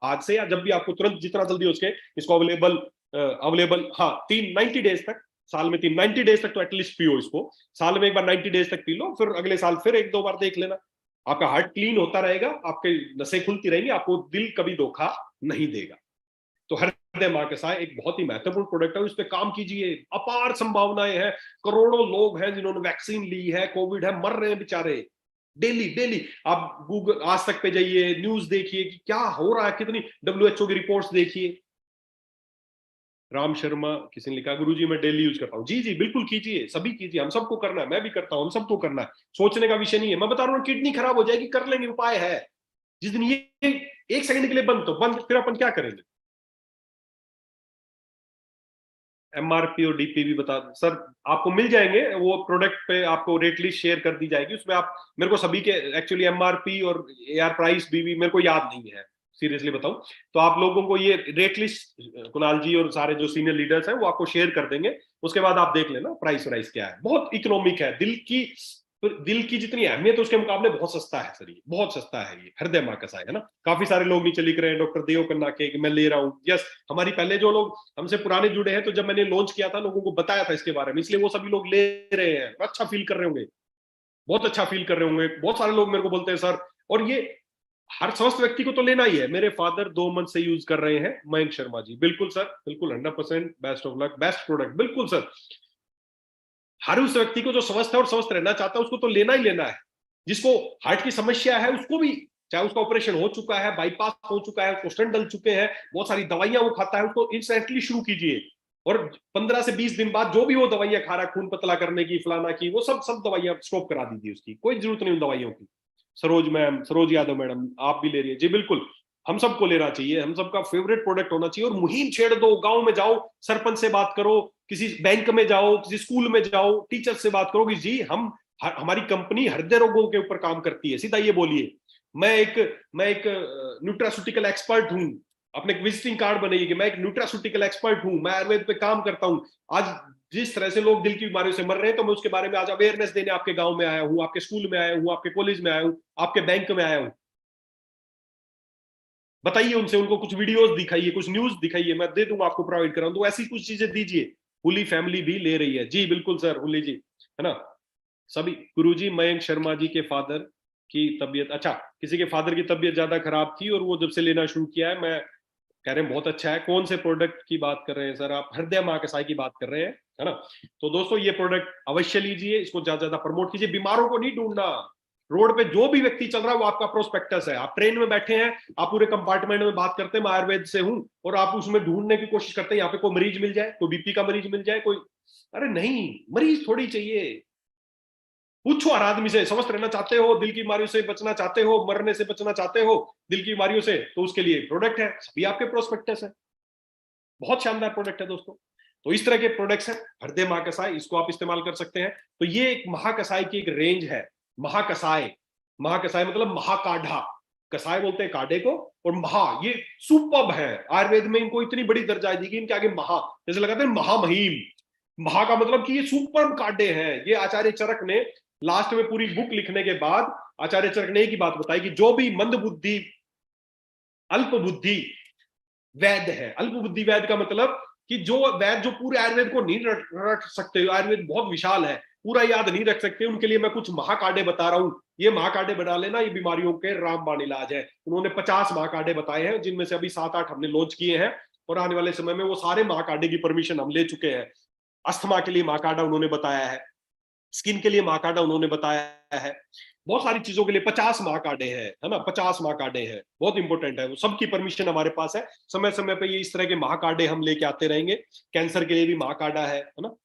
आज से, या जब भी आपको तुरंत, जितना जल्दी हो सके इसको अवेलेबल, हाँ 90 डेज तक, साल में 90 डेज तक तो एटलीस्ट पियो इसको। साल में एक बार 90 डेज तक पी लो, फिर अगले साल फिर 1-2 बार देख लेना। आपका हार्ट क्लीन होता रहेगा, आपके नसें खुलती रहेंगी, आपको दिल कभी धोखा नहीं देगा। तो हृदय महाकसाय एक बहुत ही महत्वपूर्ण प्रोडक्ट है, उस पर काम कीजिए, अपार संभावनाएं हैं। करोड़ों लोग हैं जिन्होंने वैक्सीन ली है, कोविड है, मर रहे हैं बेचारे डेली डेली। आप गूगल आज तक पे जाइए, न्यूज देखिए कि क्या हो रहा है, कितनी डब्ल्यूएचओ की रिपोर्ट्स देखिए। राम शर्मा किसी ने लिखा, गुरुजी मैं डेली यूज करता हूँ। जी जी बिल्कुल कीजिए, सभी कीजिए, हम सबको करना है, मैं भी करता हूँ, हम सबको करना है, सोचने का विषय नहीं है। मैं बता रहा हूँ किडनी खराब हो जाएगी, कर लेंगे, उपाय है। जिस दिन ये 1 सेकंड के लिए बंद, तो बंद, फिर अपन क्या करेंगे? एमआरपी और डीपी भी बता सर, आपको मिल जाएंगे वो प्रोडक्ट पे, आपको रेट लिस्ट शेयर कर दी जाएगी, उसमें आप मेरे को सभी के एक्चुअली एमआरपी और एआर प्राइस भी मेरे को याद नहीं है, सीरियसली बताऊं तो आप लोगों को ये रेट लिस्ट कुणाल जी और सारे जो सीनियर लीडर्स हैं वो आपको शेयर कर देंगे, उसके बाद आप देख लेना प्राइस क्या है। बहुत इकोनॉमिक है, दिल की जितनी अहमियत है उसके मुकाबले बहुत सस्ता है सर, ये बहुत सस्ता है, ये हृदय महाकसाय है ना। काफी सारे लोग नीचे लिख रहे हैं डॉक्टर देव कन्ना के कि मैं ले रहा हूँ। यस, हमारी पहले जो लोग हमसे पुराने जुड़े हैं, तो जब मैंने लॉन्च किया था लोगों को बताया था इसके बारे में, इसलिए वो सभी लोग ले रहे हैं, अच्छा फील कर रहे होंगे, बहुत अच्छा फील कर रहे होंगे। बहुत सारे लोग मेरे को बोलते हैं सर, और ये हर स्वस्थ व्यक्ति को तो लेना ही है। मेरे फादर 2 मंथ से यूज कर रहे हैं, मयंक शर्मा जी। बिल्कुल सर, बिल्कुल 100% best of luck, best product, बिल्कुल सर। हर उस व्यक्ति को जो स्वस्थ है और स्वस्थ रहना चाहता है उसको तो लेना ही लेना है। जिसको हार्ट की समस्या है उसको भी, चाहे उसका ऑपरेशन हो चुका है, बाईपास हो चुका है, उसको स्टेंट डल चुके हैं, बहुत सारी दवाइयां वो खाता है, उसको इंस्टेंटली शुरू कीजिए, और 15 से 20 दिन बाद जो भी वो दवाइयां खा रहा है, खून पतला करने की, फलाना की, वो सब दवाइयां स्टॉप करा दीजिए, उसकी कोई जरूरत नहीं उन दवाइयों की। सरोज यादव मैडम आप भी ले रही है जी, बिल्कुल हम सबको लेना चाहिए, हम सबका फेवरेट प्रोडक्ट होना चाहिए। और मुहिम छेड़ दो, गांव में जाओ, सरपंच से बात करो, किसी बैंक में जाओ, किसी स्कूल में जाओ, टीचर से बात करो कि जी हमारी कंपनी हृदय रोगों के ऊपर काम करती है, सीधा ये बोलिए। मैं एक न्यूट्रास्यूटिकल एक्सपर्ट हूं, अपने विजिटिंग कार्ड बनाइए कि मैं एक न्यूट्रास्यूटिकल एक्सपर्ट हूं, मैं आयुर्वेद पे काम करता हूं। आज जिस तरह से लोग दिल की बीमारियों से मर रहे हैं, तो मैं उसके बारे में आज अवेयरनेस देने आपके गांव में आया हूं, आपके स्कूल में आया हूं, आपके कॉलेज में आया हूं, आपके बैंक में आया हूं। बताइए उनसे, उनको कुछ वीडियोस दिखाइए, कुछ न्यूज दिखाइए, मैं दे दूंगा आपको, प्रोवाइड कराऊं, तो ऐसी कुछ चीजें दीजिए। हुली फैमिली भी ले रही है जी, बिल्कुल सर, हुली जी है ना। सभी गुरुजी मयंक शर्मा जी के फादर की तबीयत, अच्छा, किसी के फादर की तबीयत ज्यादा खराब थी और वो जब से लेना शुरू किया है, मैं कह रहे हैं बहुत अच्छा है। कौन से प्रोडक्ट की बात कर रहे हैं सर आप? हृदय महाकसाई की बात कर रहे हैं, है ना? तो दोस्तों ये प्रोडक्ट अवश्य लीजिए, इसको ज्यादा ज्यादा प्रमोट कीजिए। बीमारों को नहीं ढूंढना, रोड पे जो भी व्यक्ति चल रहा है वो आपका प्रोस्पेक्टस है। आप ट्रेन में बैठे हैं, आप पूरे कंपार्टमेंट में बात करते हैं मैं आयुर्वेद से हूं, और आप उसमें ढूंढने की कोशिश करते हैं यहाँ पे कोई मरीज मिल जाए, कोई बीपी का मरीज मिल जाए, कोई, अरे नहीं, मरीज थोड़ी चाहिए। पूछो हर आदमी से, स्वस्थ रहना चाहते हो, दिल की बीमारियों से बचना चाहते हो, मरने से बचना चाहते हो दिल की बीमारियों से, तो उसके लिए प्रोडक्ट है, सभी आपके प्रोस्पेक्टस है। बहुत शानदार प्रोडक्ट है दोस्तों। तो इस तरह के प्रोडक्ट्स हैं हृदय महाकसाई, इसको आप इस्तेमाल कर सकते हैं। तो ये एक महाकसाई की एक रेंज है। महाकसाई, महाकसाई मतलब महाकाढ़ा, कसाय बोलते हैं काढ़े को, और महा ये सुपर्ब है। आयुर्वेद में इनको इतनी बड़ी दर्जा दी कि इनके आगे महा, जैसे लगाते हैं महामहिम। महा का मतलब कि ये सुपर्ब काढ़े हैं। ये आचार्य चरक ने लास्ट में पूरी बुक लिखने के बाद आचार्य चरक ने एक ही बात बताई कि जो भी मंद बुद्धि, अल्प बुद्धि वैद्य है, अल्प बुद्धि वैद्य का मतलब कि जो वैद्य जो पूरे आयुर्वेद को नहीं रट सकते, आयुर्वेद बहुत विशाल है, पूरा याद नहीं रख सकते, उनके लिए मैं कुछ महाकाढ़े बता रहा हूं। ये महाकाढ़े बना लेना, ये बीमारियों के रामबाण इलाज है। उन्होंने 50 महाकाढ़े बताए हैं, जिनमें से अभी 7-8 हमने लॉन्च किए हैं, और आने वाले समय में वो सारे महाकाढ़े की परमिशन हम ले चुके हैं। अस्थमा के लिए महाकाढ़ा उन्होंने बताया है, स्किन के लिए महाकाढ़ा उन्होंने बताया है, बहुत सारी चीजों के लिए 50 महाकाढ़े हैं, है ना? 50 महाकाढ़े हैं, बहुत इंपॉर्टेंट है। वो सबकी परमिशन हमारे पास है। समय समय पे ये इस तरह के महाकाढ़े हम लेके आते रहेंगे। कैंसर के लिए भी महाकाढ़ा है ना?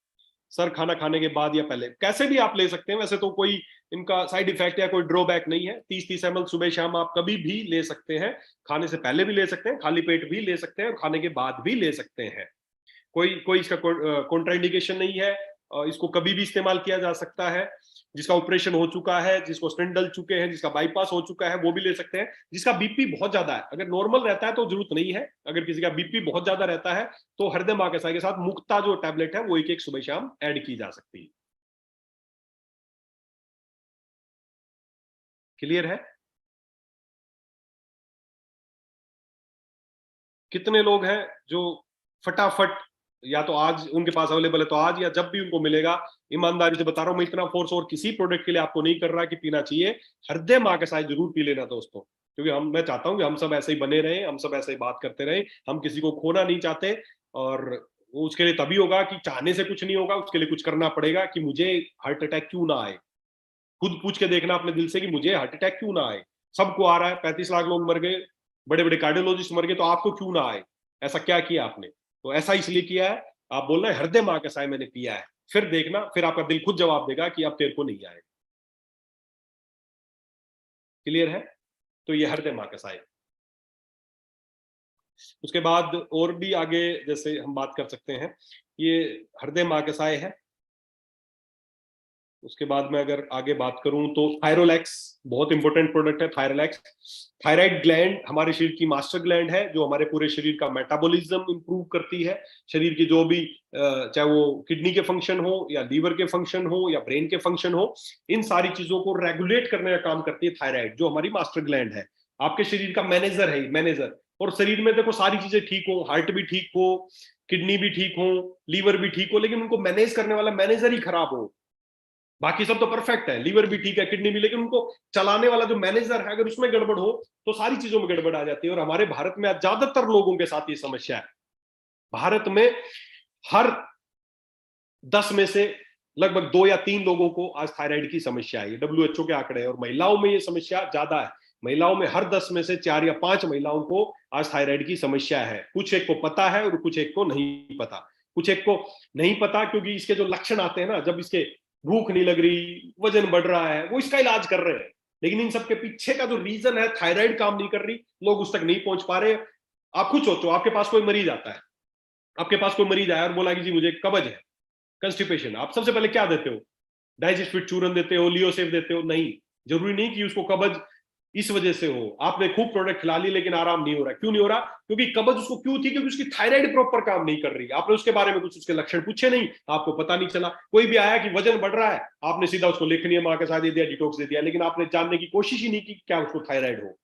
सर खाना खाने के बाद या पहले, कैसे भी आप ले सकते हैं। वैसे तो कोई इनका साइड इफेक्ट या कोई ड्रॉबैक नहीं है। 30-30 ml सुबह शाम आप कभी भी ले सकते हैं। खाने से पहले भी ले सकते हैं, खाली पेट भी ले सकते हैं, और खाने के बाद भी ले सकते हैं। कोई कोई इसका कॉन्ट्राइंडिकेशन नहीं है। इसको कभी भी इस्तेमाल किया जा सकता है। जिसका ऑपरेशन हो चुका है, जिसको स्टेंट डल चुके हैं, जिसका बाईपास हो चुका है, वो भी ले सकते हैं। जिसका बीपी बहुत ज्यादा है, अगर नॉर्मल रहता है तो जरूरत नहीं है। अगर किसी का बीपी बहुत ज्यादा रहता है तो हृदय महाकसाई के साथ मुक्ता जो टैबलेट है वो एक एक सुबह शाम ऐड की जा सकती है। क्लियर है? कितने लोग हैं जो फटाफट, या तो आज उनके पास अवेलेबल है तो आज, या जब भी उनको मिलेगा। ईमानदारी से बता रहा हूं, मैं इतना फोर्स और किसी प्रोडक्ट के लिए आपको नहीं कर रहा कि पीना चाहिए। हृदय महाकसाई जरूर पी लेना दोस्तों, क्योंकि मैं चाहता हूं कि हम सब ऐसे ही बने रहे, हम सब ऐसे ही बात करते रहे। हम किसी को खोना नहीं चाहते, और वो उसके लिए तभी होगा कि चाहने से कुछ नहीं होगा, उसके लिए कुछ करना पड़ेगा कि मुझे हार्ट अटैक क्यों ना आए। खुद पूछ के देखना अपने दिल से कि मुझे हार्ट अटैक क्यों ना आए। सबको आ रहा है, 35 लाख लोग मर गए, बड़े बड़े कार्डियोलॉजिस्ट मर गए, तो आपको क्यों ना आए? ऐसा क्या किया आपने? तो ऐसा इसलिए किया है। आप बोलना है हृदय महाकसाई मैंने पिया है, फिर देखना, फिर आपका दिल खुद जवाब देगा कि अब तेरे को नहीं आएगा। क्लियर है? तो ये हृदय महाकसाई। उसके बाद और भी आगे जैसे हम बात कर सकते हैं, ये हृदय महाकसाई है। उसके बाद में अगर आगे बात करूं तो थायरोलैक्स बहुत इंपॉर्टेंट प्रोडक्ट है। थायरोलैक्स, थायराइड ग्लैंड हमारे शरीर की मास्टर ग्लैंड है, जो हमारे पूरे शरीर का मेटाबॉलिज्म इंप्रूव करती है। शरीर की जो भी चाहे वो किडनी के फंक्शन हो, या लीवर के फंक्शन हो, या ब्रेन के फंक्शन हो, इन सारी चीजों को रेगुलेट करने का काम करती है थायराइड, जो हमारी मास्टर ग्लैंड है। आपके शरीर का मैनेजर है, मैनेजर। और शरीर में देखो सारी चीजें ठीक हो, हार्ट भी ठीक हो, किडनी भी ठीक हो, लीवर भी ठीक हो, लेकिन उनको मैनेज करने वाला मैनेजर ही खराब हो। बाकी सब तो परफेक्ट है, लीवर भी ठीक है, किडनी भी, लेकिन उनको चलाने वाला जो मैनेजर है, अगर उसमें गड़बड़ हो तो सारी चीजों में गड़बड़ आ जाती है। और हमारे भारत में ज्यादातर लोगों के साथ ये समस्या है। भारत में हर 10 में से लगभग 2 या 3 लोगों को आज थायराइड की समस्या है। ये WHO के आंकड़े हैं। और महिलाओं में ये समस्या ज्यादा है। महिलाओं में हर 10 में से 4 या 5 महिलाओं को आज थायराइड की समस्या है। कुछ एक को पता है और कुछ एक को नहीं पता। कुछ एक को नहीं पता क्योंकि इसके जो लक्षण आते हैं ना, जब इसके भूख नहीं लग रही, वजन बढ़ रहा है, वो इसका इलाज कर रहे हैं। लेकिन इन सबके पीछे का जो रीजन है, थायराइड काम नहीं कर रही, लोग उस तक नहीं पहुंच पा रहे। आप खुद सोचो, आपके पास कोई मरीज आता है, आपके पास कोई मरीज आया और बोला कि जी मुझे कब्ज है, कंस्टिपेशन, आप सबसे पहले क्या देते हो? डाइजेस्ट फिट चूरन देते हो, लियोसेफ देते हो? नहीं, जरूरी नहीं कि उसको कब्ज इस वजह से हो। आपने खूब प्रोडक्ट खिला ली लेकिन आराम नहीं हो रहा। क्यों नहीं हो रहा? क्योंकि कब्ज उसको क्यों थी? क्योंकि उसकी थायराइड प्रॉपर काम नहीं कर रही। आपने उसके बारे में कुछ उसके लक्षण पूछे नहीं, आपको पता नहीं चला। कोई भी आया कि वजन बढ़ रहा है, आपने सीधा उसको लेखनीय मां के साथ दे दिया, डिटॉक्स दे दिया, लेकिन आपने जानने की कोशिश ही नहीं की क्या उसको थायराइड हो।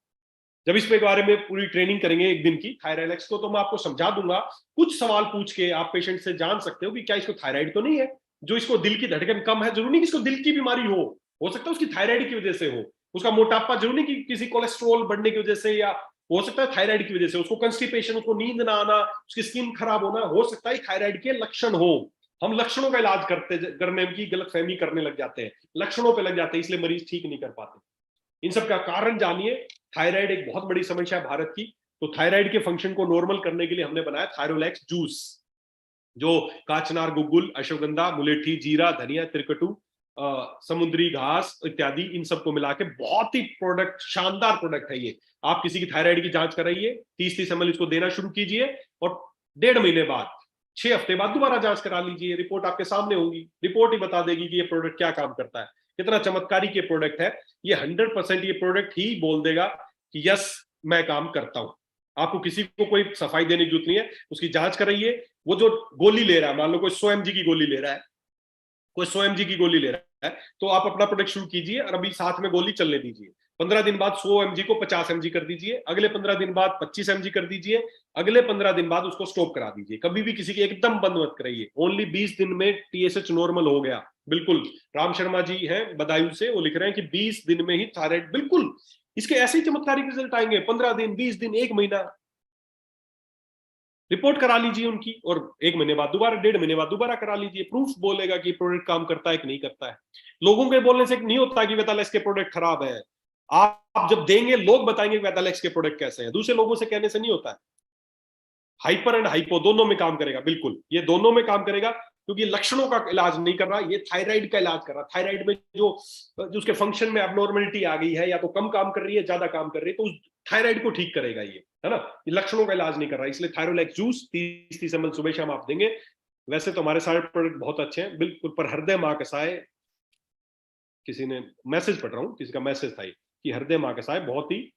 जब इस पे बारे में पूरी ट्रेनिंग करेंगे एक दिन की थायराइलेक्स को, तो मैं आपको समझा दूंगा। कुछ सवाल पूछ के आप पेशेंट से जान सकते हो कि क्या इसको थायराइड तो नहीं है। जो इसको दिल की धड़कन कम है, जरूरी नहीं कि इसको दिल की बीमारी हो सकता है उसकी थायराइड की वजह से हो। उसका मोटापा जरूर नहीं कि किसी कोलेस्ट्रॉल बढ़ने की वजह से, या हो सकता है थायराइड की वजह से, उसको कंस्टिपेशन, उसको नींद ना आना, उसकी स्किन खराब होना, हो सकता है थायराइड के लक्षण हो। हम लक्षणों का इलाज करने की गलतफहमी करने लग जाते हैं, लक्षणों पे लग जाते हैं, इसलिए मरीज ठीक नहीं कर पाते। इन सब का कारण जानिए। थायराइड एक बहुत बड़ी समस्या है भारत की। तो थायराइड के फंक्शन को नॉर्मल करने के लिए हमने बनाया थायरोलैक्स जूस, जो काचनार, गुग्गुल, अश्वगंधा, मुलेठी, जीरा, धनिया, त्रिकटू, समुद्री घास इत्यादि, इन सबको मिला के बहुत ही प्रोडक्ट, शानदार प्रोडक्ट है ये। आप किसी की थायराइड की जांच कराइए, 30-30 ml इसको देना शुरू कीजिए, और 1.5 महीने बाद, 6 हफ्ते बाद दोबारा जांच करा लीजिए, रिपोर्ट आपके सामने होगी। रिपोर्ट ही बता देगी कि ये प्रोडक्ट क्या काम करता है, कितना चमत्कारी ये प्रोडक्ट है। ये 100% ये प्रोडक्ट ही बोल देगा कि यस मैं काम करता हूं। आपको किसी को कोई सफाई देने की जरूरत नहीं है। उसकी जांच कराइए। वो जो गोली ले रहा है, मान लो कोई 100 mg की गोली ले रहा है, कोई 100 mg की गोली ले रहा है, तो आप अपना प्रोडक्ट शुरू कीजिए और अभी साथ में गोली चलने दीजिए। 15 दिन बाद 100 mg को 50 mg कर दीजिए, अगले 15 दिन बाद 25 mg कर दीजिए, अगले 15 दिन बाद उसको स्टॉप करा दीजिए। कभी भी किसी की एकदम बंद मत कराइए। ओनली 20 दिन में TSH नॉर्मल हो गया, बिल्कुल। राम शर्मा जी हैं बदायूं से, वो लिख रहे हैं कि 20 दिन में ही थायराइड, बिल्कुल इसके ऐसे ही चमत्कारिक रिजल्ट आएंगे। 15 दिन, 20 दिन, 1 महीना, रिपोर्ट करा लीजिए उनकी, और 1 महीने बाद दोबारा, 1.5 महीने बाद दोबारा करा लीजिए। प्रूफ बोलेगा कि प्रोडक्ट काम करता है कि नहीं करता है। लोगों के बोलने से नहीं होता कि वेदालेक्स के प्रोडक्ट खराब है। आप जब देंगे, लोग बताएंगे वेदालेक्स के प्रोडक्ट कैसे हैं, दूसरे लोगों से कहने से नहीं होता है। हाइपर एंड हाइपो दोनों में काम करेगा, बिल्कुल ये दोनों में काम करेगा, क्योंकि लक्षणों का इलाज नहीं कर रहा, ये थायराइड का इलाज कर रहा। थायराइड में जो उसके फंक्शन में एबनॉर्मलिटी आ गई है, या तो कम काम कर रही है, ज्यादा काम कर रही है, तो उस थायराइड को ठीक करेगा ये, है ना। ये लक्षणों का इलाज नहीं कर रहा, इसलिए थायरोलैक्स जूस 30-30 ml सुबह शाम आप देंगे। वैसे तो हमारे सारे प्रोडक्ट बहुत अच्छे हैं, बिल्कुल। पर हृदय महाकसाय, किसी ने मैसेज पढ़ रहा हूँ, किसी का मैसेज था कि हृदय महाकसाय बहुत ही,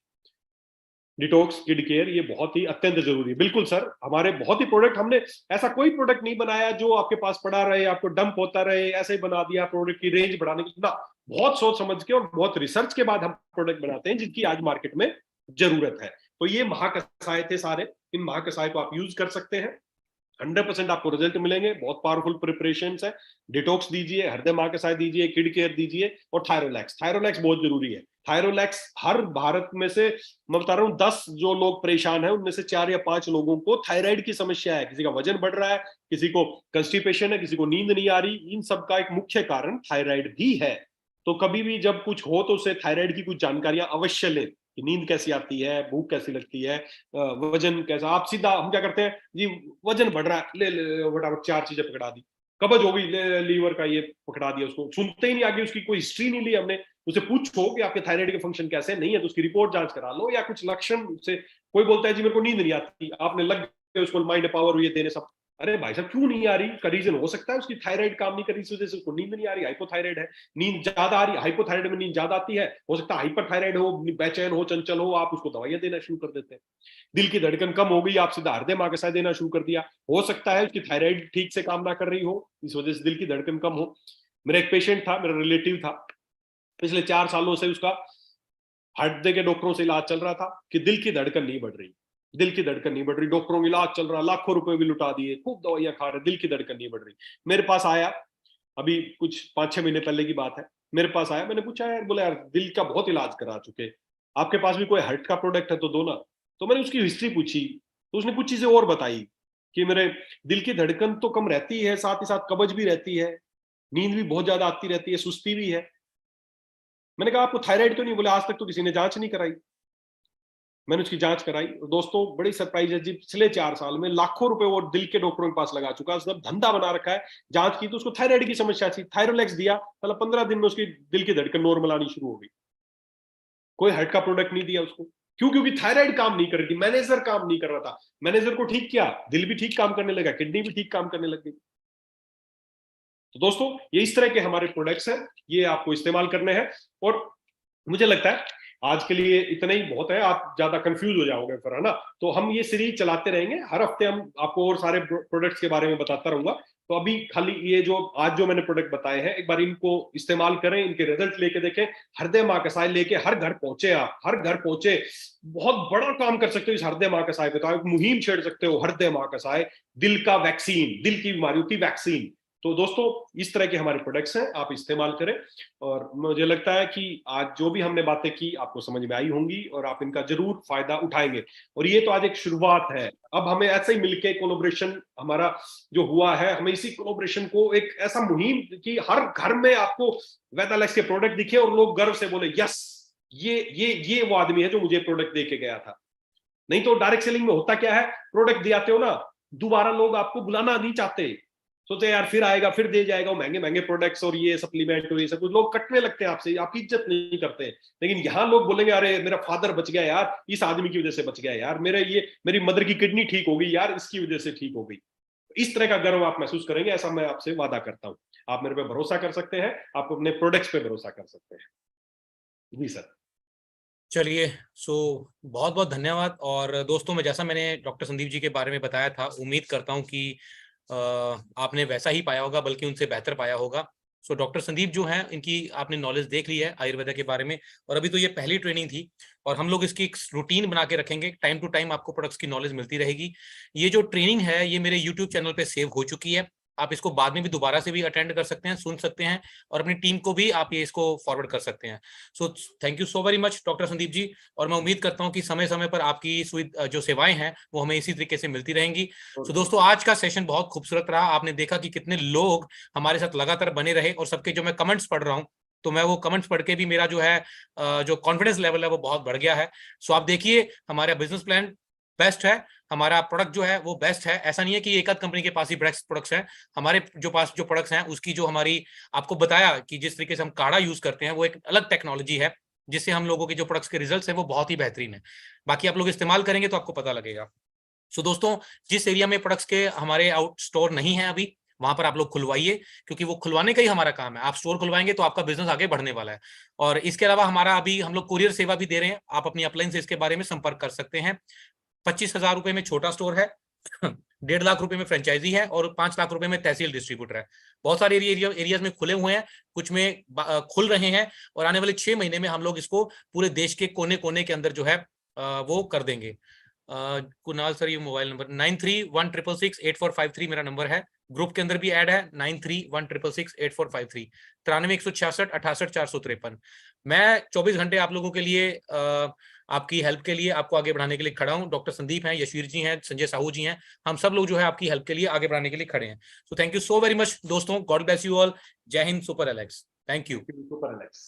डिटॉक्स, किड केयर, ये बहुत ही अत्यंत जरूरी है। बिल्कुल सर, हमारे बहुत ही प्रोडक्ट, हमने ऐसा कोई प्रोडक्ट नहीं बनाया जो आपके पास पड़ा रहे, आपको डंप होता रहे, ऐसे ही बना दिया प्रोडक्ट की रेंज बढ़ाने की ना। बहुत सोच समझ के और बहुत रिसर्च के बाद हम प्रोडक्ट बनाते हैं जिनकी आज मार्केट में जरूरत है। तो ये महाकसाय थे सारे, इन महाकसाय को आप यूज कर सकते हैं, 100% आपको रिजल्ट मिलेंगे। बहुत पावरफुल प्रिपरेशंस है। डिटॉक्स दीजिए, हृदय महाकसाय दीजिए, किड केयर दीजिए, और थायरोलैक्स, थायरोलैक्स बहुत जरूरी है। थायरोलैक्स हर भारत में से, मैं बता रहा हूँ, 10 जो लोग परेशान हैं उनमें से 4 या 5 लोगों को थायराइड की समस्या है। किसी का वजन बढ़ रहा है, किसी को कंस्टिपेशन है, किसी को नींद नहीं आ रही। इन सब का एक मुख्य कारण थायराइड भी है। तो कभी भी जब कुछ हो तो उसे थायराइड की कुछ जानकारियां अवश्य लें कि नींद कैसी आती है, भूख कैसी लगती है, वजन कैसा। आप सीधा, हम क्या करते हैं जी, वजन बढ़ रहा है, ले फटाफट 4 चीजें पकड़ा दी, कब्ज हो गई, ले लीवर का ये पकड़ा दिया, उसको सुनते ही नहीं, आगे उसकी कोई हिस्ट्री नहीं ली हमने। उसे पूछो कि आपके थायराइड के फंक्शन कैसे नहीं है, तो उसकी रिपोर्ट जांच करा लो, या कुछ लक्षण से। कोई बोलता है जी मेरे को नींद नहीं आती, आपने लग गए उसको माइंड पावर ये देने सब। अरे भाई साहब, क्यों नहीं आ रही? का रीजन हो सकता है उसकी थायराइड काम नहीं कर रही, इस वजह से उसको नींद नहीं आ रही, हाइपोथायराइड है। नींद ज्यादा आ रही है, हाइपोथायराइड में नींद ज्यादा आती है, हो सकता है हाइपरथायराइड हो, बेचैन हो, चंचल हो, आप उसको दवाइयां देना शुरू कर देते हैं। दिल की धड़कन कम हो गई, आप सीधा हृदय महाकसाय देना शुरू कर दिया। हो सकता है उसकी थायराइड ठीक से काम ना कर रही हो, इस वजह से दिल की धड़कन कम हो। मेरा एक पेशेंट था, मेरा रिलेटिव था, पिछले 4 सालों से उसका हृदय के डॉक्टरों से इलाज चल रहा था कि दिल की धड़कन नहीं बढ़ रही, दिल की धड़कन नहीं बढ़ रही, डॉक्टरों का इलाज चल रहा, लाखों रुपए भी लुटा दिए, खूब दवाइयां खा रहे, दिल की धड़कन नहीं बढ़ रही। मेरे पास आया, अभी कुछ 5-6 महीने पहले की बात है, मेरे पास आया, मैंने पूछा यार, बोला यार दिल का बहुत इलाज करा चुके, आपके पास भी कोई हार्ट का प्रोडक्ट है तो दो ना। तो मैंने उसकी हिस्ट्री पूछी, तो उसने कुछ चीजें और बताई कि मेरे दिल की धड़कन तो कम रहती है, साथ ही साथ कब्ज भी रहती है, नींद भी बहुत ज्यादा आती रहती है, सुस्ती भी है। मैंने कहा आपको थायराइड तो नहीं? बोले आज तक तो किसी ने जांच नहीं कराई। मैंने उसकी जांच कराई, और दोस्तों बड़ी सरप्राइज है जी, पिछले 4 साल में लाखों रुपए वो दिल के डॉक्टरों के पास लगा चुका है, उसने धंधा बना रखा है। जांच की तो उसको थायराइड की समस्या थी, थायरोलैक्स दिया, मतलब 15 दिन में उसकी दिल की धड़कन नॉर्मल आनी शुरू हो गई। कोई हार्ट का प्रोडक्ट नहीं दिया उसको, क्यों? क्योंकि थायराइड काम नहीं कर रही थी, मैनेजर काम नहीं कर रहा था। मैनेजर को ठीक किया, दिल भी ठीक काम करने लगा, किडनी भी ठीक काम करने लग गई। तो दोस्तों ये इस तरह के हमारे प्रोडक्ट्स हैं, ये आपको इस्तेमाल करने हैं। और मुझे लगता है आज के लिए इतना ही बहुत है, आप ज्यादा कंफ्यूज हो जाओगे फिर, है ना। तो हम ये सीरीज चलाते रहेंगे, हर हफ्ते हम आपको और सारे प्रोडक्ट्स के बारे में बताता रहूंगा। तो अभी खाली ये जो आज जो मैंने प्रोडक्ट बताए हैं, एक बार इनको इस्तेमाल करें, इनके रिजल्ट लेके देखें। हृदय महाकसाय लेके हर घर पहुंचे, आप हर घर पहुंचे, बहुत बड़ा काम कर सकते हो इस हृदय महाकसाय पे। तो आप मुहिम छेड़ सकते हो, हृदय महाकसाय, दिल का वैक्सीन, दिल की बीमारियों की वैक्सीन। तो दोस्तों इस तरह के हमारे प्रोडक्ट्स हैं, आप इस्तेमाल करें। और मुझे लगता है कि आज जो भी हमने बातें की आपको समझ में आई होंगी और आप इनका जरूर फायदा उठाएंगे। और ये तो आज एक शुरुआत है, अब हमें ऐसे ही मिलके कोलैबोरेशन हमारा जो हुआ है, हमें इसी कोलैबोरेशन को एक ऐसा मुहिम कि हर घर में आपको वेदालेक्स के प्रोडक्ट दिखे और लोग गर्व से बोले यस, ये वो आदमी है जो मुझे प्रोडक्ट दे के गया था। नहीं तो डायरेक्ट सेलिंग में होता क्या है, प्रोडक्ट दे आते हो ना, दोबारा लोग आपको बुलाना नहीं चाहते, सोचते यार फिर आएगा, फिर दे जाएगा, वो महंगे महंगे प्रोडक्ट्स और ये सप्लीमेंट और ये सब कुछ, लोग कटने लगते हैं आपसे, आपकी इज्जत नहीं करते हैं। लेकिन यहाँ लोग बोलेंगे अरे मेरा फादर बच गया यार, इस आदमी की वजह से बच गया यार, मेरी मदर की किडनी ठीक हो गई यार, इसकी वजह से ठीक हो गई। इस तरह का गर्व आप महसूस करेंगे, ऐसा मैं आपसे वादा करता हूँ। आप मेरे पे भरोसा कर सकते हैं, आप अपने प्रोडक्ट्स पे भरोसा कर सकते हैं। जी सर। चलिए, बहुत बहुत धन्यवाद। और दोस्तों, मैं जैसा मैंने डॉक्टर संदीप जी के बारे में बताया था, उम्मीद करता हूं कि आपने वैसा ही पाया होगा, बल्कि उनसे बेहतर पाया होगा। डॉक्टर संदीप जो हैं, इनकी आपने नॉलेज देख ली है आयुर्वेदा के बारे में, और अभी तो ये पहली ट्रेनिंग थी, और हम लोग इसकी एक रूटीन बना के रखेंगे। टाइम टू टाइम आपको प्रोडक्ट्स की नॉलेज मिलती रहेगी। ये जो ट्रेनिंग है ये मेरे यूट्यूब चैनल पे सेव हो चुकी है, आप इसको बाद में भी दोबारा से भी अटेंड कर सकते हैं, सुन सकते हैं, और अपनी टीम को भी आप ये इसको फॉरवर्ड कर सकते हैं। Thank you so very much doctor Sandeep ji. और मैं उम्मीद करता हूं कि समय समय पर आपकी जो सेवाएं हैं वो हमें इसी तरीके से मिलती रहेंगी। दोस्तों, आज का सेशन बहुत खूबसूरत रहा। आपने देखा कि कितने लोग हमारे साथ लगातार बने रहे, और सबके जो मैं कमेंट्स पढ़ रहा हूं, तो मैं वो कमेंट्स पढ़ के भी मेरा जो है जो कॉन्फिडेंस लेवल है वो बहुत बढ़ गया है। आप देखिए, हमारा बिजनेस प्लान बेस्ट है, हमारा प्रोडक्ट जो है वो बेस्ट है। ऐसा नहीं है कि एक आध कंपनी के पास ही प्रोडक्ट्स हैं, हमारे जो पास जो प्रोडक्ट्स हैं उसकी जो हमारी आपको बताया कि जिस तरीके से हम काढ़ा यूज करते हैं वो एक अलग टेक्नोलॉजी है, जिससे हम लोगों के जो प्रोडक्ट्स के रिजल्ट्स हैं वो बहुत ही बेहतरीन है। बाकी आप लोग इस्तेमाल करेंगे तो आपको पता लगेगा। दोस्तों, जिस एरिया में प्रोडक्ट्स के हमारे आउट स्टोर नहीं है अभी, वहां पर आप लोग खुलवाइए, क्योंकि वो खुलवाने का ही हमारा काम है। आप स्टोर खुलवाएंगे तो आपका बिजनेस आगे बढ़ने वाला है। और इसके अलावा हमारा अभी हम लोग कुरियर सेवा भी दे रहे हैं, आप अपनी अपलाइन से इसके बारे में संपर्क कर सकते हैं। 25,000 रुपए में छोटा स्टोर है, 1.5 लाख रुपए में फ्रेंचाइजी है, और 5 लाख रुपए में तहसील डिस्ट्रीब्यूटर है। बहुत सारे एरियाज में खुले हुए हैं, कुछ में खुल रहे हैं, और आने वाले 6 महीने में हम लोग इसको पूरे देश के कोने कोने के अंदर जो है वो कर देंगे। कुणाल सर, ये मोबाइल नंबर 9316668453 मेरा नंबर है। ग्रुप के अंदर भी ऐड है 9316668453, 93166868 मैं 24 घंटे आप लोगों के लिए आपकी हेल्प के लिए, आपको आगे बढ़ाने के लिए खड़ा हूं। डॉक्टर संदीप हैं, यशवीर जी हैं, संजय साहू जी हैं, हम सब लोग जो है आपकी हेल्प के लिए आगे बढ़ाने के लिए खड़े हैं। Thank you so very much दोस्तों। God bless you all. Jai Hind, super Alex. Thank you. Super Alex.